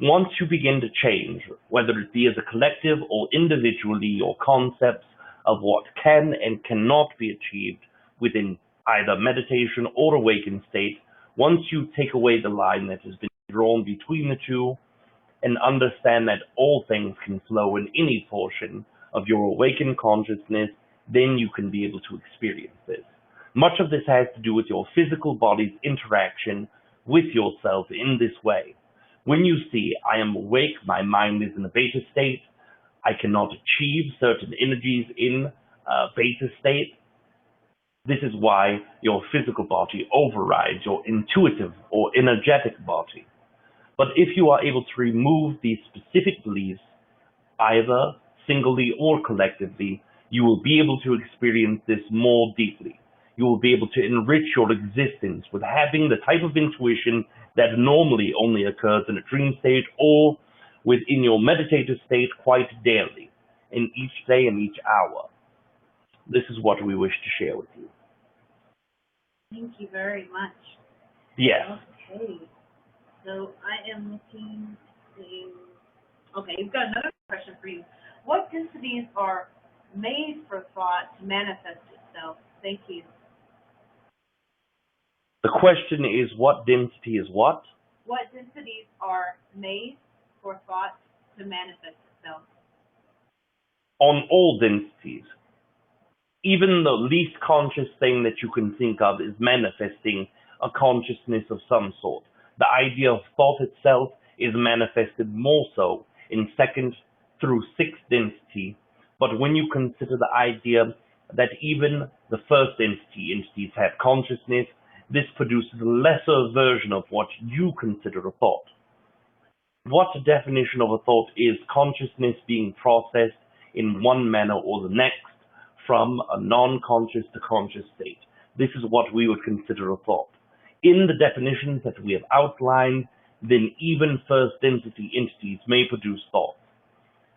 Once you begin to change, whether it be as a collective or individually, your concepts of what can and cannot be achieved within either meditation or awakened state, once you take away the line that has been drawn between the two and understand that all things can flow in any portion of your awakened consciousness, then you can be able to experience this. Much of this has to do with your physical body's interaction with yourself in this way. When you see, I am awake, my mind is in a beta state, I cannot achieve certain energies in a beta state, this is why your physical body overrides your intuitive or energetic body. But if you are able to remove these specific beliefs, either singly or collectively, you will be able to experience this more deeply. You will be able to enrich your existence with having the type of intuition that normally only occurs in a dream state or within your meditative state quite daily, in each day and each hour. This is what we wish to share with you. Thank you very much. Yes. Okay. So I am looking to... Okay, we've got another question for you. What densities are made for thought to manifest itself? Thank you. The question is, what density is what? What densities are made for thought to manifest itself? On all densities. Even the least conscious thing that you can think of is manifesting a consciousness of some sort. The idea of thought itself is manifested more so in second through sixth density, but when you consider the idea that even the first entities have consciousness, this produces a lesser version of what you consider a thought. What definition of a thought is consciousness being processed in one manner or the next, from a non-conscious to conscious state. This is what we would consider a thought. In the definitions that we have outlined, then even first density entities may produce thoughts.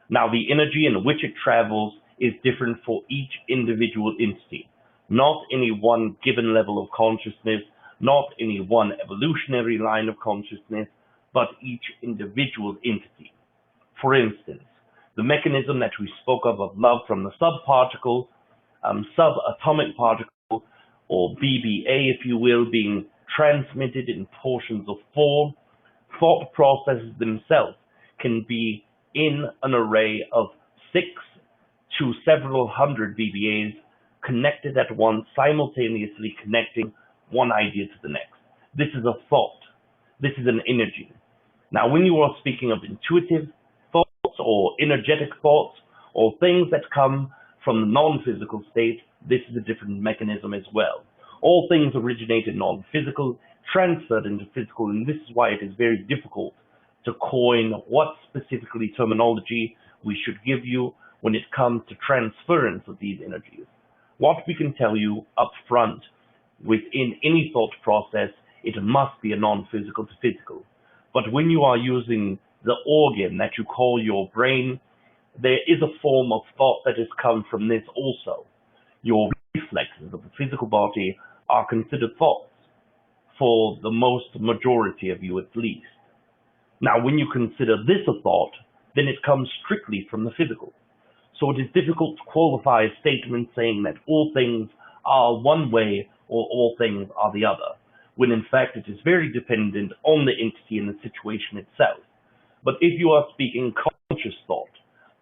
Now, the energy in which it travels is different for each individual entity. Not any one given level of consciousness, not any one evolutionary line of consciousness, but each individual entity. For instance, the mechanism that we spoke of love from the subparticle, subatomic particle, or BBA, if you will, being transmitted in portions of four, thought processes themselves can be in an array of 6 to several hundred BBAs connected at once, simultaneously connecting one idea to the next. This is a thought. This is an energy. Now, when you are speaking of intuitive thoughts or energetic thoughts or things that come from the non-physical state, this is a different mechanism as well. All things originate in non-physical, transferred into physical, and this is why it is very difficult to coin what specifically terminology we should give you when it comes to transference of these energies. What we can tell you up front, within any thought process, it must be a non-physical to physical. But when you are using the organ that you call your brain, there is a form of thought that has come from this also. Your reflexes of the physical body are considered thoughts, for the most majority of you at least. Now, when you consider this a thought, then it comes strictly from the physical. So it is difficult to qualify a statement saying that all things are one way or all things are the other, when in fact it is very dependent on the entity and the situation itself. But if you are speaking conscious thought,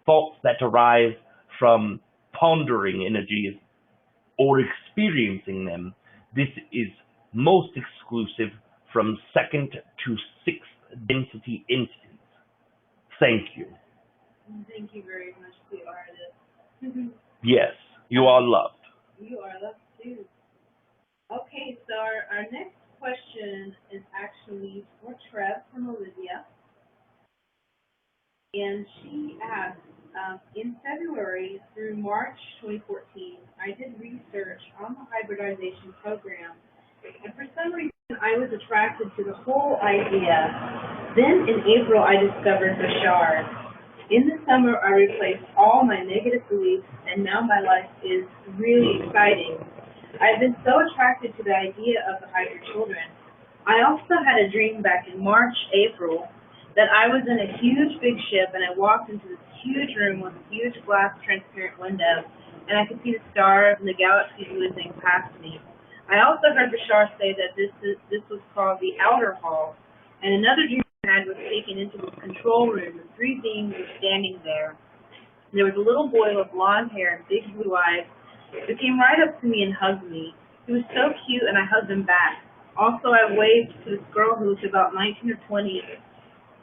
thoughts that arise from pondering energies or experiencing them, this is most exclusive from second to sixth density entities. Thank you. Thank you very much, Eduardo. Yes, you are loved. You are loved too. Okay, so our next question is actually for Treb from Olivia. And she asks, in February through March 2014, I did research on the hybridization program, and for some reason I was attracted to the whole idea. Then in April I discovered Vashta. In the summer I replaced all my negative beliefs, and now my life is really exciting. I've been so attracted to the idea of the hybrid children. I also had a dream back in March, April, that I was in a huge big ship and I walked into this huge room with a huge glass transparent window, and I could see the stars and the galaxies whizzing past me. I also heard Bashar say that this was called the outer hall, and another dream I had was taken into the control room, and three beings were standing there. There was a little boy with blonde hair and big blue eyes who came right up to me and hugged me. He was so cute, and I hugged him back. Also, I waved to this girl who was about 19 or 20.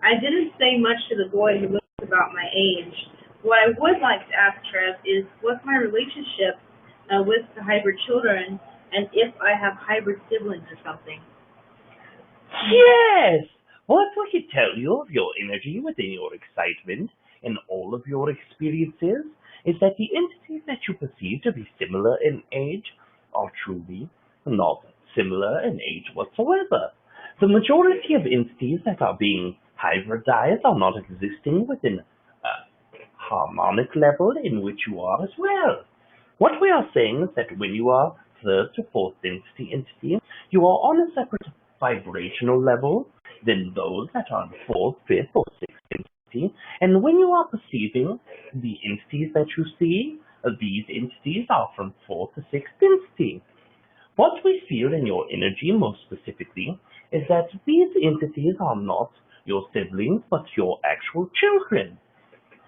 I didn't say much to the boy who looked about my age. What I would like to ask Treb is, what's my relationship with the hybrid children, and if I have hybrid siblings or something? Yes! What we could tell you of your energy within your excitement and all of your experiences is that the entities that you perceive to be similar in age are truly not similar in age whatsoever. The majority of entities that are being hybridized are not existing within a harmonic level in which you are as well. What we are saying is that when you are third to fourth entity, you are on a separate vibrational level than those that are in fourth, fifth, or sixth entity. And when you are perceiving the entities that you see, these entities are from fourth to sixth entity. What we feel in your energy most specifically is that these entities are not your siblings, but your actual children.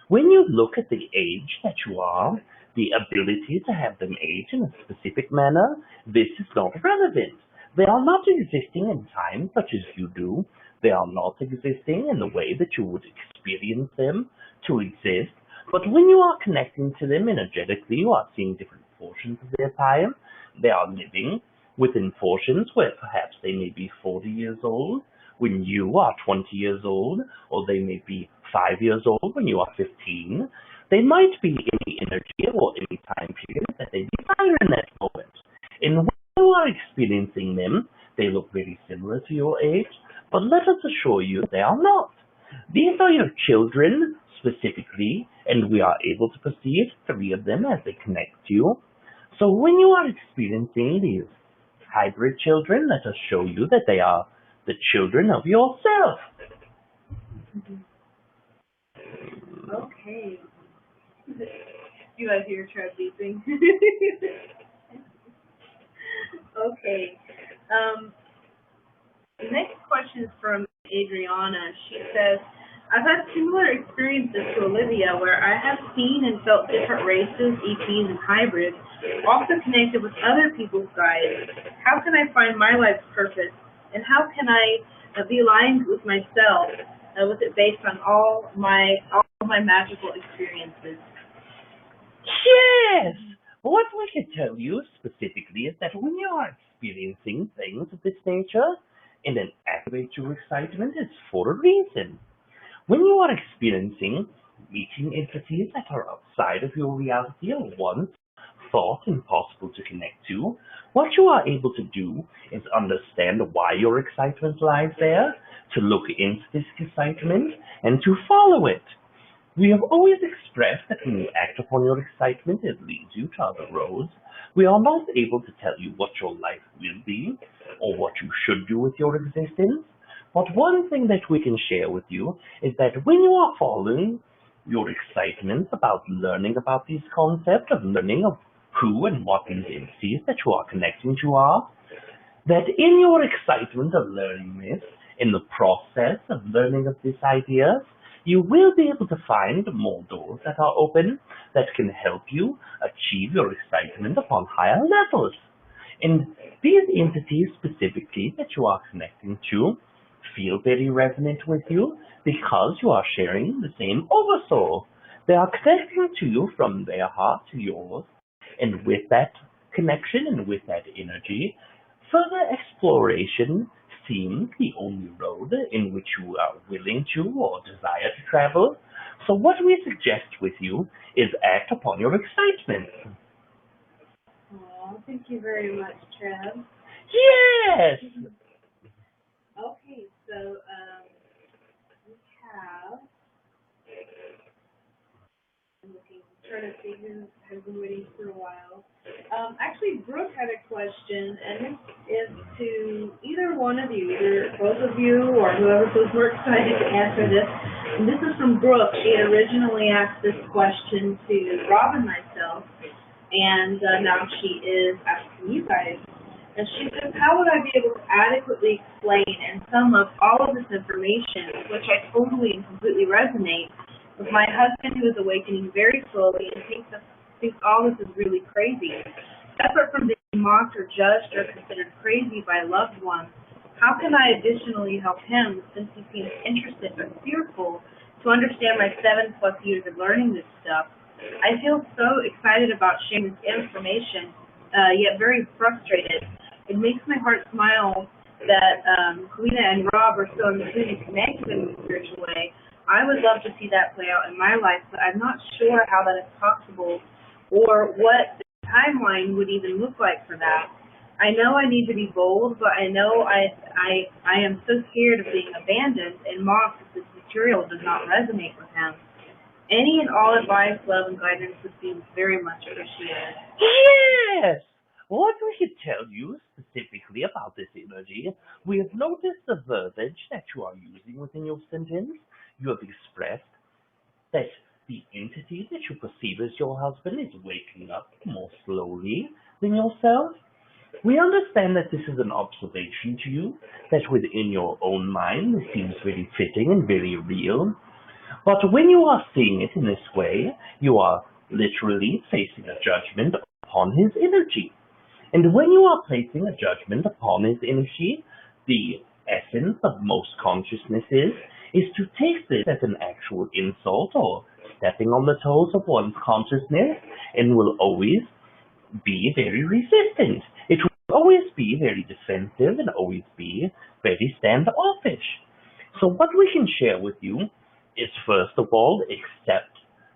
When you look at the age that you are, the ability to have them age in a specific manner, this is not relevant. They are not existing in time such as you do. They are not existing in the way that you would experience them to exist. But when you are connecting to them energetically, you are seeing different portions of their time. They are living within portions where perhaps they may be 40 years old when you are 20 years old, or they may be 5 years old when you are 15. They might be any energy or any time period that they desire in that moment. And when you are experiencing them, they look very similar to your age, but let us assure you they are not. These are your children specifically, and we are able to perceive three of them as they connect to you. So when you are experiencing these hybrid children, let us show you that they are the children of yourself. Okay. You guys hear Treb beeping? Okay. The next question is from Adriana. She says, I've had similar experiences to Olivia where I have seen and felt different races, EPs, and hybrids, also connected with other people's guides. How can I find my life's purpose? And how can I be aligned with myself, with it based on all my magical experiences? Yes! What we can tell you specifically is that when you are experiencing things of this nature, and then activate your excitement, it's for a reason. When you are experiencing meeting entities that are outside of your reality or once thought impossible to connect to, what you are able to do is understand why your excitement lies there, to look into this excitement, and to follow it. We have always expressed that when you act upon your excitement, it leads you to other roads. We are not able to tell you what your life will be, or what you should do with your existence. But one thing that we can share with you is that when you are following your excitement about learning about these concepts, of learning of who and what these entities that you are connecting to are, that in your excitement of learning this, in the process of learning of these ideas, you will be able to find more doors that are open that can help you achieve your excitement upon higher levels. And these entities specifically that you are connecting to feel very resonant with you because you are sharing the same oversoul. They are connecting to you from their heart to yours, and with that connection and with that energy, further exploration seems the only road in which you are willing to or desire to travel. So what we suggest with you is act upon your excitement. Oh, thank you very much, Treb. Yes! Okay, so we have, trying to see who has been waiting for a while. Actually, Brooke had a question, and this is to either one of you, either both of you or whoever feels more excited to answer this. And this is from Brooke. She had originally asked this question to Rob and myself, and now she is asking you guys. And she says, how would I be able to adequately explain and sum up all of this information, which I totally and completely resonate with my husband, who is awakening very slowly and thinks all this is really crazy. Separate from being mocked or judged or considered crazy by loved ones, how can I additionally help him, since he seems interested but fearful, to understand my 7+ years of learning this stuff? I feel so excited about sharing this information, yet very frustrated. It makes my heart smile that Kalina and Rob are so intuitively connected in a spiritual way. I would love to see that play out in my life, but I'm not sure how that is possible or what the timeline would even look like for that. I know I need to be bold, but I know I am so scared of being abandoned and mocked if this material does not resonate with him. Any and all advice, love, and guidance would be very much appreciated. Yes! What we can tell you specifically about this energy, we have noticed the verbiage that you are using within your sentence. You have expressed that the entity that you perceive as your husband is waking up more slowly than yourself. We understand that this is an observation to you, that within your own mind this seems very fitting and very real. But when you are seeing it in this way, you are literally placing a judgment upon his energy. And when you are placing a judgment upon his energy, the essence of most consciousness is to take this as an actual insult or stepping on the toes of one's consciousness, and will always be very resistant. It will always be very defensive and always be very standoffish. So what we can share with you is, first of all, accept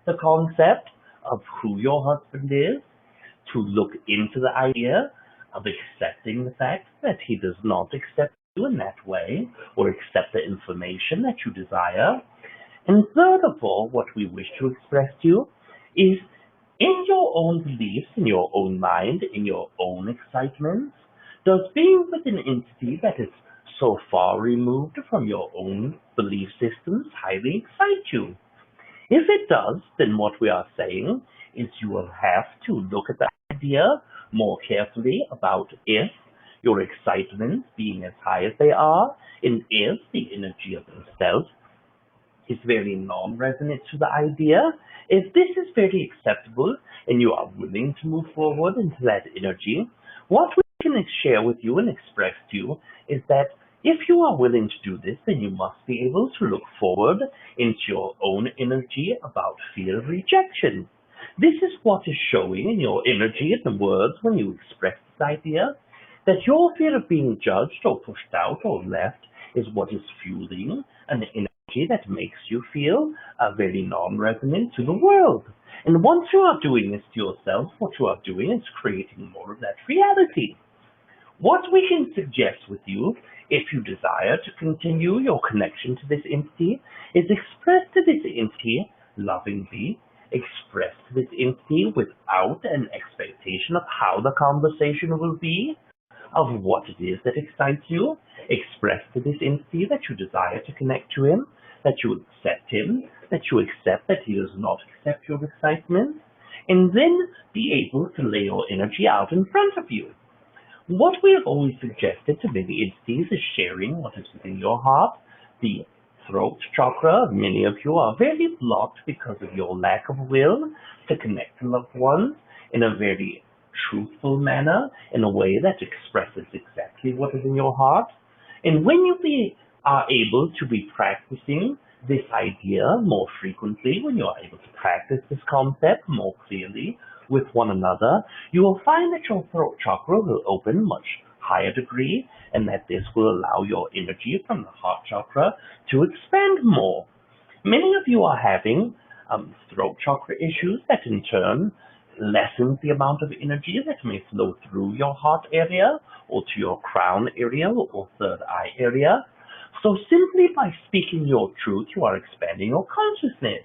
the concept of who your husband is, to look into the idea of accepting the fact that he does not accept you in that way, or accept the information that you desire. And third of all, what we wish to express to you is, in your own beliefs, in your own mind, in your own excitements, does being with an entity that is so far removed from your own belief systems highly excite you? If it does, then what we are saying is you will have to look at the idea more carefully about if your excitements being as high as they are, and if the energy of himself is very non-resonant to the idea, if this is very acceptable and you are willing to move forward into that energy, what we can share with you and express to you is that if you are willing to do this, then you must be able to look forward into your own energy about fear of rejection. This is what is showing in your energy and the words when you express this idea, that your fear of being judged or pushed out or left is what is fueling an energy that makes you feel very non-resonant to the world. And once you are doing this to yourself, what you are doing is creating more of that reality. What we can suggest with you, if you desire to continue your connection to this entity, is express to this entity lovingly, express to this entity without an expectation of how the conversation will be, of what it is that excites you. Express to this entity that you desire to connect to him, that you accept him, that you accept that he does not accept your excitement, and then be able to lay your energy out in front of you. What we have always suggested to many entities is sharing what is within your heart. The throat chakra, many of you are very blocked because of your lack of will to connect to loved ones in a very truthful manner, in a way that expresses exactly what is in your heart. And when you are able to be practicing this idea more frequently, when you are able to practice this concept more clearly with one another, you will find that your throat chakra will open much higher degree, and that this will allow your energy from the heart chakra to expand more. Many of you are having throat chakra issues that in turn lessens the amount of energy that may flow through your heart area or to your crown area or third eye area. So simply by speaking your truth, you are expanding your consciousness.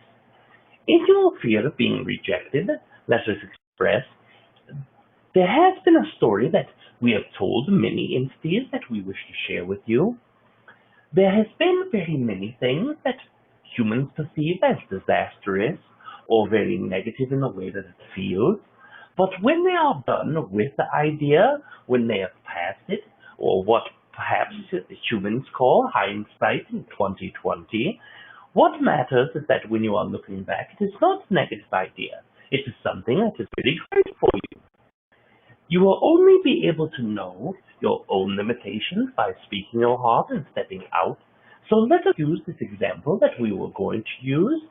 In your fear of being rejected, let us express, there has been a story that we have told many entities that we wish to share with you. There has been very many things that humans perceive as disastrous or very negative in the way that it feels. But when they are done with the idea, when they have passed it, or what perhaps humans call hindsight in 2020, what matters is that when you are looking back, it is not a negative idea. It is something that is really great for you. You will only be able to know your own limitations by speaking your heart and stepping out. So let us use this example that we were going to use.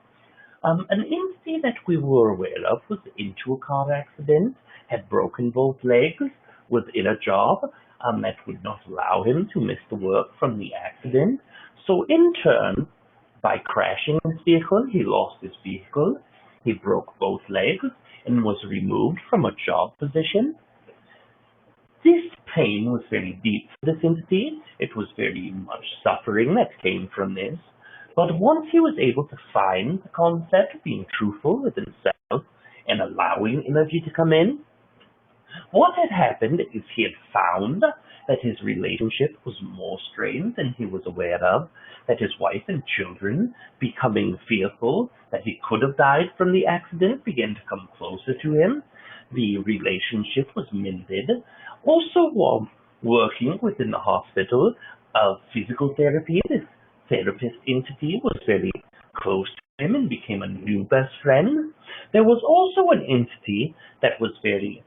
An entity that we were aware of was into a car accident, had broken both legs, was in a job that would not allow him to miss the work from the accident. So in turn, by crashing his vehicle, he lost his vehicle, he broke both legs, and was removed from a job position. This pain was very deep for this entity. It was very much suffering that came from this. But once he was able to find the concept of being truthful with himself and allowing energy to come in, what had happened is he had found that his relationship was more strained than he was aware of, that his wife and children, becoming fearful that he could have died from the accident, began to come closer to him. The relationship was mended. Also, while working within the hospital of physical therapy, this therapist entity was very close to him and became a new best friend. There was also an entity that was very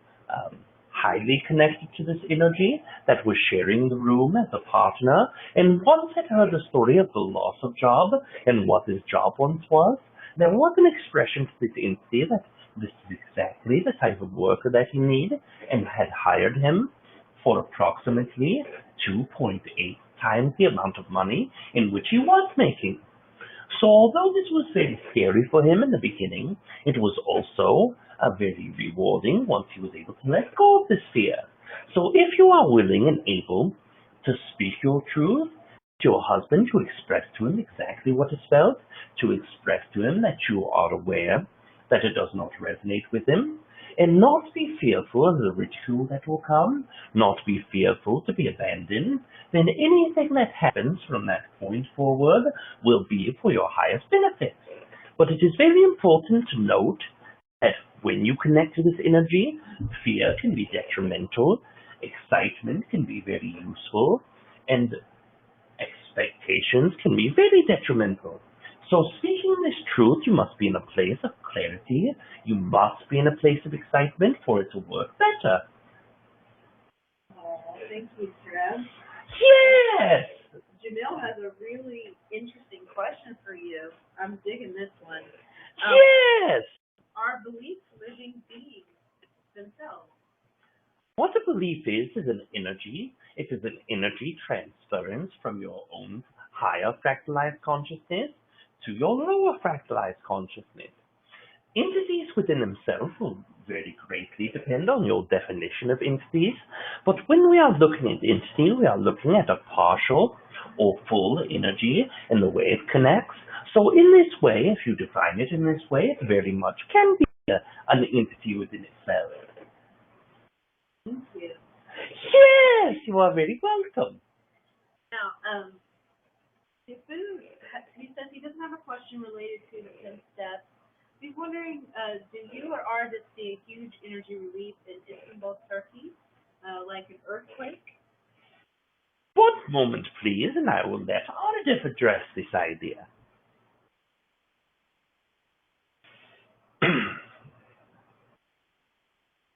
highly connected to this energy, that was sharing the room as a partner, and once had heard the story of the loss of job and what his job once was, there was an expression to this entity that this is exactly the type of worker that he needed, and had hired him for approximately 2.8 times the amount of money in which he was making. So although this was very scary for him in the beginning, it was also very rewarding once he was able to let go of this fear. So if you are willing and able to speak your truth to your husband, to express to him exactly what is felt, to express to him that you are aware that it does not resonate with him, and not be fearful of the ridicule that will come, not be fearful to be abandoned, then anything that happens from that point forward will be for your highest benefit. But it is very important to note that when you connect to this energy, fear can be detrimental, excitement can be very useful, and expectations can be very detrimental. So speaking this truth, you must be in a place of clarity, you must be in a place of excitement for it to work better. Oh, thank you, Treb. Yes! Jamil has a really interesting question for you. I'm digging this one. Yes! Are beliefs living beings themselves? What a belief is an energy. It is an energy transference from your own higher fractalized consciousness to your lower fractalized consciousness. Entities within themselves will very greatly depend on your definition of entities, but when we are looking at entity, we are looking at a partial or full energy and the way it connects. So in this way, if you define it in this way, it very much can be an entity within itself. Thank you. Yes, you are very welcome. Now, Tifu, he says he doesn't have a question related to the 10 steps. He's wondering, do you or Aridif see a huge energy release in Istanbul, Turkey, like an earthquake? One moment, please, and I will let Aridif address this idea.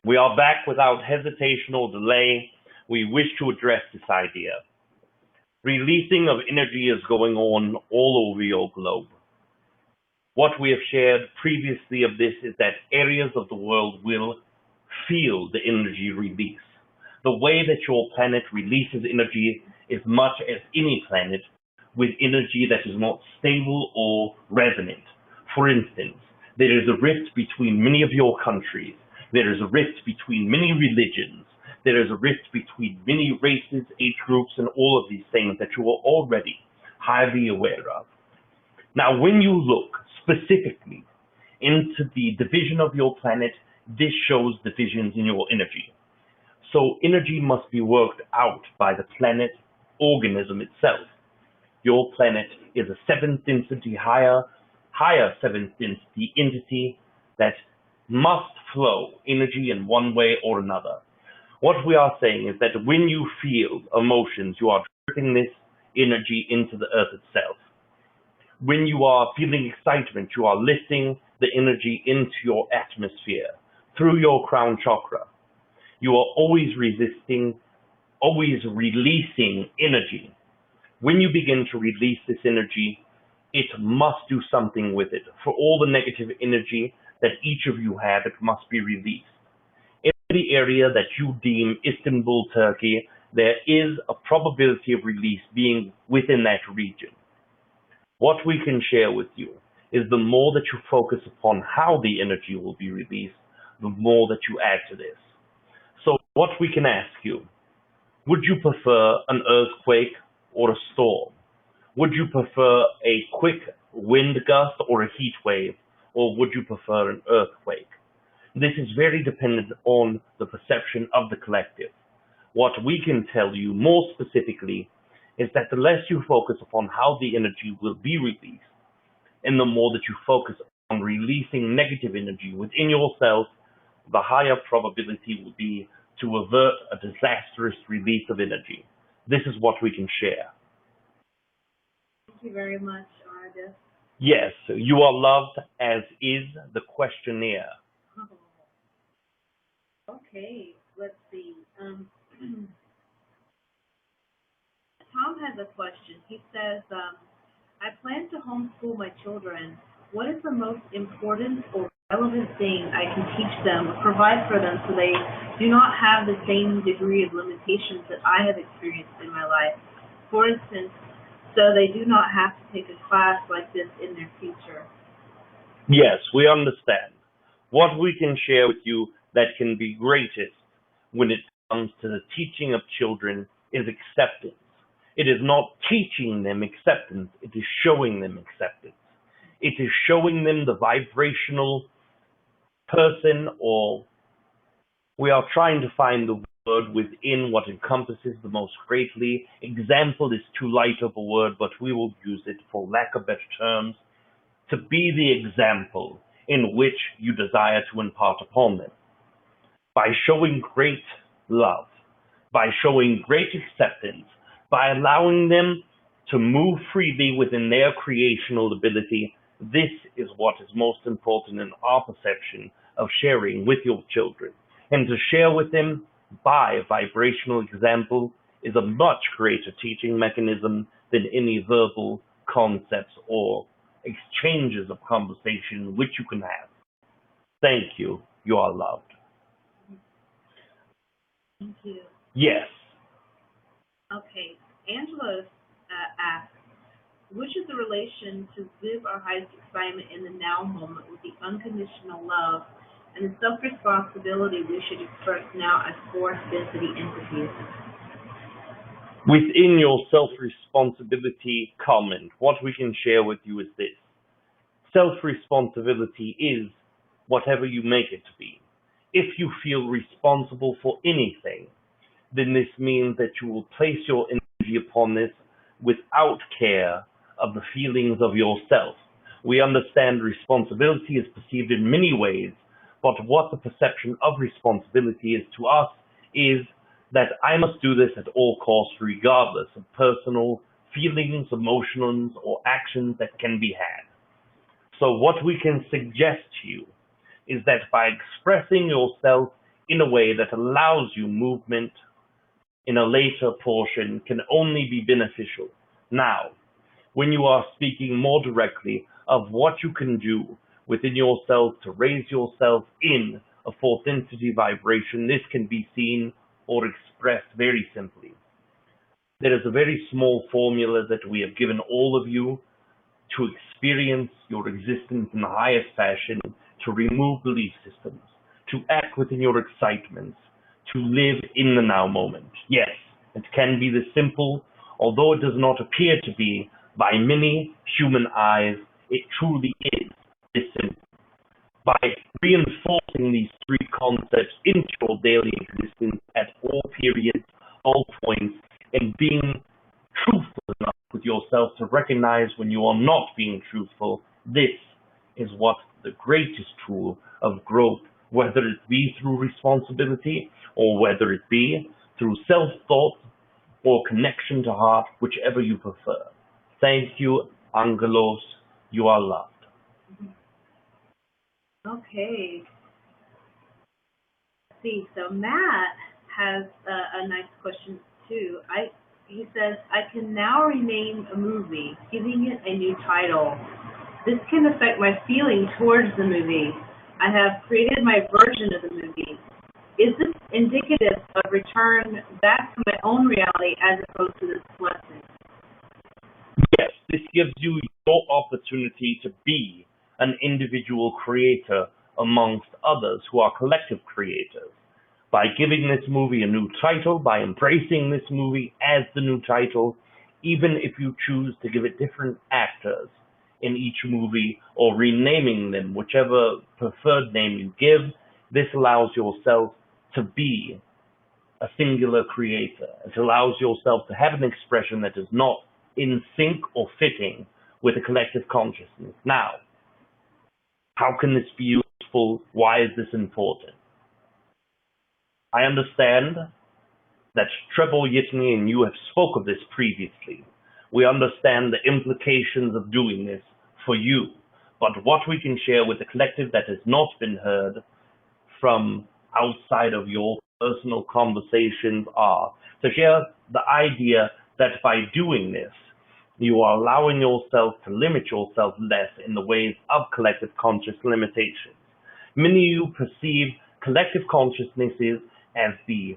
We are back without hesitation or delay. We wish to address this idea. Releasing of energy is going on all over your globe. What we have shared previously of this is that areas of the world will feel the energy release. The way that your planet releases energy is much as any planet with energy that is not stable or resonant. For instance, there is a rift between many of your countries. There is a rift between many religions. There is a rift between many races, age groups, and all of these things that you are already highly aware of. Now, when you look specifically into the division of your planet, this shows divisions in your energy. So energy must be worked out by the planet organism itself. Your planet is a 7th density higher 7th density entity that must flow energy in one way or another. What we are saying is that when you feel emotions, you are dripping this energy into the earth itself. When you are feeling excitement, you are lifting the energy into your atmosphere through your crown chakra. You are always resisting, always releasing energy. When you begin to release this energy, it must do something with it. For all the negative energy that each of you have, it must be released. In the area that you deem Istanbul, Turkey, there is a probability of release being within that region. What we can share with you is the more that you focus upon how the energy will be released, the more that you add to this. So what we can ask you, would you prefer an earthquake or a storm? Would you prefer a quick wind gust or a heat wave, or would you prefer an earthquake? This is very dependent on the perception of the collective. What we can tell you more specifically is that the less you focus upon how the energy will be released, and the more that you focus on releasing negative energy within yourself, the higher probability will be to avert a disastrous release of energy. This is what we can share. Thank you very much, Aridif. Yes, you are loved as is the questionnaire. Oh. Okay, let's see. Tom has a question. He says, I plan to homeschool my children. What is the most important or relevant thing I can teach them, provide for them so they do not have the same degree of limitations that I have experienced in my life? For instance, so they do not have to take a class like this in their future. Yes, we understand. What we can share with you that can be greatest when it comes to the teaching of children is acceptance. It is not teaching them acceptance, it is showing them acceptance. It is showing them the vibrational person, or we are trying to find the word within what encompasses the most greatly. Example is too light of a word, but we will use it, for lack of better terms, to be the example in which you desire to impart upon them. By showing great love, by showing great acceptance, by allowing them to move freely within their creational ability, this is what is most important in our perception of sharing with your children. And to share with them by a vibrational example is a much greater teaching mechanism than any verbal concepts or exchanges of conversation which you can have. Thank you. You are loved. Thank you. Yes. Okay. Angela asks, which is the relation to live our highest excitement in the now moment with the unconditional love and the self-responsibility we should express now as fourth density entities? Within your self-responsibility comment, what we can share with you is this. Self-responsibility is whatever you make it to be. If you feel responsible for anything, then this means that you will place your energy upon this without care of the feelings of yourself. We understand responsibility is perceived in many ways, but what the perception of responsibility is to us is that I must do this at all costs, regardless of personal feelings, emotions, or actions that can be had. So what we can suggest to you is that by expressing yourself in a way that allows you movement in a later portion can only be beneficial. Now, when you are speaking more directly of what you can do within yourself to raise yourself in a fourth entity vibration, this can be seen or expressed very simply. There is a very small formula that we have given all of you to experience your existence in the highest fashion, to remove belief systems, to act within your excitements, to live in the now moment. Yes, it can be this simple, although it does not appear to be by many human eyes, it truly is this simple. By reinforcing these three concepts into your daily existence at all periods, all points, and being truthful enough with yourself to recognize when you are not being truthful, this is what the greatest tool of growth whether it be through responsibility or whether it be through self-thought or connection to heart, whichever you prefer. Thank you, Angelos. You are loved. Okay. Let's see, so Matt has a nice question too. He says, I can now rename a movie, giving it a new title. This can affect my feeling towards the movie. I have created my version of the movie. Is this indicative of return back to my own reality as opposed to this blessing? Yes, this gives you your opportunity to be an individual creator amongst others who are collective creators. By giving this movie a new title, by embracing this movie as the new title, even if you choose to give it different actors in each movie or renaming them, whichever preferred name you give, this allows yourself to be a singular creator. It allows yourself to have an expression that is not in sync or fitting with a collective consciousness. Now, how can this be useful? Why is this important? I understand that Treb Bor Yit NE and you have spoke of this previously. We understand the implications of doing this for you, but what we can share with the collective that has not been heard from outside of your personal conversations are to share the idea that by doing this, you are allowing yourself to limit yourself less in the ways of collective conscious limitations. Many of you perceive collective consciousnesses as the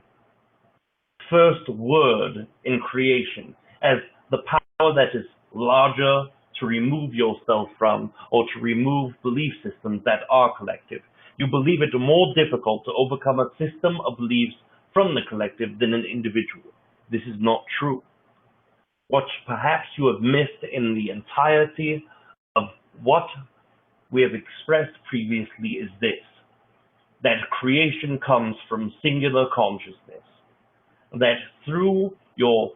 first word in creation, as the power that is larger to remove yourself from or to remove belief systems that are collective. You believe it more difficult to overcome a system of beliefs from the collective than an individual. This is not true. What perhaps you have missed in the entirety of what we have expressed previously is this: that creation comes from singular consciousness, that through your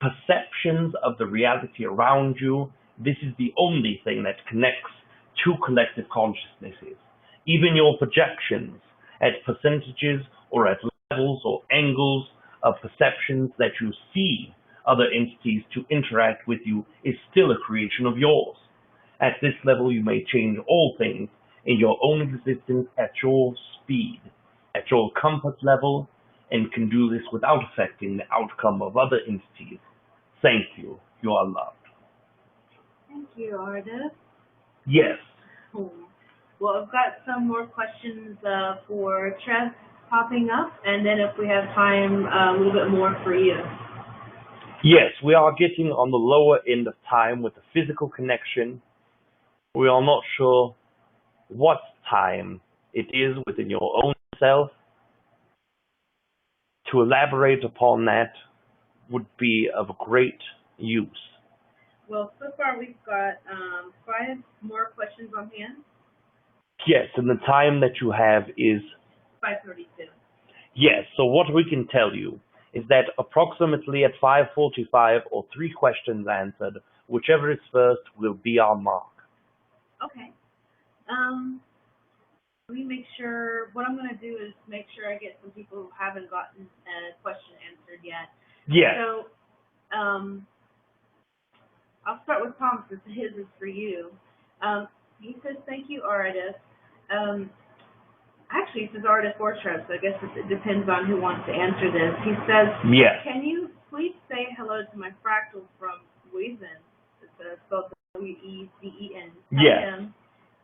perceptions of the reality around you, this is the only thing that connects two collective consciousnesses. Even your projections at percentages or at levels or angles of perceptions that you see other entities to interact with you is still a creation of yours. At this level, you may change all things in your own existence at your speed, at your comfort level, and can do this without affecting the outcome of other entities. Thank you. You are loved. Thank you, Aridif. Yes. Well, I've got some more questions for Treb popping up, and then if we have time, a little bit more for you. Yes, we are getting on the lower end of time with the physical connection. We are not sure what time it is within your own self. To elaborate upon that would be of great use. Well, so far we've got 5 more questions on hand. Yes, and the time that you have is 5:32. Yes, so what we can tell you is that approximately at 5:45 or 3 questions answered, whichever is first will be our mark. Okay. Let me make sure, what I'm going to do is make sure I get some people who haven't gotten a question answered yet. Yes. So, I'll start with Tom since his is for you. He says, thank you, Aridif. Actually, it says Aridif or Treb, so I guess it depends on who wants to answer this. He says, Yes. Can you please say hello to my fractal from Wisest? It's spelled W-E-Z-E-N. Yes.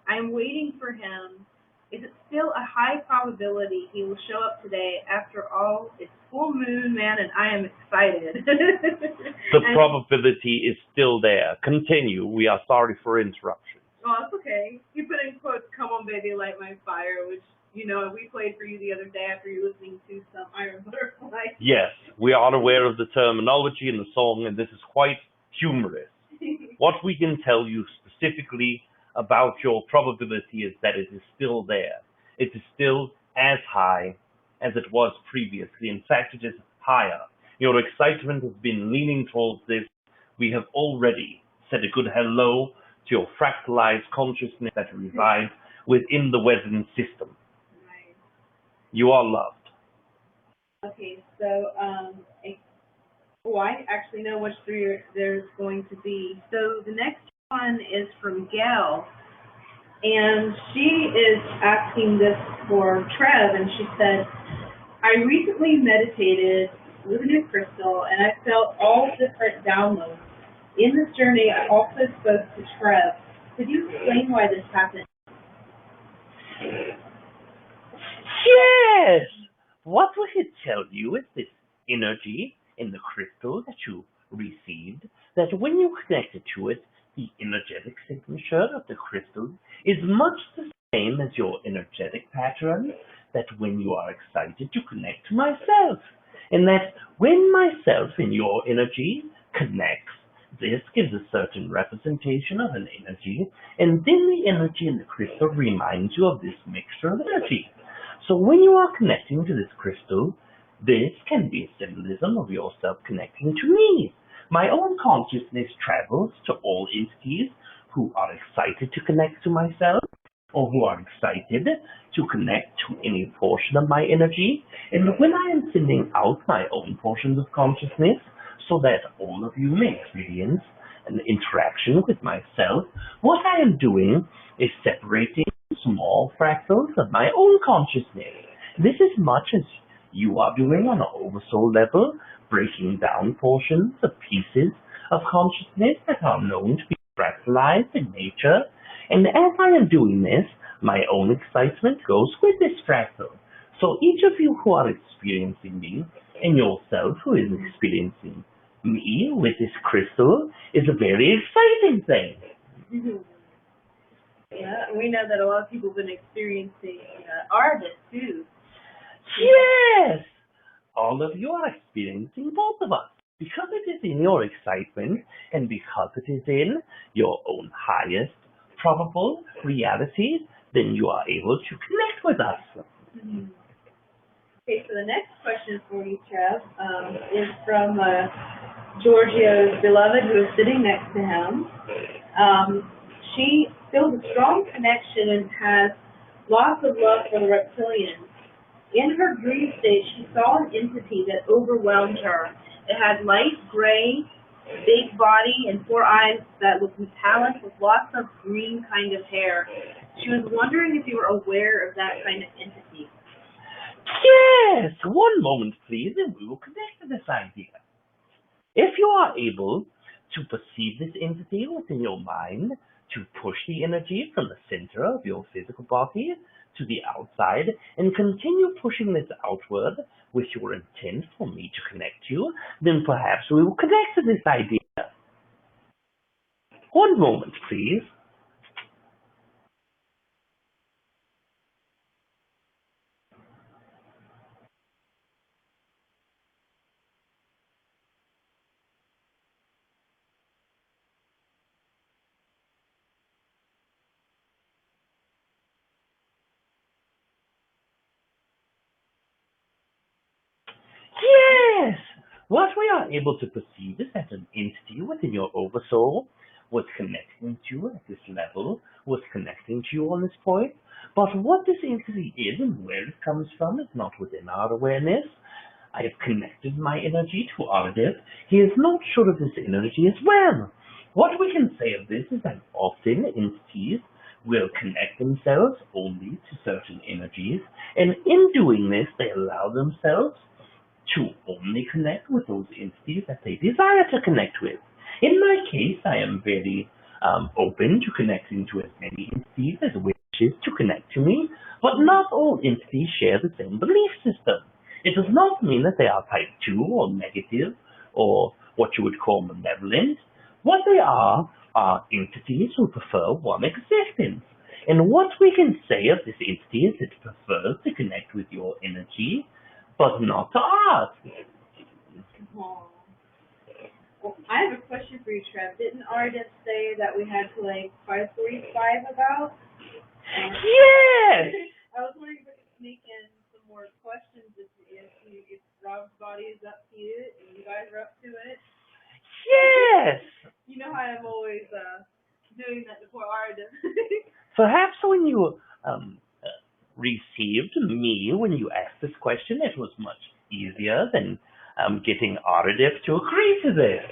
I'm waiting for him. Is it still a high probability he will show up today? After all, it's full moon, man, and I am excited. The probability is still there. Continue. We are sorry for interruption. Oh, it's okay. You put in quotes, come on, baby, light my fire, which, you know, we played for you the other day after you listening to some Iron Butterfly. Yes, we are aware of the terminology in the song, and this is quite humorous. What we can tell you specifically about your probability is that it is still there. It is still as high as it was previously. In fact, it is higher. Your excitement has been leaning towards this. We have already said a good hello to your fractalized consciousness that resides within the Western system. Nice. You are loved. Okay, so I actually know which three there's going to be. So the next one is from Gail, and she is asking this for Treb, and she said, I recently meditated with a new crystal, and I felt all different downloads. In this journey, I also spoke to Treb. Could you explain why this happened? Yes! What will he tell you is this energy in the crystal that you received, that when you connected to it, the energetic signature of the crystal is much the same as your energetic pattern, that when you are excited to connect to myself, and that when myself in your energy connects, this gives a certain representation of an energy, and then the energy in the crystal reminds you of this mixture of energy. So when you are connecting to this crystal, this can be a symbolism of yourself connecting to me. My own consciousness travels to all entities who are excited to connect to myself, or who are excited to connect to any portion of my energy. And when I am sending out my own portions of consciousness, so that all of you may experience an interaction with myself, what I am doing is separating small fractals of my own consciousness. This is much as you are doing on an oversoul level, breaking down portions of pieces of consciousness that are known to be fractalized in nature. And as I am doing this, my own excitement goes with this fractal. So each of you who are experiencing me, and yourself who is experiencing me with this crystal, is a very exciting thing. Mm-hmm. Yeah, we know that a lot of people have been experiencing Aridif too. Yes! All of you are experiencing both of us. Because it is in your excitement, and because it is in your own highest probable reality, then you are able to connect with us. Mm-hmm. Okay, so the next question for you, Treb, is from Giorgio's beloved, who is sitting next to him. She feels a strong connection and has lots of love for the reptilians. In her dream state, she saw an entity that overwhelmed her. It had light gray, big body, and 4 eyes that looked metallic with lots of green kind of hair. She was wondering if you were aware of that kind of entity. Yes! One moment, please, and we will connect to this idea. If you are able to perceive this entity within your mind, to push the energy from the center of your physical body to the outside, and continue pushing this outward with your intent for me to connect you, then perhaps we will connect to this idea. One moment, please. Yes! What we are able to perceive is that an entity within your oversoul was connecting to you at this level, was connecting to you on this point. But what this entity is and where it comes from is not within our awareness. I have connected my energy to Aridif. He is not sure of this energy as well. What we can say of this is that often entities will connect themselves only to certain energies, and in doing this, they allow themselves to only connect with those entities that they desire to connect with. In my case, I am very open to connecting to as many entities as wishes to connect to me, but not all entities share the same belief system. It does not mean that they are type 2 or negative or what you would call malevolent. What they are entities who prefer one existence. And what we can say of this entity is it prefers to connect with your energy, but not to us. Oh. Well, I have a question for you, Treb. Didn't Aridif say that we had to like 545 about? Yes! I was wondering if we could sneak in some more questions if Rob's body is up to it and you guys are up to it. Yes! You know how I'm always doing that before Aridif. Perhaps when you received me when you asked this question. It was much easier than getting Aridif to agree to this.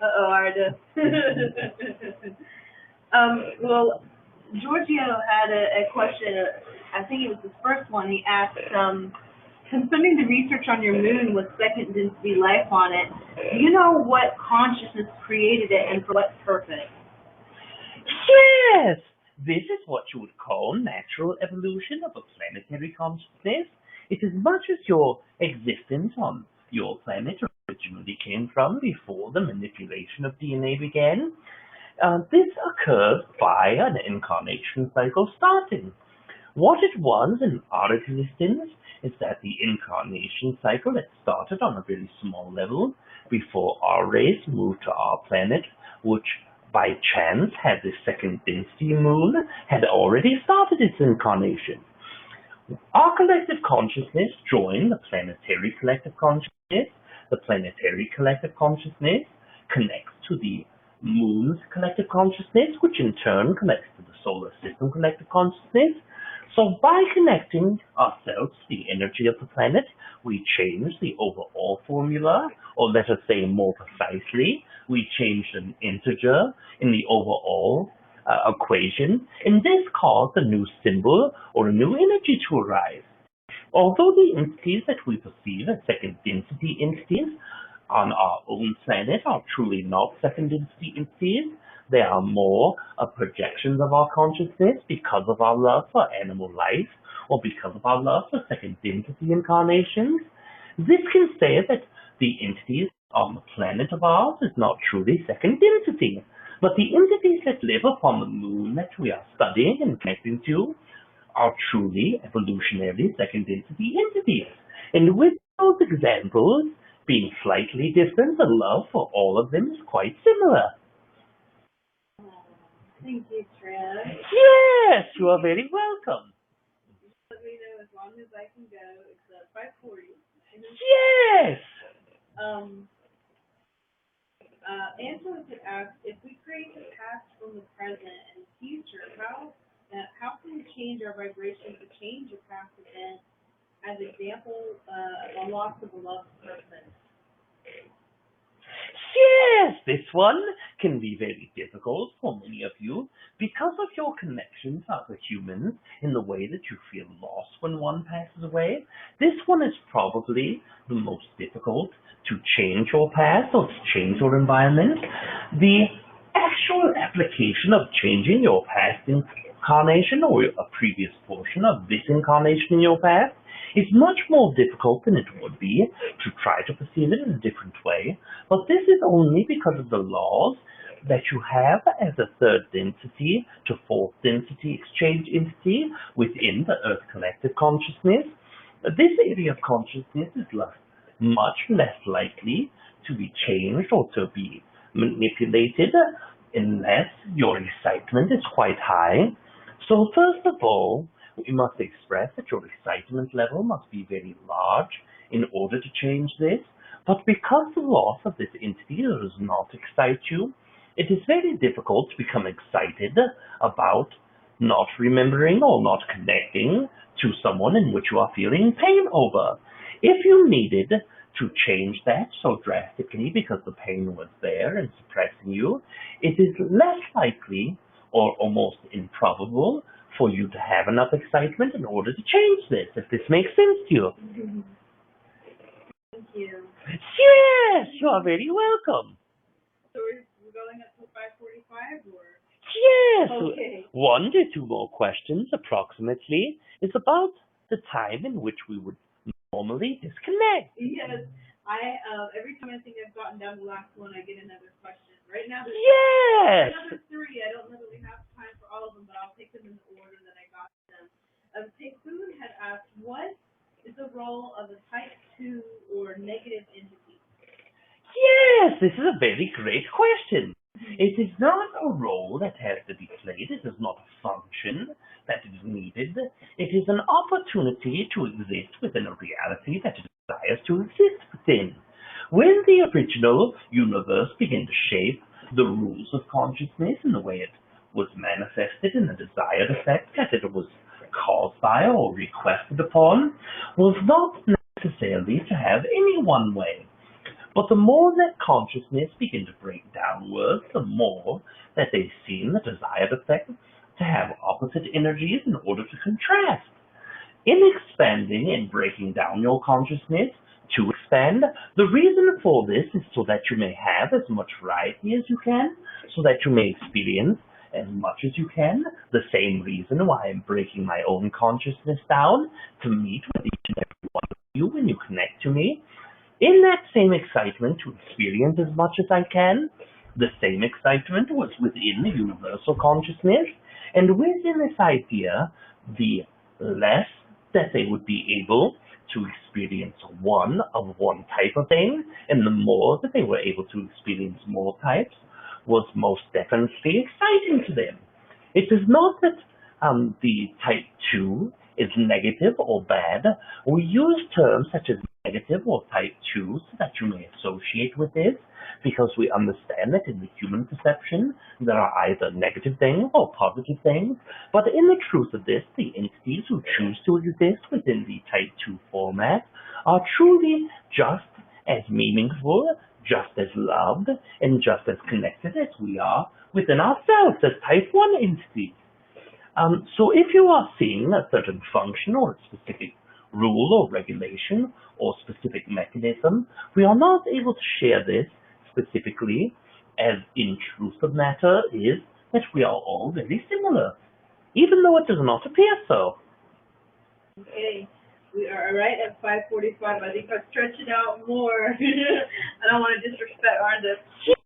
Uh-oh, Aridif. Well, Giorgio had a question. I think it was his first one. He asked, concerning the research on your moon with second density life on it, do you know what consciousness created it and for what purpose? Yes! This is what you would call natural evolution of a planetary consciousness. It is much as your existence on your planet originally came from before the manipulation of DNA began. This occurs by an incarnation cycle starting. What it was in our existence is that the incarnation cycle had started on a very small level before our race moved to our planet, which by chance had the second density moon had already started its incarnation. Our collective consciousness joined the planetary collective consciousness. The planetary collective consciousness connects to the moon's collective consciousness, which in turn connects to the solar system collective consciousness. So by connecting ourselves to the energy of the planet, we change the overall formula, or let us say more precisely, we change an integer in the overall equation, and this caused a new symbol or a new energy to arise. Although the entities that we perceive as second density entities on our own planet are truly not second density entities, they are more projections of our consciousness because of our love for animal life or because of our love for second density incarnations. This can say that the entities on the planet of ours is not truly second density, but the entities that live upon the moon that we are studying and connecting to are truly evolutionary second density entities. And with those examples being slightly different, the love for all of them is quite similar. Thank you, Treb. Yes, you are very welcome. Let me know as long as I can go. It's 5:40. Yes. Angela had asked, if we create the past from the present and future, how can we change our vibration to change a past event? As example, a loss of a loved person. Yes, this one can be very difficult for many of you because of your connections as a human in the way that you feel lost when one passes away. This one is probably the most difficult to change your past or to change your environment. The actual application of changing your past incarnation or a previous portion of this incarnation in your past is much more difficult than it would be to try to perceive it in a different way, but this is only because of the laws that you have as a third density to fourth density exchange entity within the Earth collective consciousness. This area of consciousness is much less likely to be changed or to be manipulated unless your excitement is quite high. So first of all, we must express that your excitement level must be very large in order to change this. But because the loss of this entity does not excite you, it is very difficult to become excited about not remembering or not connecting to someone in which you are feeling pain over. If you needed to change that so drastically because the pain was there and suppressing you, it is less likely or almost improbable for you to have enough excitement in order to change this, if this makes sense to you. Thank you. Yes, you are very welcome. So we're going up to 5:45 or? Yes. Okay. 1 to 2 more questions approximately is about the time in which we would normally disconnect. Yes. Every time I think I've gotten down to the last one, I get another question. Right now, Yes. another 3. I don't know that we have time for all of them, but I'll take them in the order that I got them. Tayfun had asked, what is the role of a type 2 or negative entity? Yes, this is a very great question. It is not a role that has to be played. It is not a function that is needed. It is an opportunity to exist within a reality that it desires to exist within. When the original universe began to shape the rules of consciousness and the way it was manifested in the desired effect that it was caused by or requested upon was not necessarily to have any one way. But the more that consciousness began to break downwards, the more that they seem the desired effect to have opposite energies in order to contrast. In expanding and breaking down your consciousness to expand, the reason for this is so that you may have as much variety as you can, so that you may experience as much as you can. The same reason why I'm breaking my own consciousness down to meet with each and every one of you when you connect to me. In that same excitement to experience as much as I can, the same excitement was within the universal consciousness, and within this idea, the less that they would be able to experience one of one type of thing, and the more that they were able to experience more types, was most definitely exciting to them. It is not that the type 2 is negative or bad. We use terms such as negative or type 2 so that you may associate with this, because we understand that in the human perception there are either negative things or positive things, but in the truth of this, the entities who choose to exist within the type 2 format are truly just as meaningful, just as loved, and just as connected as we are within ourselves as type 1 entities. So if you are seeing a certain function or a specific rule or regulation or specific mechanism, we are not able to share this specifically, as in truth of matter is that we are all very similar, even though it does not appear so. Okay, we are right at 5:45. I think I'll stretch it out more. I don't want to disrespect Aridif.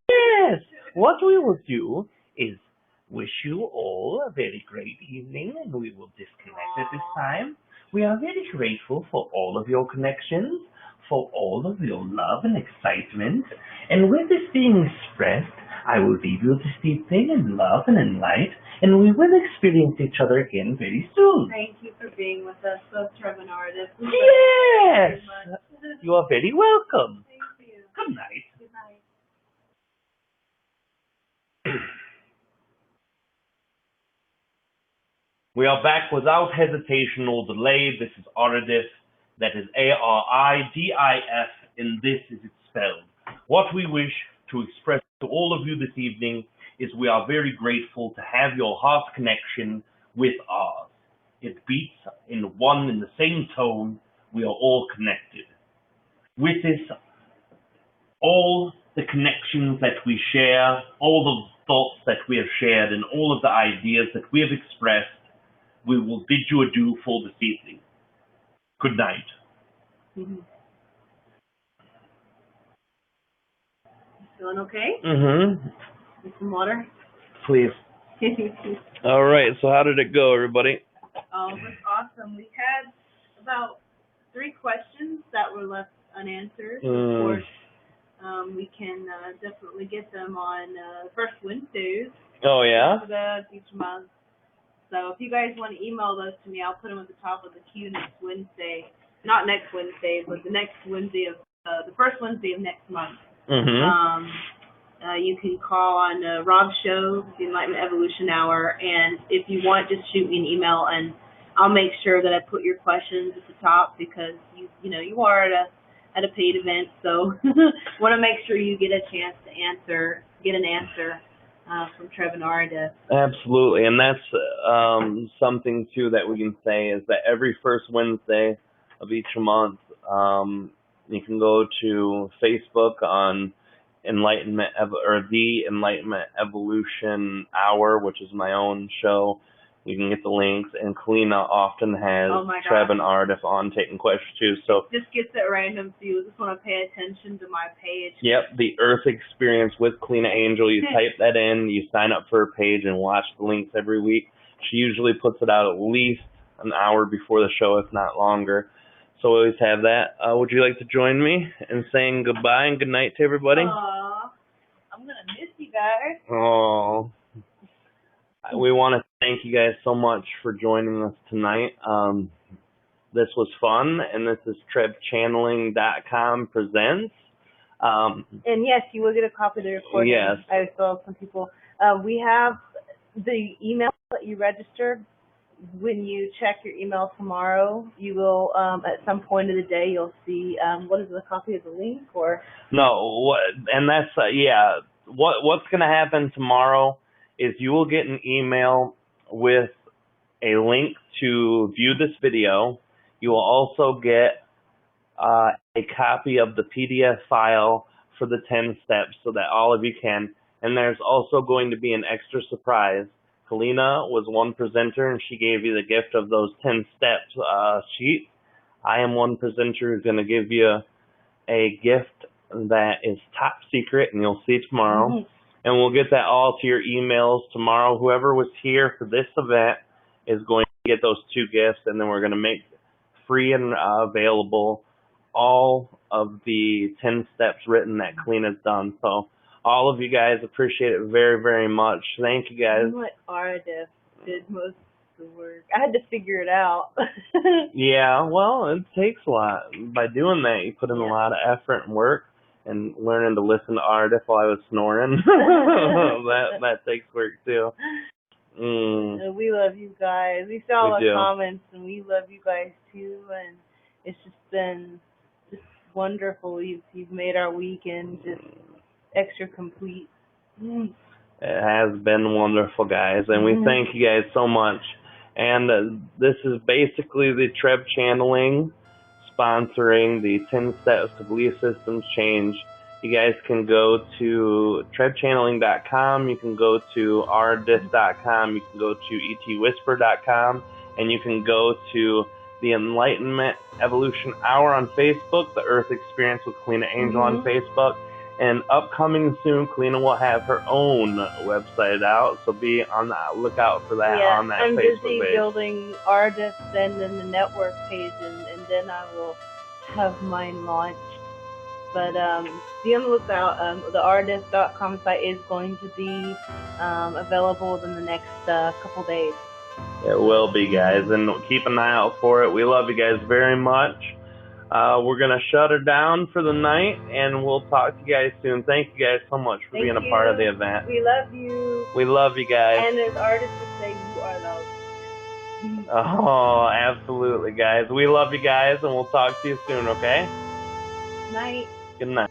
Yes, what we will do is wish you all a very great evening, and we will disconnect at this time. We are very grateful for all of your connections, for all of your love and excitement, and with this being expressed, I will leave you this evening in love and in light, and we will experience each other again very soon. Thank you for being with us, both Treb and Aridif. Yes, you are very welcome. Thank you. Good night. Good night. We are back without hesitation or delay. This is Aridif. That is Aridif, and this is it spelled. What we wish to express to all of you this evening is we are very grateful to have your heart's connection with ours. It beats in the same tone. We are all connected. With this, all the connections that we share, all the thoughts that we have shared, and all of the ideas that we have expressed, we will bid you adieu for this evening. Good night. Mm-hmm. Feeling okay? Mm-hmm. Need some water? Please. All right, so how did it go, everybody? Oh, it was awesome. We had about 3 questions that were left unanswered. Of course, we can definitely get them on first Wednesdays. Oh, yeah? Each month. So if you guys want to email those to me, I'll put them at the top of the queue next Wednesday. Not next Wednesday, but the next Wednesday of the first Wednesday of next month. Mm-hmm. You can call on Rob's show, the Enlightenment Evolution Hour, and if you want, just shoot me an email, and I'll make sure that I put your questions at the top, because you are at a paid event, so want to make sure you get a chance to get an answer from Treb and Narada. Absolutely, and that's something too that we can say is that every first Wednesday of each month, you can go to Facebook on the Enlightenment Evolution Hour, which is my own show. You can get the links, and Kalina often has Treb and Aridif on taking questions too. So it just gets at random, so you just want to pay attention to my page. Yep, the Earth Experience with Kalina Angell. You type that in, you sign up for her page, and watch the links every week. She usually puts it out at least an hour before the show, if not longer. So we always have that. Would you like to join me in saying goodbye and good night to everybody? Aww, I'm going to miss you guys. Oh. We want to thank you guys so much for joining us tonight. This was fun, and this is TrebChanneling.com presents. And yes, you will get a copy of the recording. Yes. I saw some people. We have the email that you registered, when you check your email tomorrow, you will, at some point of the day, you'll see, what is it, a copy of the link, or? No, and that's, yeah, what's going to happen tomorrow is you will get an email with a link to view this video. You will also get a copy of the PDF file for the 10 steps so that all of you can. And there's also going to be an extra surprise. Kalina was one presenter, and she gave you the gift of those 10 steps sheet. I am one presenter who's going to give you a gift that is top secret, and you'll see tomorrow. Mm-hmm. And we'll get that all to your emails tomorrow. Whoever was here for this event is going to get those 2 gifts, and then we're going to make free and available all of the 10 steps written that Kalina's done. So all of you guys appreciate it very, very much. Thank you guys. You know what, Aridif did most of the work. I had to figure it out. Yeah, well, it takes a lot. By doing that, you put in a lot of effort and work, and learning to listen to Aridif while I was snoring. that takes work too. We love you guys. We saw all the comments, and we love you guys too. And it's just been just wonderful. You've made our weekend just extra complete. It has been wonderful, guys, and we thank you guys so much. And this is basically the Treb Channeling sponsoring the 10 Steps to Belief Systems Change. You guys can go to trebchanneling.com, you can go to aridif.com, you can go to etwhisper.com, and you can go to the Enlightenment Evolution Hour on Facebook, the Earth Experience with Kalina Angell on Facebook, and upcoming soon, Kalina will have her own website out, so be on the lookout for that on that Facebook page. I'm busy building Aridif and then the network page, and then I will have mine launched. But be on the lookout. The aridif.com site is going to be available within the next couple days. It will be, guys, and keep an eye out for it. We love you guys very much. We're going to shut her down for the night, and we'll talk to you guys soon. Thank you guys so much for being a part of the event. We love you. We love you guys. And as artists would say, you are loved. Oh, absolutely, guys. We love you guys, and we'll talk to you soon, okay? Night. Good night.